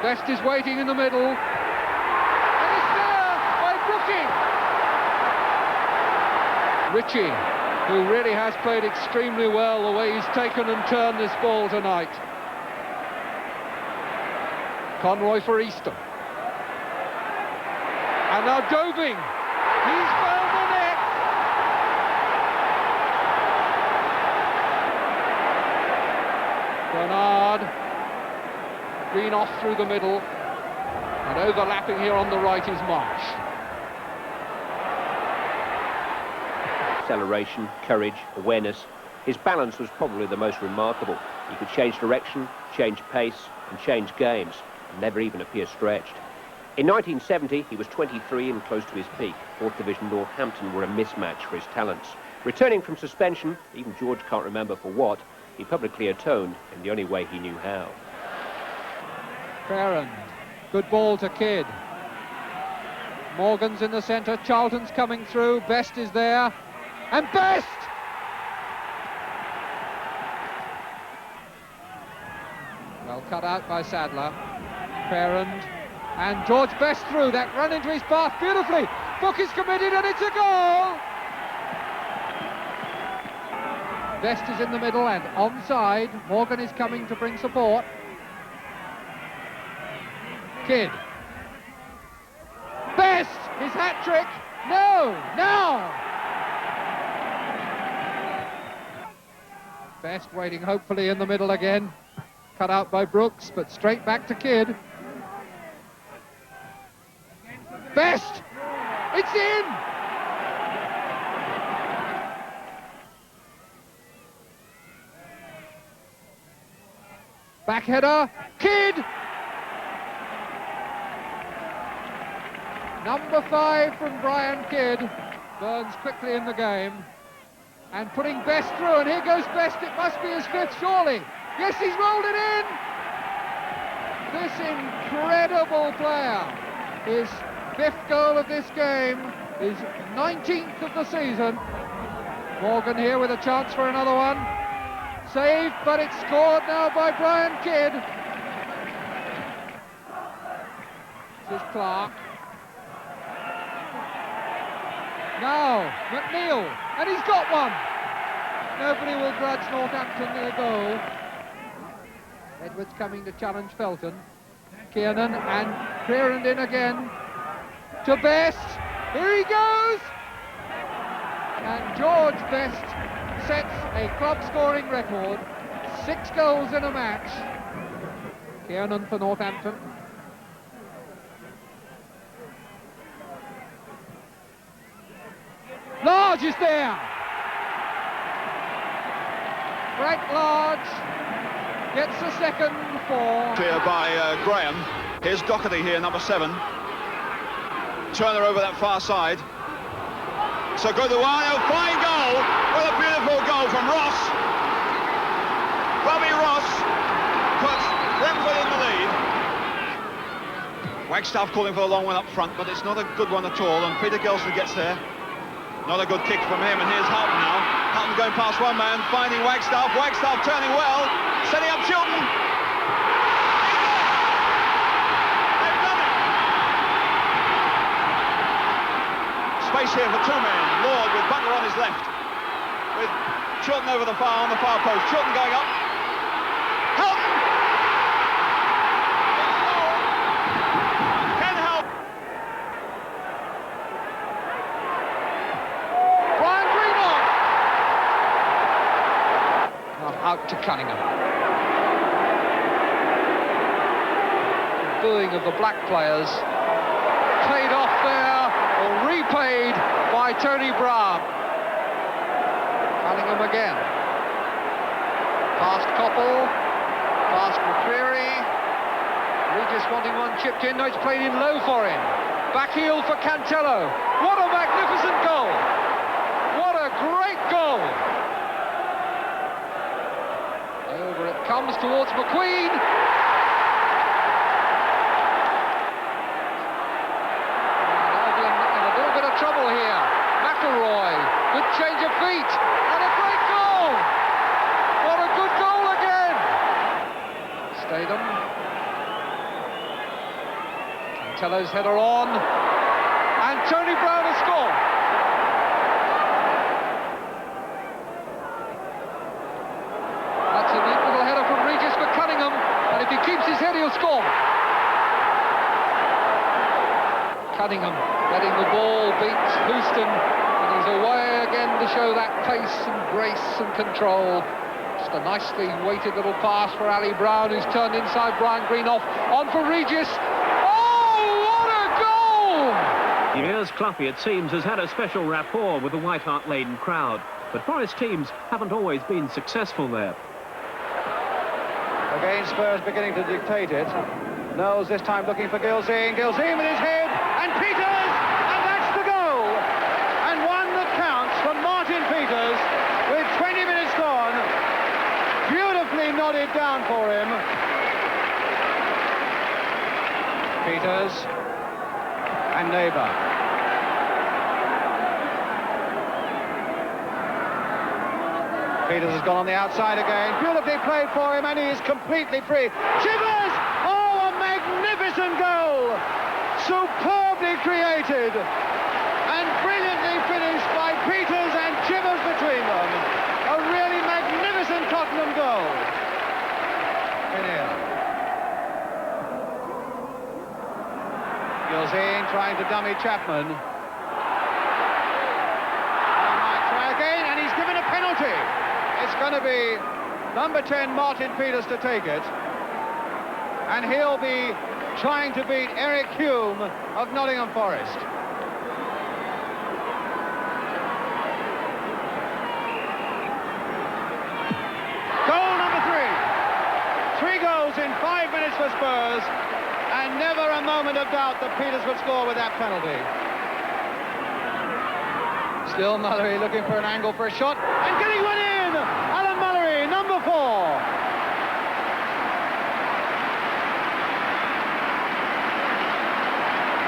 Best is waiting in the middle. And it's there by Brooking. Ritchie, who really has played extremely well the way he's taken and turned this ball tonight. Conroy for Easton. And now Dobing. He's found the net. Bernard. Green off through the middle, and overlapping here on the right is Marsh. Acceleration, courage, awareness. His balance was probably the most remarkable. He could change direction, change pace, and change games, and never even appear stretched. In 1970, he was 23 and close to his peak. 4th Division Northampton were a mismatch for his talents. Returning from suspension, even George can't remember for what, he publicly atoned in the only way he knew how. Farron, good ball to Kidd. Morgan's in the centre, Charlton's coming through, Best is there, and Best! Well cut out by Sadler. Farron, and George Best through, that run into his path beautifully. Book is committed and it's a goal! Best is in the middle and onside. Morgan is coming to bring support. Kidd. Best! His hat-trick! No! No! Best waiting hopefully in the middle again. Cut out by Brooks, but straight back to Kidd. Best! It's in! Back header, Kidd! Number 5 from Brian Kidd. Burns quickly in the game. And putting Best through, and here goes Best. It must be his 5th, surely. Yes, he's rolled it in! This incredible player. His 5th goal of this game. His 19th of the season. Morgan here with a chance for another one. Saved, but it's scored now by Brian Kidd. This is Clark. Now, McNeil, and he's got one. Nobody will grudge Northampton their goal. Edwards coming to challenge Felton. Kiernan and cleared in again to Best. Here he goes. And George Best sets a club scoring record. 6 goals in a match. Kiernan for Northampton. Large is there. Frank Large gets the second for... Clear by Graham. Here's Doherty here, number 7. Turner over that far side. So good, fine goal. What a beautiful goal from Ross. Bobby Ross puts Brentford in the lead. Wagstaff calling for a long one up front, but it's not a good one at all, and Peter Gilson gets there. Not a good kick from him, and here's Houghton now. Houghton going past one man, finding Wagstaff. Wagstaff turning well, setting up Chilton. They've done it! Space here for 2 men. Lord with Butler on his left, with Chilton over the far on the far post. Chilton going up. Houghton! Ken Houghton. Out to Cunningham. Booing of the black players. Paid off there, or repaid by Tony Brown. Cunningham again. Past Coppell. Past McCreary. Regis wanting one chipped in. No, it's played in low for him. Back heel for Cantello. What a magnificent goal. What a great goal. Over it comes towards McQueen. Albion in a little bit of trouble here. McElroy, good change of feet, and a great goal. What a good goal again. Statham. Cantello's header on, and Tony Brown has scored. That's a neat little header from Regis for Cunningham, and if he keeps his head, he'll score. Cunningham letting the ball beat Houston, and he's away again to show that pace and grace and control. Just a nicely weighted little pass for Ali Brown, who's turned inside Brian Greenoff. On for Regis. Oh, what a goal! Yes, Cloughie, it seems, has had a special rapport with the White Hart Leyden crowd, but Forest teams haven't always been successful there. Again, Spurs beginning to dictate it. Knowles this time looking for Gilzine. Gilzine with his head, and Peters, and that's the goal. And one that counts from Martin Peters with 20 minutes gone. Beautifully nodded down for him. Peters and Neighbour. Peters has gone on the outside again. Beautifully played for him, and he is completely free. Chivers! Oh, a magnificent goal! Superbly created and brilliantly finished by Peters and Chivers between them. A really magnificent Gilzine trying to dummy Chapman. He might try again, and he's given a penalty. It's going to be number 10, Martin Peters, to take it. And he'll be trying to beat Eric Hume of Nottingham Forest. Goal number 3. 3 goals in 5 minutes for Spurs, and never a moment of doubt that Peters would score with that penalty. Still Mallory looking for an angle for a shot, and getting one in! Alan Mallory, number 4.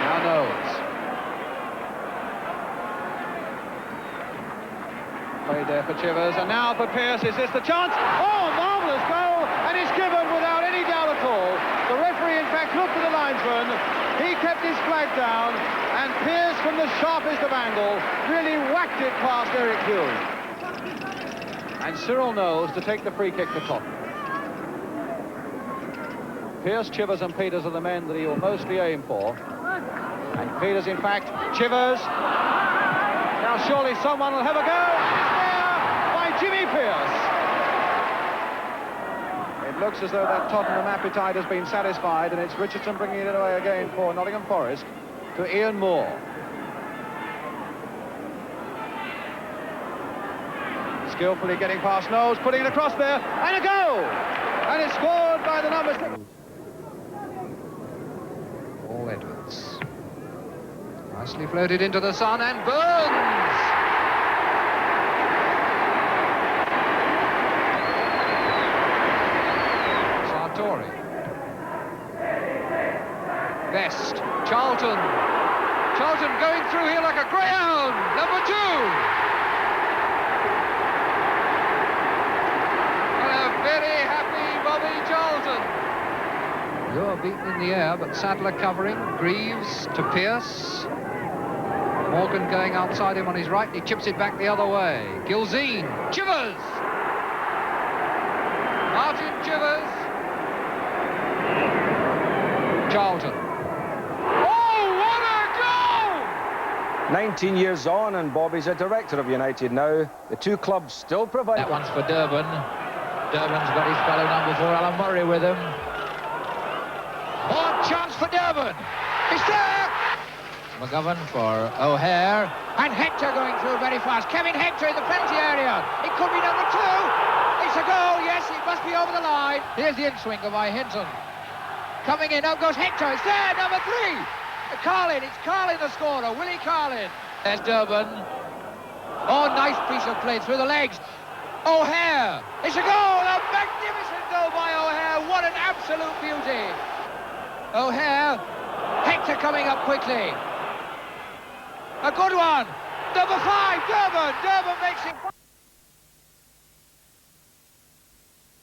Now Knowles. Played there for Chivers, and now for Pearce. Is this the chance? Oh, marvellous goal, and it's given without any doubt at all. The referee, in fact, looked at the linesman. He kept his flag down, and Pearce, from the sharpest of angle, really whacked it past Eric Hume. And Cyril Knowles to take the free kick for Tottenham. Pearce, Chivers and Peters are the men that he will mostly aim for. And Peters, in fact, Chivers. Now surely someone will have a go. It's there by Jimmy Pearce. It looks as though that Tottenham appetite has been satisfied, and it's Richardson bringing it away again for Nottingham Forest to Ian Moore. Skillfully getting past Knowles, putting it across there, and a goal! And it's scored by the number 6. Paul Edwards. Nicely floated into the sun, and Burns! Sartori. Best. Charlton. Charlton going through here like a greyhound. Number 2. And a very happy Bobby Charlton. You're beaten in the air, but Sadler covering. Greaves to Pearce. Morgan going outside him on his right. He chips it back the other way. Gilzine. Chivers. Martin Chivers. Charlton. Oh, what a goal! 19 years on, and Bobby's a director of United now. The two clubs still provide... That one's for Durban. Durban's got his fellow number 4, Alan Murray, with him. Oh, chance for Durban. It's there! McGovern for O'Hare. And Hector going through very fast. Kevin Hector in the penalty area. It could be number 2. It's a goal, yes, it must be over the line. Here's the in-swinger by Hinton. Coming in, up goes Hector. It's there, number 3. Carlin, it's Carlin the scorer, Willie Carlin. There's Durban. Oh, nice piece of play through the legs. O'Hare. It's a goal, a magnificent goal by O'Hare. What an absolute beauty. O'Hare. Hector coming up quickly. A good one. Number 5, Durban. Durban makes it.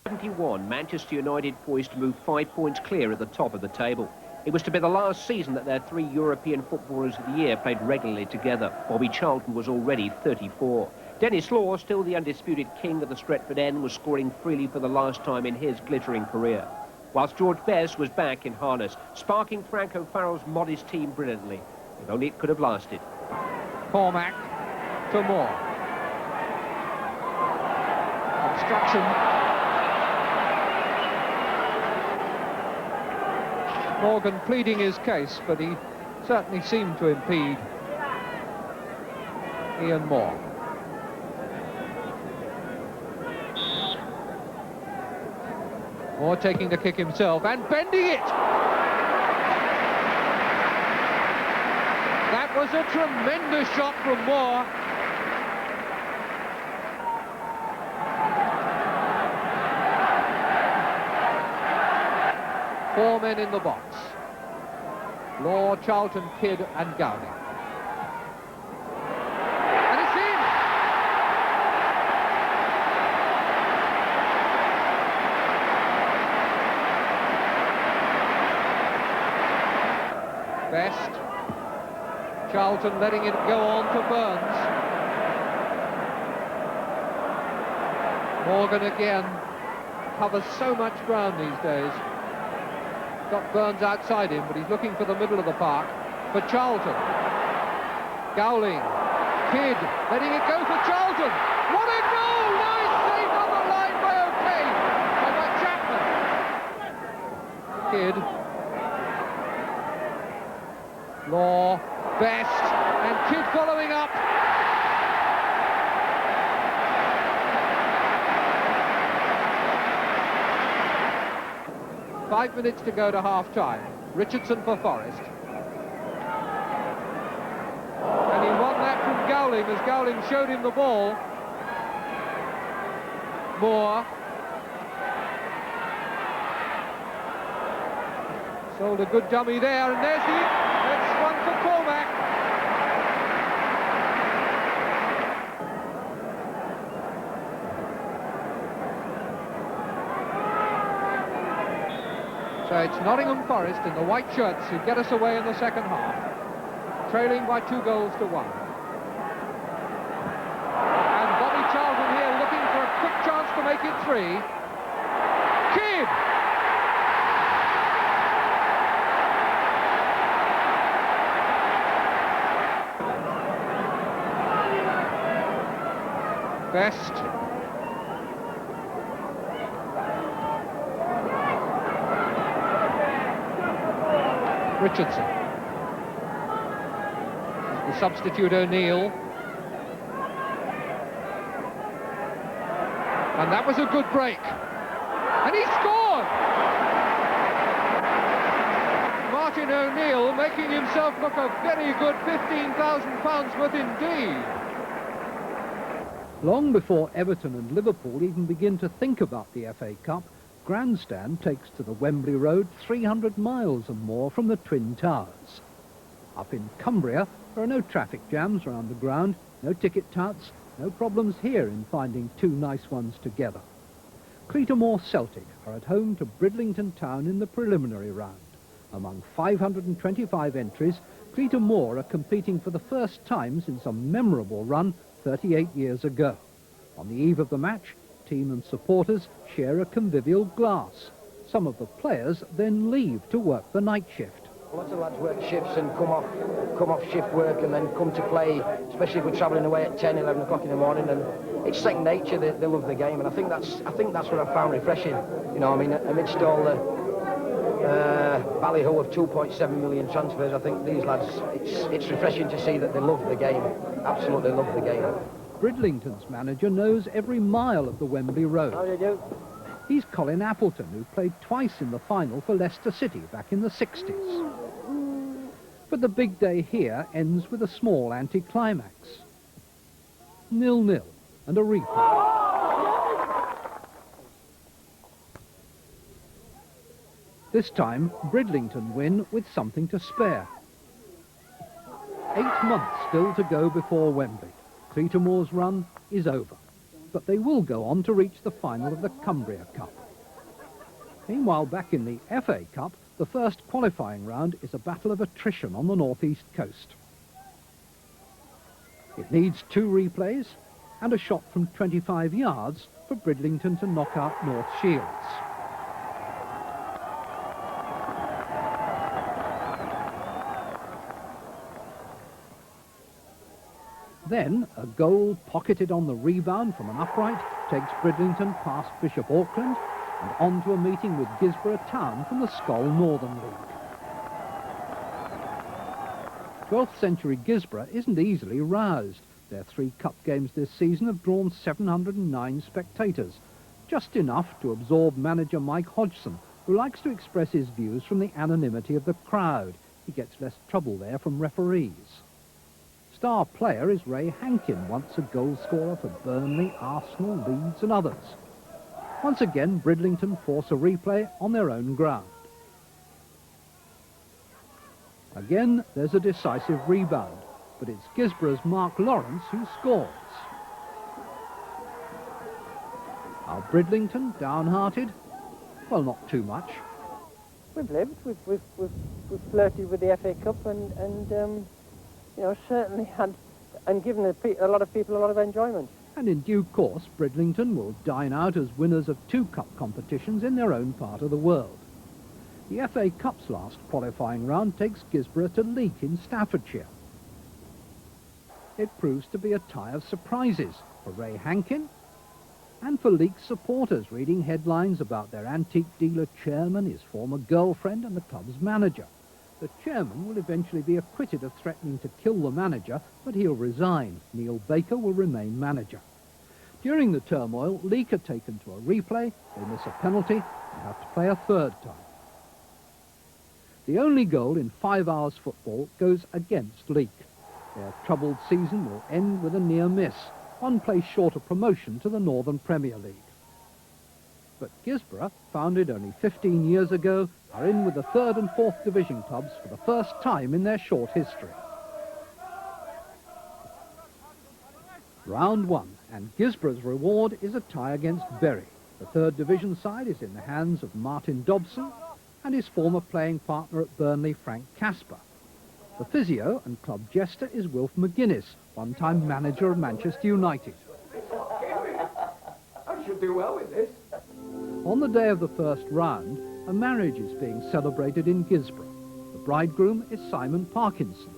71, Manchester United poised to move 5 points clear at the top of the table. It was to be the last season that their 3 European Footballers of the Year played regularly together. Bobby Charlton was already 34. Dennis Law, still the undisputed king of the Stretford End, was scoring freely for the last time in his glittering career. Whilst George Best was back in harness, sparking Frank O'Farrell's modest team brilliantly. If only it could have lasted. Cormac to Moore. Obstruction. Morgan pleading his case, but he certainly seemed to impede Ian Moore. Moore taking the kick himself and bending it. That was a tremendous shot from Moore. Four men in the box. Law, Charlton, Kidd and Gowning. And it's in! Best. Charlton letting it go on to Burns. Morgan again covers so much ground these days. Got Burns outside him, but he's looking for the middle of the park. for Charlton. Gowling, Kidd, letting it go for Charlton. What a goal! Nice save on the line by O'Kane. And by Chapman. Kidd. Law, Best, and Kidd following up. Five minutes to go to half-time. Richardson for Forest. And he won that from Gowling as Gowling showed him the ball. Moore. Sold a good dummy there, and there's the next one for Cormac. So it's Nottingham Forest in the white shirts who get us away in the second half, trailing by 2 goals to 1. And Bobby Charlton here looking for a quick chance to make it 3. Kidd! Best. Richardson. The substitute O'Neill. And that was a good break. And he scored! Martin O'Neill making himself look a very good £15,000 worth indeed. Long before Everton and Liverpool even begin to think about the FA Cup, Grandstand takes to the Wembley Road 300 miles and more from the Twin Towers. Up in Cumbria, there are no traffic jams around the ground, no ticket touts, no problems here in finding 2 nice ones together. Cleatormore Celtic are at home to Bridlington Town in the preliminary round. Among 525 entries, Cleatormore are competing for the first time since a memorable run 38 years ago. On the eve of the match, team and supporters share a convivial glass. Some of the players then leave to work the night shift. Lots of lads work shifts and come off shift work and then come to play, especially if we're travelling away at 10, 11 o'clock in the morning, and it's second nature. They love the game, and I think that's what I found refreshing. You know, I mean, amidst all the ballyhoo of 2.7 million transfers, I think these lads, it's refreshing to see that they love the game, absolutely love the game. Bridlington's manager knows every mile of the Wembley Road. How do you do? He's Colin Appleton, who played twice in the final for Leicester City back in the 60s. But the big day here ends with a small anticlimax. 0-0 and a replay. This time, Bridlington win with something to spare. 8 months still to go before Wembley. Cleatormore's run is over, but they will go on to reach the final of the Cumbria Cup. Meanwhile, back in the FA Cup, the first qualifying round is a battle of attrition on the northeast coast. It needs 2 replays and a shot from 25 yards for Bridlington to knock out North Shields. Then, a goal pocketed on the rebound from an upright takes Bridlington past Bishop Auckland and on to a meeting with Gisborough Town from the Skoll Northern League. 12th century Gisborough isn't easily roused. Their 3 cup games this season have drawn 709 spectators, just enough to absorb manager Mike Hodgson, who likes to express his views from the anonymity of the crowd. He gets less trouble there from referees. Star player is Ray Hankin, once a goal scorer for Burnley, Arsenal, Leeds and others. Once again, Bridlington force a replay on their own ground. Again, there's a decisive rebound, but it's Gisborough's Mark Lawrence who scores. Are Bridlington downhearted? Well, not too much. We've lived, we've flirted with the FA Cup and you know, certainly had, and given a lot of people a lot of enjoyment. And in due course, Bridlington will dine out as winners of 2 cup competitions in their own part of the world. The FA Cup's last qualifying round takes Gisborough to Leek in Staffordshire. It proves to be a tie of surprises for Ray Hankin and for Leek's supporters, reading headlines about their antique dealer chairman, his former girlfriend and the club's manager. The chairman will eventually be acquitted of threatening to kill the manager, but he'll resign. Neil Baker will remain manager. During the turmoil, Leek are taken to a replay, they miss a penalty and have to play a third time. The only goal in 5 hours football goes against Leek. Their troubled season will end with a near miss, one place short of promotion to the Northern Premier League. But Gisborough, founded only 15 years ago, are in with the 3rd and 4th Division clubs for the first time in their short history. Round 1, and Gisborough's reward is a tie against Bury. The 3rd Division side is in the hands of Martin Dobson and his former playing partner at Burnley, Frank Casper. The physio and club jester is Wilf McGuinness, one-time manager of Manchester United. I should do well with this. On the day of the first round, a marriage is being celebrated in Gisborough. The bridegroom is Simon Parkinson.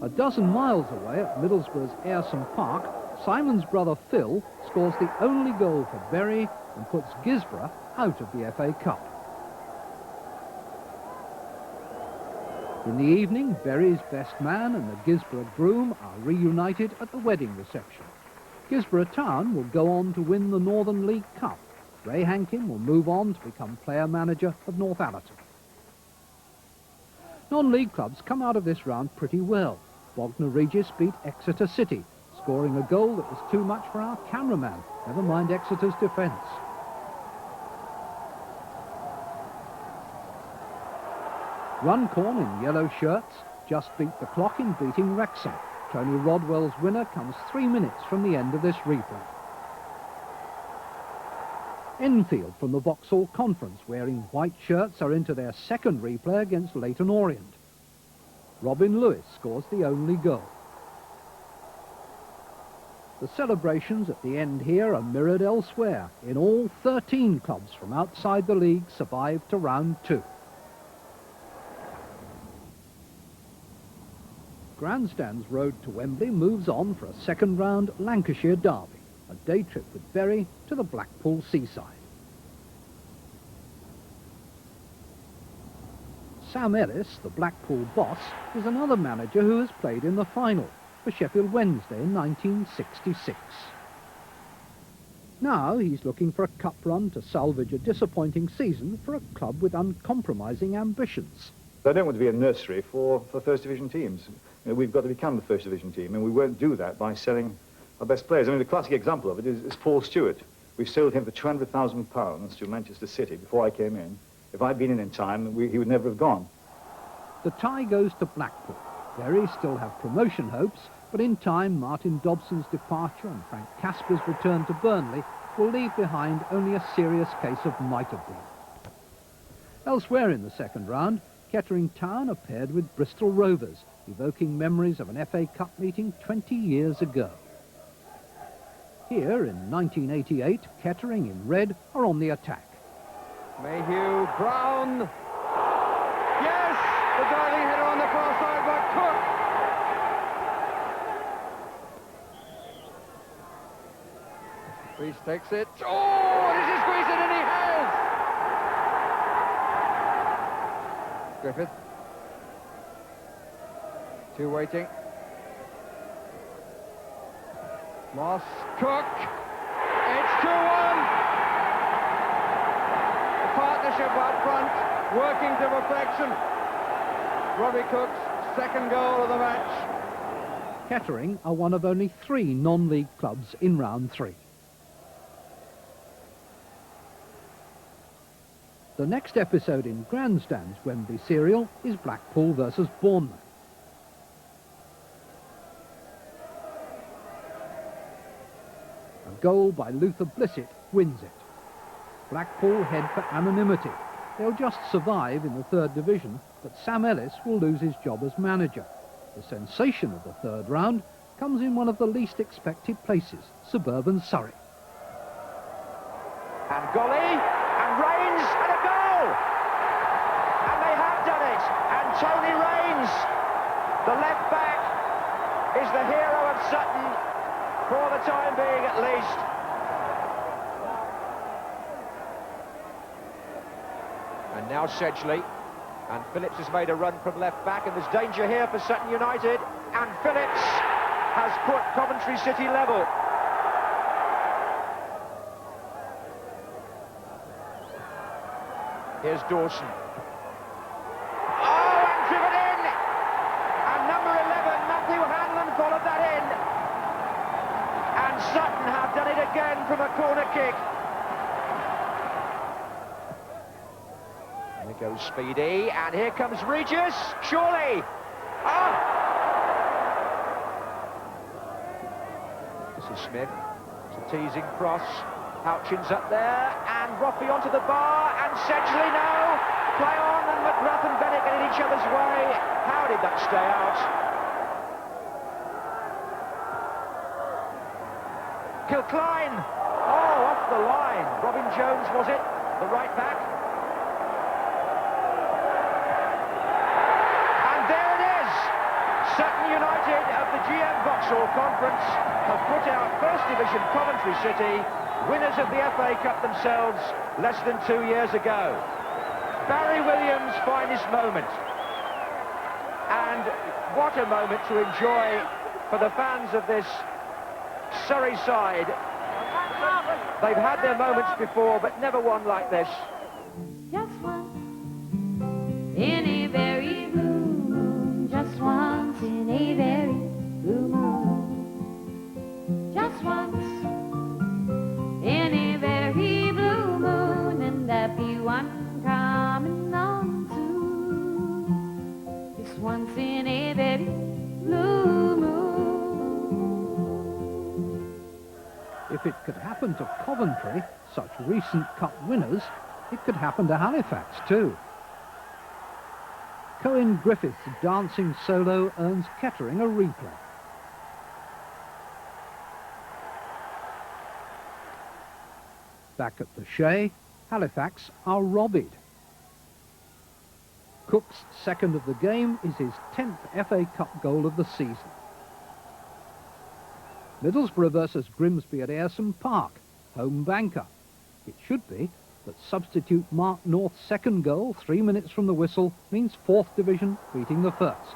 A dozen miles away at Middlesbrough's Ayresome Park, Simon's brother Phil scores the only goal for Bury and puts Gisborough out of the FA Cup. In the evening, Bury's best man and the Gisborough groom are reunited at the wedding reception. Gisborough Town will go on to win the Northern League Cup. Ray Hankin will move on to become player manager of Northallerton. Non-league clubs come out of this round pretty well. Bognor Regis beat Exeter City, scoring a goal that was too much for our cameraman, never mind Exeter's defence. Runcorn in yellow shirts just beat the clock in beating Wrexham. Tony Rodwell's winner comes 3 minutes from the end of this replay. Enfield from the Vauxhall Conference, wearing white shirts, are into their second replay against Leyton Orient. Robin Lewis scores the only goal. The celebrations at the end here are mirrored elsewhere. In all, 13 clubs from outside the league survived to round 2. Grandstand's road to Wembley moves on for a second round Lancashire derby, a day trip with Bury to the Blackpool seaside. Sam Ellis, the Blackpool boss, is another manager who has played in the final for Sheffield Wednesday in 1966. Now he's looking for a cup run to salvage a disappointing season for a club with uncompromising ambitions. I don't want to be a nursery for First Division teams. You know, we've got to become the First Division team, and we won't do that by selling our best players. I mean, the classic example of it is Paul Stewart. We sold him for £200,000 to Manchester City before I came in. If I'd been in time, he would never have gone. The tie goes to Blackpool. Bury still have promotion hopes, but in time, Martin Dobson's departure and Frank Casper's return to Burnley will leave behind only a serious case of might have been. Elsewhere in the second round, Kettering Town are paired with Bristol Rovers, evoking memories of an FA Cup meeting 20 years ago. Here, in 1988, Kettering in red are on the attack. Mayhew, Brown. Yes! The diving header on the far side by Cook. Reese takes it. Oh, does he squeeze it? And he has! Griffith. 2 waiting. Moss, Cook. It's 2-1. The partnership up front, working to perfection. Robbie Cook's second goal of the match. Kettering are one of only 3 non-league clubs in round 3. The next episode in Grandstand's Wembley serial is Blackpool versus Bournemouth. A goal by Luther Blissett wins it. Blackpool head for anonymity. They'll just survive in the 3rd Division, but Sam Ellis will lose his job as manager. The sensation of the third round comes in one of the least expected places, suburban Surrey. And Golly, and Rains, and a goal! remains. The left back is the hero of Sutton, for the time being at least. And now Sedgley, and Phillips has made a run from left back, and there's danger here for Sutton United, and Phillips has put Coventry City level. Here's Dawson. Oh, and driven in! And number 11, Matthew Hanlon, followed that in. And Sutton have done it again from a corner kick. There goes Speedy, and here comes Regis, surely! Ah! This is Smith, it's a teasing cross. Houchins up there, and Roffey onto the bar, and Sedgley now. Play on, and McGrath and Bennett get in each other's way. How did that stay out? Kilcline! Oh, off the line. Robin Jones, was it? The right back. And there it is! Sutton United of the GM Vauxhall Conference have put out First Division Coventry City, winners of the FA Cup themselves less than 2 years ago. Barry Williams' finest moment. And what a moment to enjoy for the fans of this Surrey side. They've had their moments before, but never one like this. Just once in a very blue moon, just once in a very blue moon, just once in a very blue moon, and there be one coming on soon. Just once in a very blue moon. If it could happen to Coventry, such recent cup winners, it could happen to Halifax too. Cohen Griffith's dancing solo earns Kettering a replay. Back at the Shea, Halifax are robbed. Cook's second of the game is his 10th FA Cup goal of the season. Middlesbrough versus Grimsby at Ayresome Park, home banker. It should be, but substitute Mark North's second goal 3 minutes from the whistle means 4th Division beating the 1st.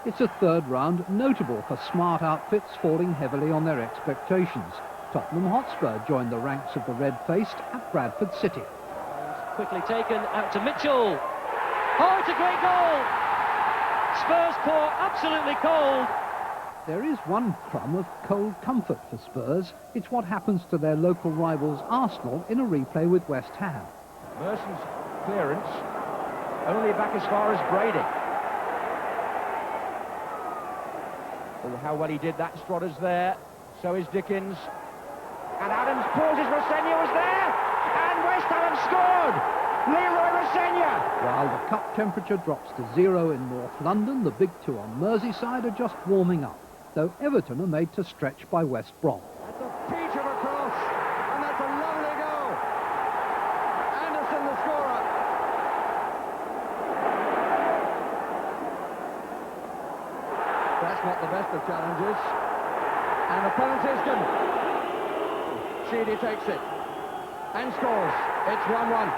It's a third round notable for smart outfits falling heavily on their expectations. Tottenham Hotspur joined the ranks of the red-faced at Bradford City. Quickly taken out to Mitchell. Oh, it's a great goal! Spurs pour absolutely cold. There is one crumb of cold comfort for Spurs. It's what happens to their local rivals Arsenal in a replay with West Ham. Merson's clearance only back as far as Brady. Oh, how well he did that. Strodder's there. So is Dickens. And Adams pauses. Rosenia was there. And West Ham scored. Leroy Rosenia. While the cup temperature drops to 0 in North London, the big two on Merseyside are just warming up, though Everton are made to stretch by West Brom. That's a peach of a cross, and that's a lovely goal. Anderson, the scorer. That's not the best of challenges. And the penalty is given. Sheedy takes it and scores. It's 1-1.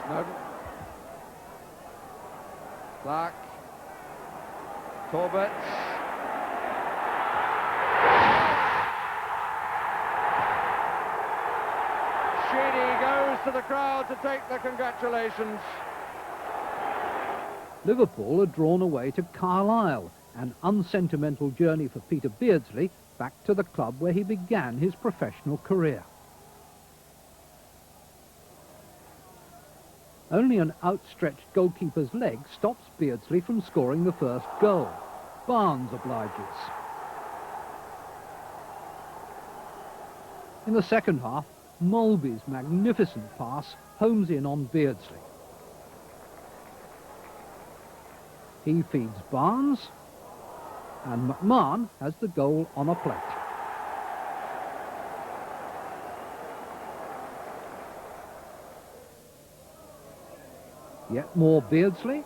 Snowden. Clark. Corbett. Sheedy goes to the crowd to take the congratulations. Liverpool are drawn away to Carlisle, an unsentimental journey for Peter Beardsley back to the club where he began his professional career. Only an outstretched goalkeeper's leg stops Beardsley from scoring the first goal. Barnes obliges. In the second half, Mulby's magnificent pass homes in on Beardsley. He feeds Barnes, and McMahon has the goal on a plate. Yet more Beardsley,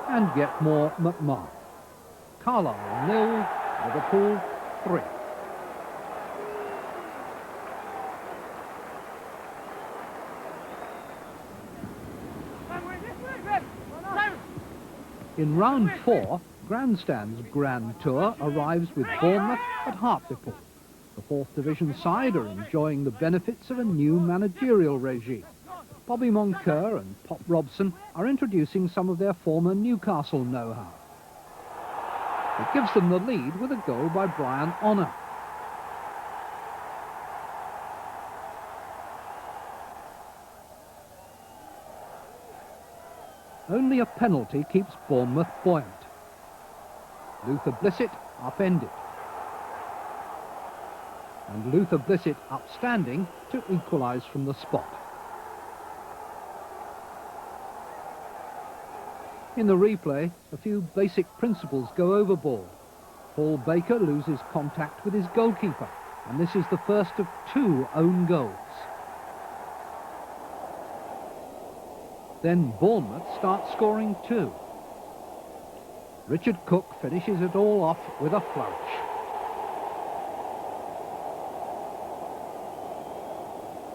and yet more McMahon. Carlisle 0, Liverpool 3. In round 4, Grandstand's Grand Tour arrives with Bournemouth at Hartlepool. The 4th Division side are enjoying the benefits of a new managerial regime. Bobby Moncur and Pop Robson are introducing some of their former Newcastle know-how. It gives them the lead with a goal by Brian Honour. Only a penalty keeps Bournemouth buoyant. Luther Blissett upended. And Luther Blissett upstanding to equalise from the spot. In the replay, a few basic principles go overboard. Paul Baker loses contact with his goalkeeper, and this is the first of 2 own goals. Then Bournemouth starts scoring 2. Richard Cook finishes it all off with a flourish.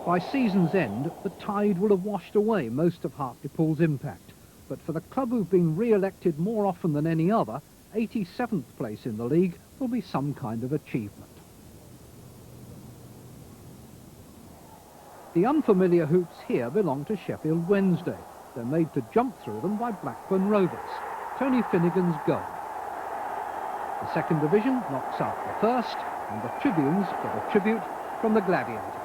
By season's end, the tide will have washed away most of Hartlepool's impact. But for the club who've been re-elected more often than any other, 87th place in the league will be some kind of achievement. The unfamiliar hoops here belong to Sheffield Wednesday. They're made to jump through them by Blackburn Rovers. Tony Finnegan's goal. The 2nd Division knocks out the 1st, and the Tribunes get a tribute from the Gladiator.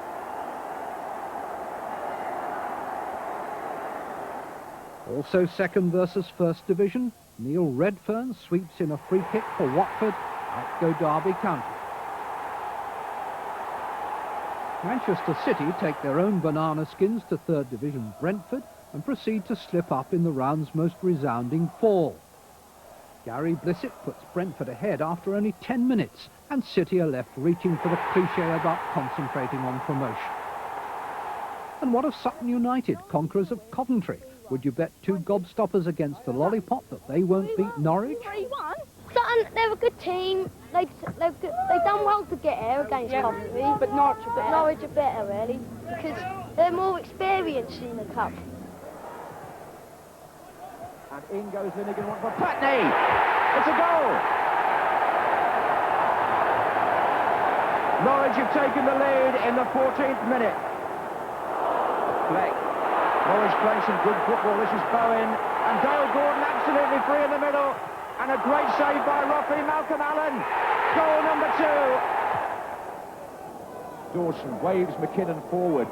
Also 2nd versus 1st Division, Neil Redfern sweeps in a free kick for Watford, out go Derby County. Manchester City take their own banana skins to 3rd Division Brentford and proceed to slip up in the round's most resounding fall. Gary Blissett puts Brentford ahead after only 10 minutes, and City are left reaching for the cliché about concentrating on promotion. And what of Sutton United, conquerors of Coventry? Would you bet 2 gobstoppers against the Lollipop that they won't beat Norwich? 3-1. Sutton, they're a good team. They've done well to get here against Coventry. But Norwich are better, really, because they're more experienced in the cup. And in goes Finnegan, one for Putney. It's a goal. Norwich have taken the lead in the 14th minute. Fleck. Norwich playing some good football. This is Bowen. And Dale Gordon absolutely free in the middle. And a great save by Ruffy. Malcolm Allen. Goal number 2. Dawson waves McKinnon forward.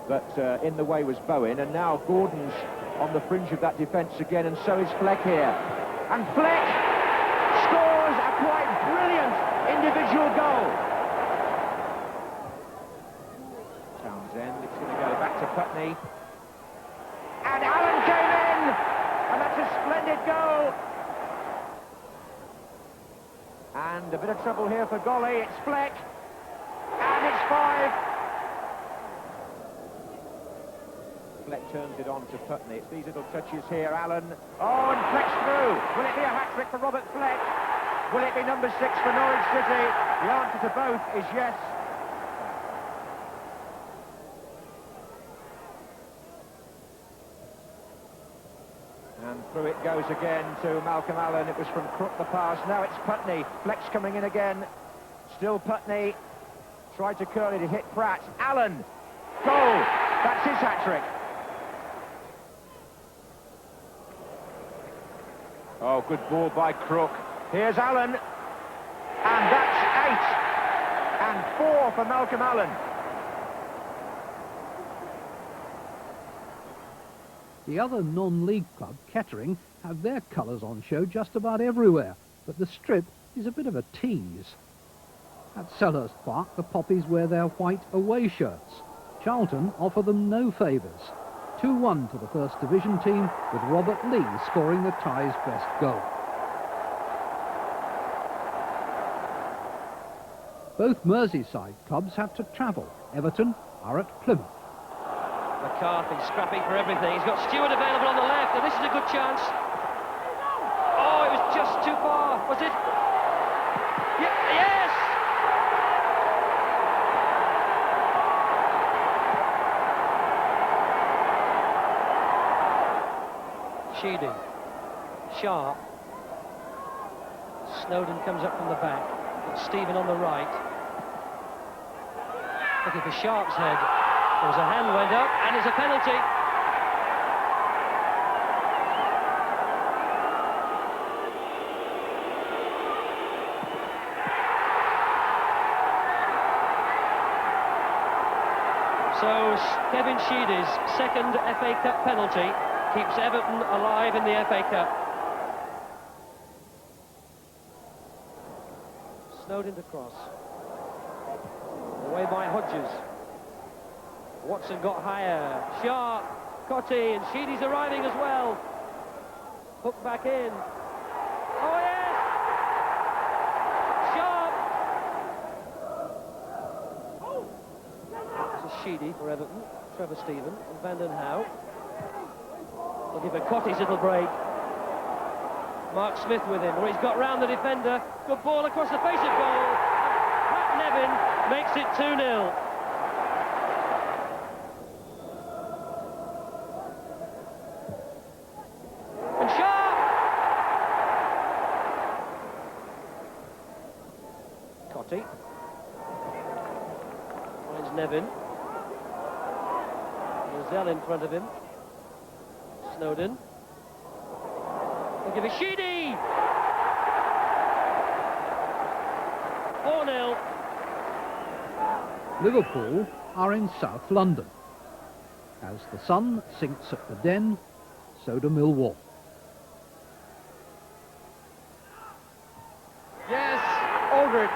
But in the way was Bowen. And now Gordon's on the fringe of that defence again. And so is Fleck here. And Fleck scores a quite brilliant individual goal. Townsend. It's going to go back to Putney. And Allen came in, and that's a splendid goal. And a bit of trouble here for Golly. It's Fleck, and it's 5. Fleck turns it on to Putney. It's these little touches here. Allen. Oh, and Fleck's through. Will it be a hat-trick for Robert Fleck? Will it be number 6 for Norwich City? The answer to both is yes. And through it goes again to Malcolm Allen. It was from Crook the pass. Now it's Putney. Fleck's coming in again. Still Putney. Tried to curl it. He hit Pratt. Allen. Goal. That's his hat-trick. Oh, good ball by Crook. Here's Allen. And that's 8. And 4 for Malcolm Allen. The other non-league club, Kettering, have their colours on show just about everywhere, but the strip is a bit of a tease. At Selhurst Park, the Poppies wear their white away shirts. Charlton offer them no favours. 2-1 to the First Division team, with Robert Lee scoring the tie's best goal. Both Merseyside clubs have to travel. Everton are at Plymouth. McCarthy scrapping for everything. He's got Stewart available on the left, and this is a good chance. Oh, it was just too far, was it? Yes! Sheedy. Sharp. Snowden comes up from the back. Got Stephen on the right. Looking for Sharp's head. There was a hand went up, and it's a penalty. So Kevin Sheedy's second FA Cup penalty keeps Everton alive in the FA Cup. Snowden to cross. Away by Hodges. Watson got higher. Sharp, Cotty, and Sheedy's arriving as well. Hook back in. Oh yes! Sharp! This is Sheedy for Everton. Trevor Stephen and Vanden Houw. Looking for Cotty's little break. Mark Smith with him, or he's got round the defender. Good ball across the face of goal. Pat Nevin makes it 2-0. And Sharp! Cotty. Finds Nevin. Rozelle in front of him. Snowden. They'll give it Sheedy! 4-0. Liverpool are in South London. As the sun sinks at the Den, so do Millwall. Yes, Aldridge.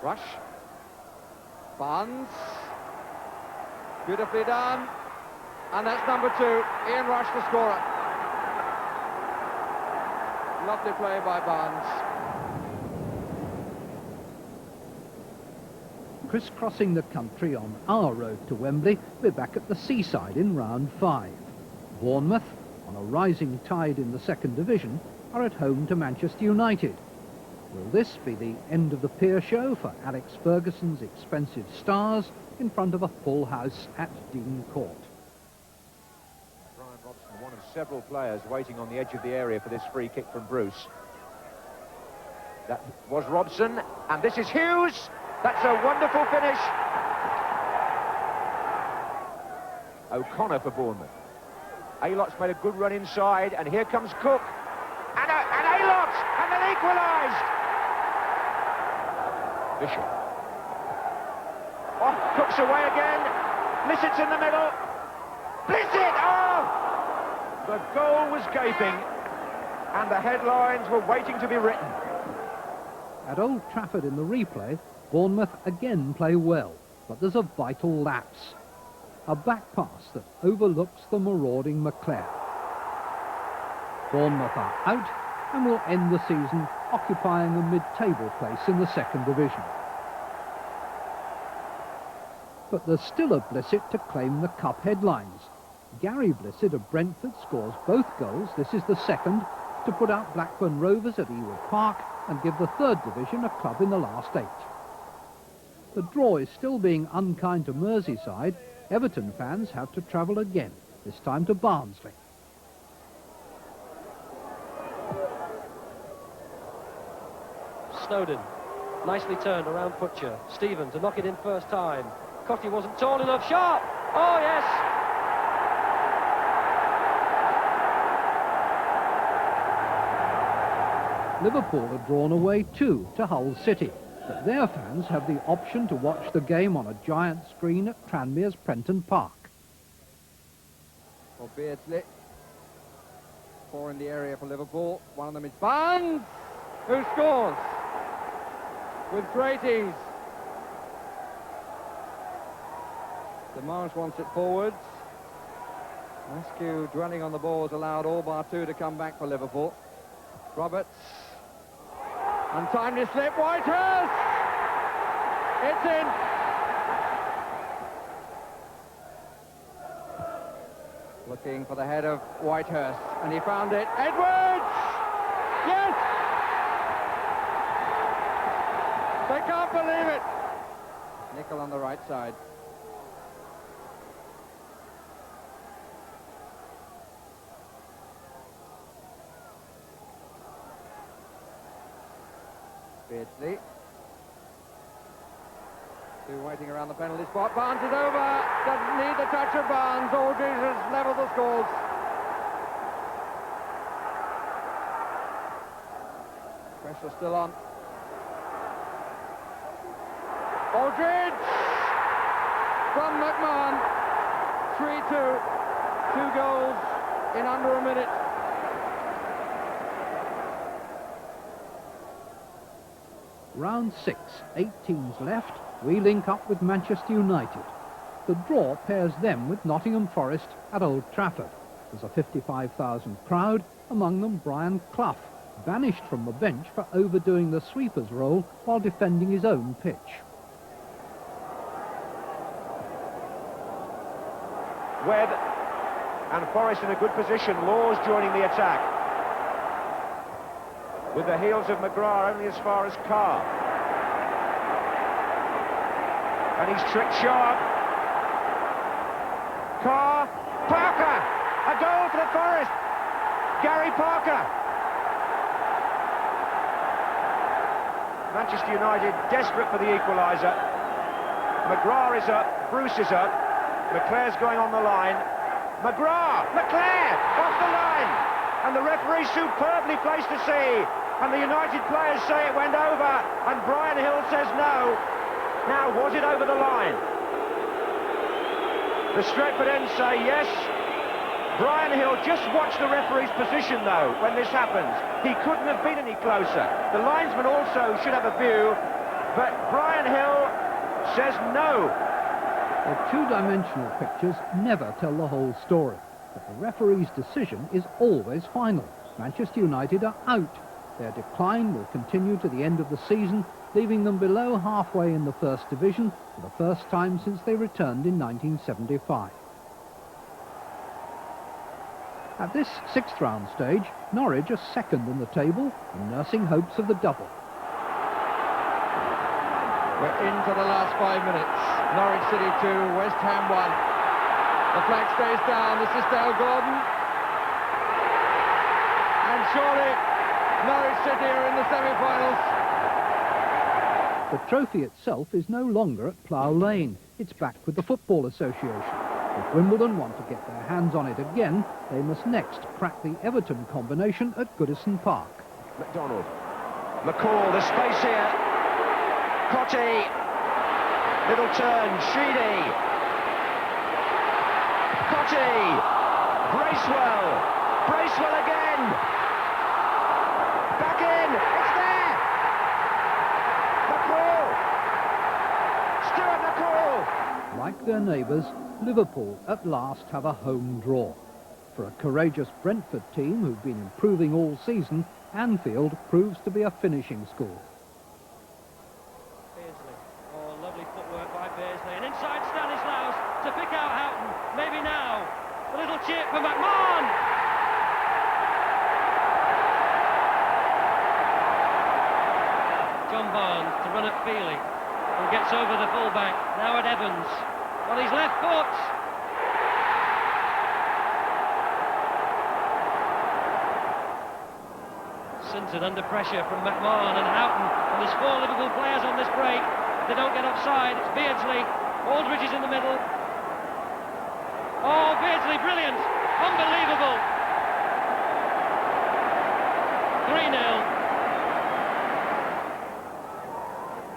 Rush. Barnes. Beautifully done. And that's number 2, Ian Rush, the scorer. Lovely play by Barnes. Crisscrossing the country on our road to Wembley, we're back at the Seaside in round 5. Bournemouth, on a rising tide in the second division, are at home to Manchester United. Will this be the end of the pier show for Alex Ferguson's expensive stars in front of a full house at Dean Court? Brian Robson, one of several players waiting on the edge of the area for this free kick from Bruce. That was Robson, and this is Hughes. That's a wonderful finish. O'Connor for Bournemouth. Aylot's made a good run inside, and here comes Cook. And Aylott, and then equalised. Bishop. Oh, Cook's away again. Blissett's in the middle. Blissett! Oh! The goal was gaping, and the headlines were waiting to be written. At Old Trafford in the replay, Bournemouth again play well, but there's a vital lapse. A back pass that overlooks the marauding McClare. Bournemouth are out and will end the season occupying a mid-table place in the second division. But there's still a Blissett to claim the cup headlines. Gary Blissett of Brentford scores both goals, this is the second, to put out Blackburn Rovers at Ewood Park and give the third division a club in the last 8. The draw is still being unkind to Merseyside. Everton fans have to travel again, this time to Barnsley. Snowden, nicely turned around Butcher. Stephen to knock it in first time. Cotty wasn't tall enough. Sharp! Oh, yes! Liverpool are drawn away too to Hull City, but their fans have the option to watch the game on a giant screen at Tranmere's Prenton Park. For Beardsley. 4 in the area for Liverpool. One of them is Barnes, who scores. with great ease. Demange wants it forwards. Rescue dwelling on the ball has allowed all bar two to come back for Liverpool. Roberts. Untimely slip, Whitehurst! It's in! Looking for the head of Whitehurst, and he found it. Edwards! Yes! They can't believe it! Nicol on the right side. Beardsley. Two waiting around the penalty spot. Barnes is over. Doesn't need the touch of Barnes. Aldridge has levelled the scores. Pressure still on. Aldridge! From McMahon. 3-2. 2 goals in under a minute. Round 6, 8 teams left. We link up with Manchester United. The draw pairs them with Nottingham Forest at Old Trafford. There's a 55,000 crowd, among them Brian Clough, banished from the bench for overdoing the sweeper's role while defending his own pitch. Webb and Forest in a good position. Laws joining the attack. With the heels of McGrath only as far as Carr. And he's tricked sharp. Carr, Parker! A goal for the Forest! Gary Parker! Manchester United desperate for the equaliser. McGrath is up, Bruce is up, McClare's going on the line. McGrath! McClare! Off the line! And the referee superbly placed to see. And the United players say it went over, and Brian Hill says no. Now, was it over the line? The Stretford ends say yes. Brian Hill, just watch the referee's position, though, when this happens. He couldn't have been any closer. The linesman also should have a view, but Brian Hill says no. The two-dimensional pictures never tell the whole story, but the referee's decision is always final. Manchester United are out. Their decline will continue to the end of the season, leaving them below halfway in the First Division for the first time since they returned in 1975. At this sixth round stage, Norwich are second in the table and nursing hopes of the double. We're into the last 5 minutes. Norwich City 2, West Ham 1. The flag stays down. This is Dale Gordon. And surely Norwich City are in the semi-finals. The trophy itself is no longer at Plough Lane. It's back with the Football Association. If Wimbledon want to get their hands on it again, they must next crack the Everton combination at Goodison Park. McDonald. McCall, the space here. Cotty. Little turn. Sheedy. Cotty. Bracewell. Bracewell again. Back in. It's there. McCall. Stuart McCall. Like their neighbours, Liverpool at last have a home draw. For a courageous Brentford team who've been improving all season, Anfield proves to be a finishing school. Beardsley. Oh, lovely footwork by Beardsley. And inside Stanislaus to pick out Houghton. Maybe now. A little chip for McMahon. John Barnes to run at Feely. And gets over the fullback. Now at Evans. On his left foot. Sinton under pressure from McMahon and Houghton. And there's 4 Liverpool players on this break. If they don't get offside, it's Beardsley. Aldridge is in the middle. Oh, Beardsley, brilliant. Unbelievable. 3-0.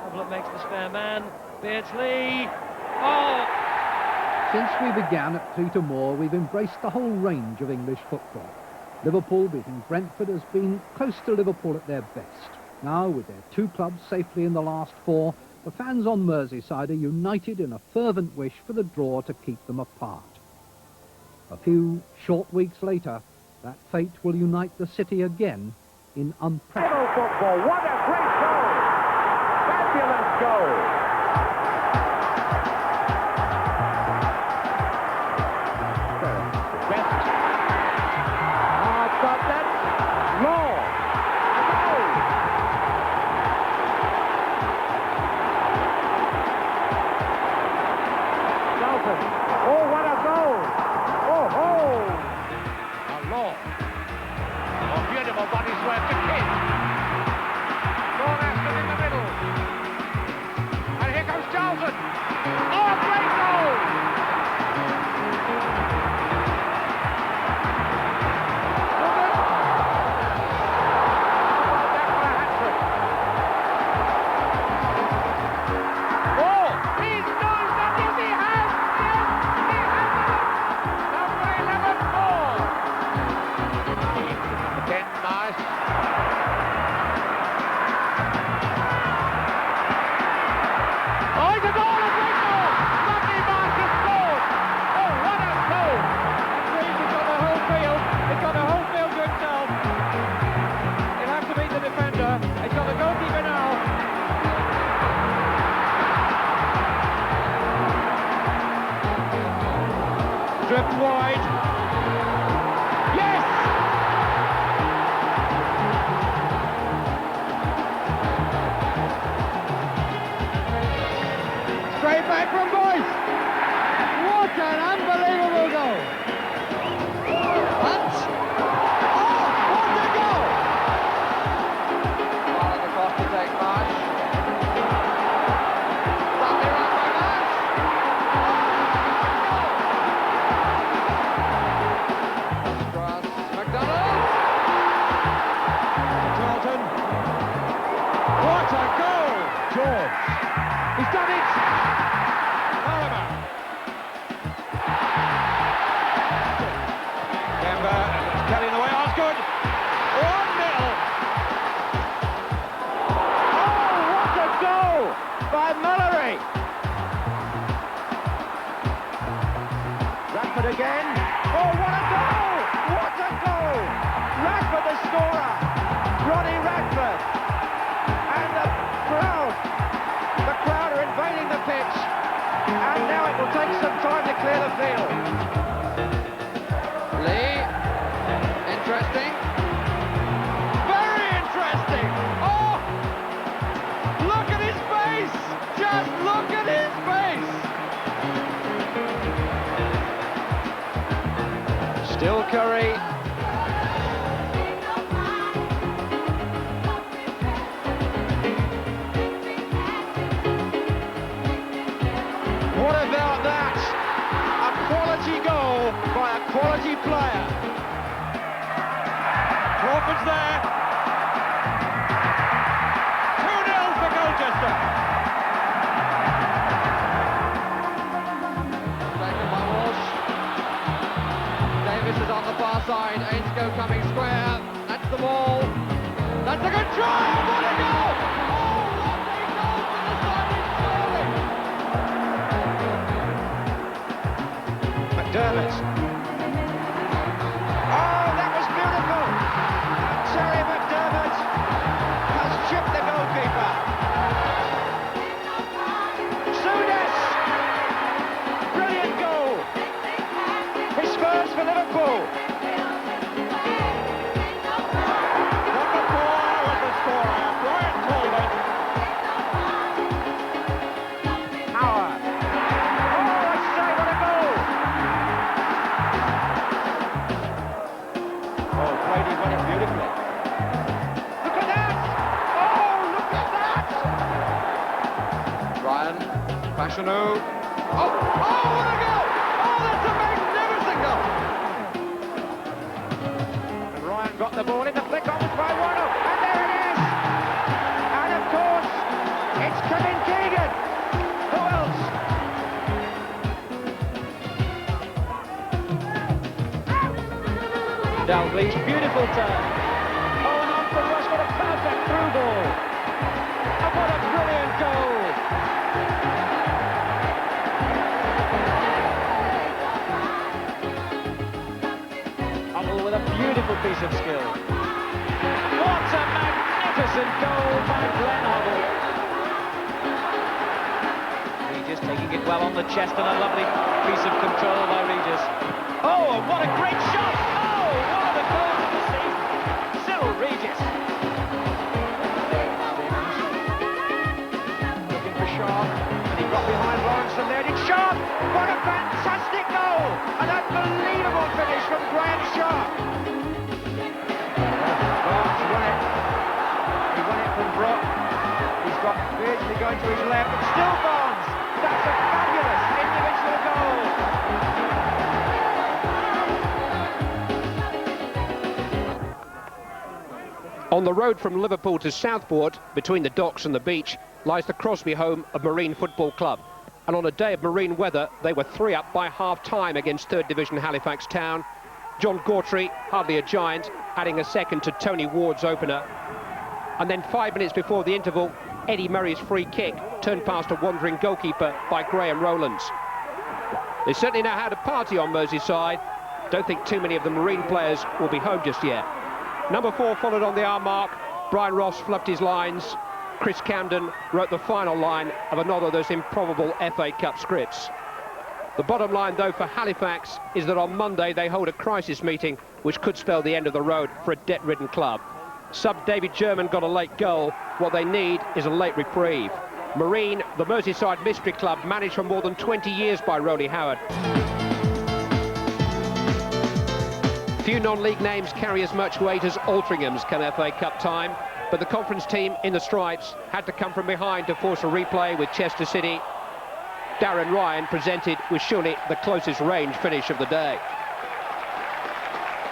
Havlet makes the spare man. Beardsley. Oh! Since we began at Cleator Moor, we've embraced the whole range of English football. Liverpool beating Brentford has been close to Liverpool at their best. Now, with their two clubs safely in the last four, the fans on Merseyside are united in a fervent wish for the draw to keep them apart. A few short weeks later, that fate will unite the city again in unprecedented football. What a great goal! Fabulous goal! Oh, what a goal! Oh, oh! A law. A beautiful body swerve to Kidd. Sean Aston in the middle. And here comes Charlton. Oh, a great goal! Drift wide. Yes! Straight back from Boyce. What an unbelievable goal. Hunt. Oh, what a goal! Followed across to take Marsh. He's done it! Oliver. Kemba, carrying away, Osgood. 1-0. Oh, what a goal by Mallory. Radford again. Oh, what a goal! What a goal! Radford the scorer. Ronnie Radford. And the crowd are invading the pitch, and now it will take some time to clear the field. Lee, interesting. Very interesting. Oh, look at his face. Just look at his face. Still Curry. What about that? A quality goal by a quality player. Crawford's there. 2-0 for Colchester. Taken by Walsh. Davis is on the far side. Ainscough coming square. That's the ball. That's a good try. What a goal! McDermott. Oh, that was beautiful. Terry McDermott has chipped the goalkeeper. Souness. Brilliant goal. His first for Liverpool. Number 4 was the scorer. Brian Talbot. Howard. Oh, I say, what a goal. Oh, Brady's run it beautifully. Look at that! Oh, look at that! Ryan, Fashanu. Oh, what a goal! Oh, that's a magnificent goal! And Ryan got the ball in the flick on by Warnock, and there it is! And of course, it's Kevin Keegan. Who else? Dalgley's beautiful turn. Oh, and Armstrong Rush got a perfect through ball. taking it well on the chest, and a lovely piece of control by Regis. Oh, and what a great shot! Oh, one of the goals of the season. Cyril Regis. Looking for Sharp, and he got behind Lawrence and there did Sharp. What a fantastic goal! An unbelievable finish from Graham Sharp. Barnes won it. He won it from Brock. He's got Beardsley going to his left, but still Barnes. That's a fabulous individual goal. On the road from Liverpool to Southport, between the docks and the beach, lies the Crosby home of Marine Football Club. And on a day of marine weather, they were 3 up by half-time against 3rd Division Halifax Town. John Gautry, hardly a giant, adding a second to Tony Ward's opener. And then 5 minutes before the interval, Eddie Murray's free kick turned past a wandering goalkeeper by Graham Rowlands. They certainly know how to party on Merseyside. Don't think too many of the Marine players will be home just yet. Number 4 followed on the hour mark. Brian Ross fluffed his lines. Chris Camden wrote the final line of another of those improbable FA Cup scripts. The bottom line, though, for Halifax is that on Monday they hold a crisis meeting which could spell the end of the road for a debt-ridden club. Sub David German got a late goal. What they need is a late reprieve. Marine, the Merseyside mystery club, managed for more than 20 years by Rowley Howard. Few non-league names carry as much weight as Altringham's come FA Cup time, but the conference team in the stripes had to come from behind to force a replay with Chester City. Darren Ryan presented with surely the closest range finish of the day.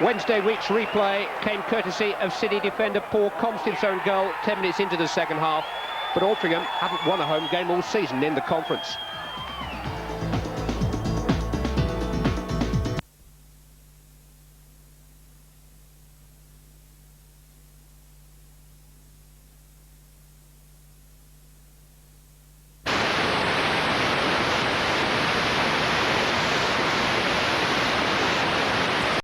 Wednesday week's replay came courtesy of City defender Paul Comstin's own goal 10 minutes into the second half, but Altrincham haven't won a home game all season in the conference.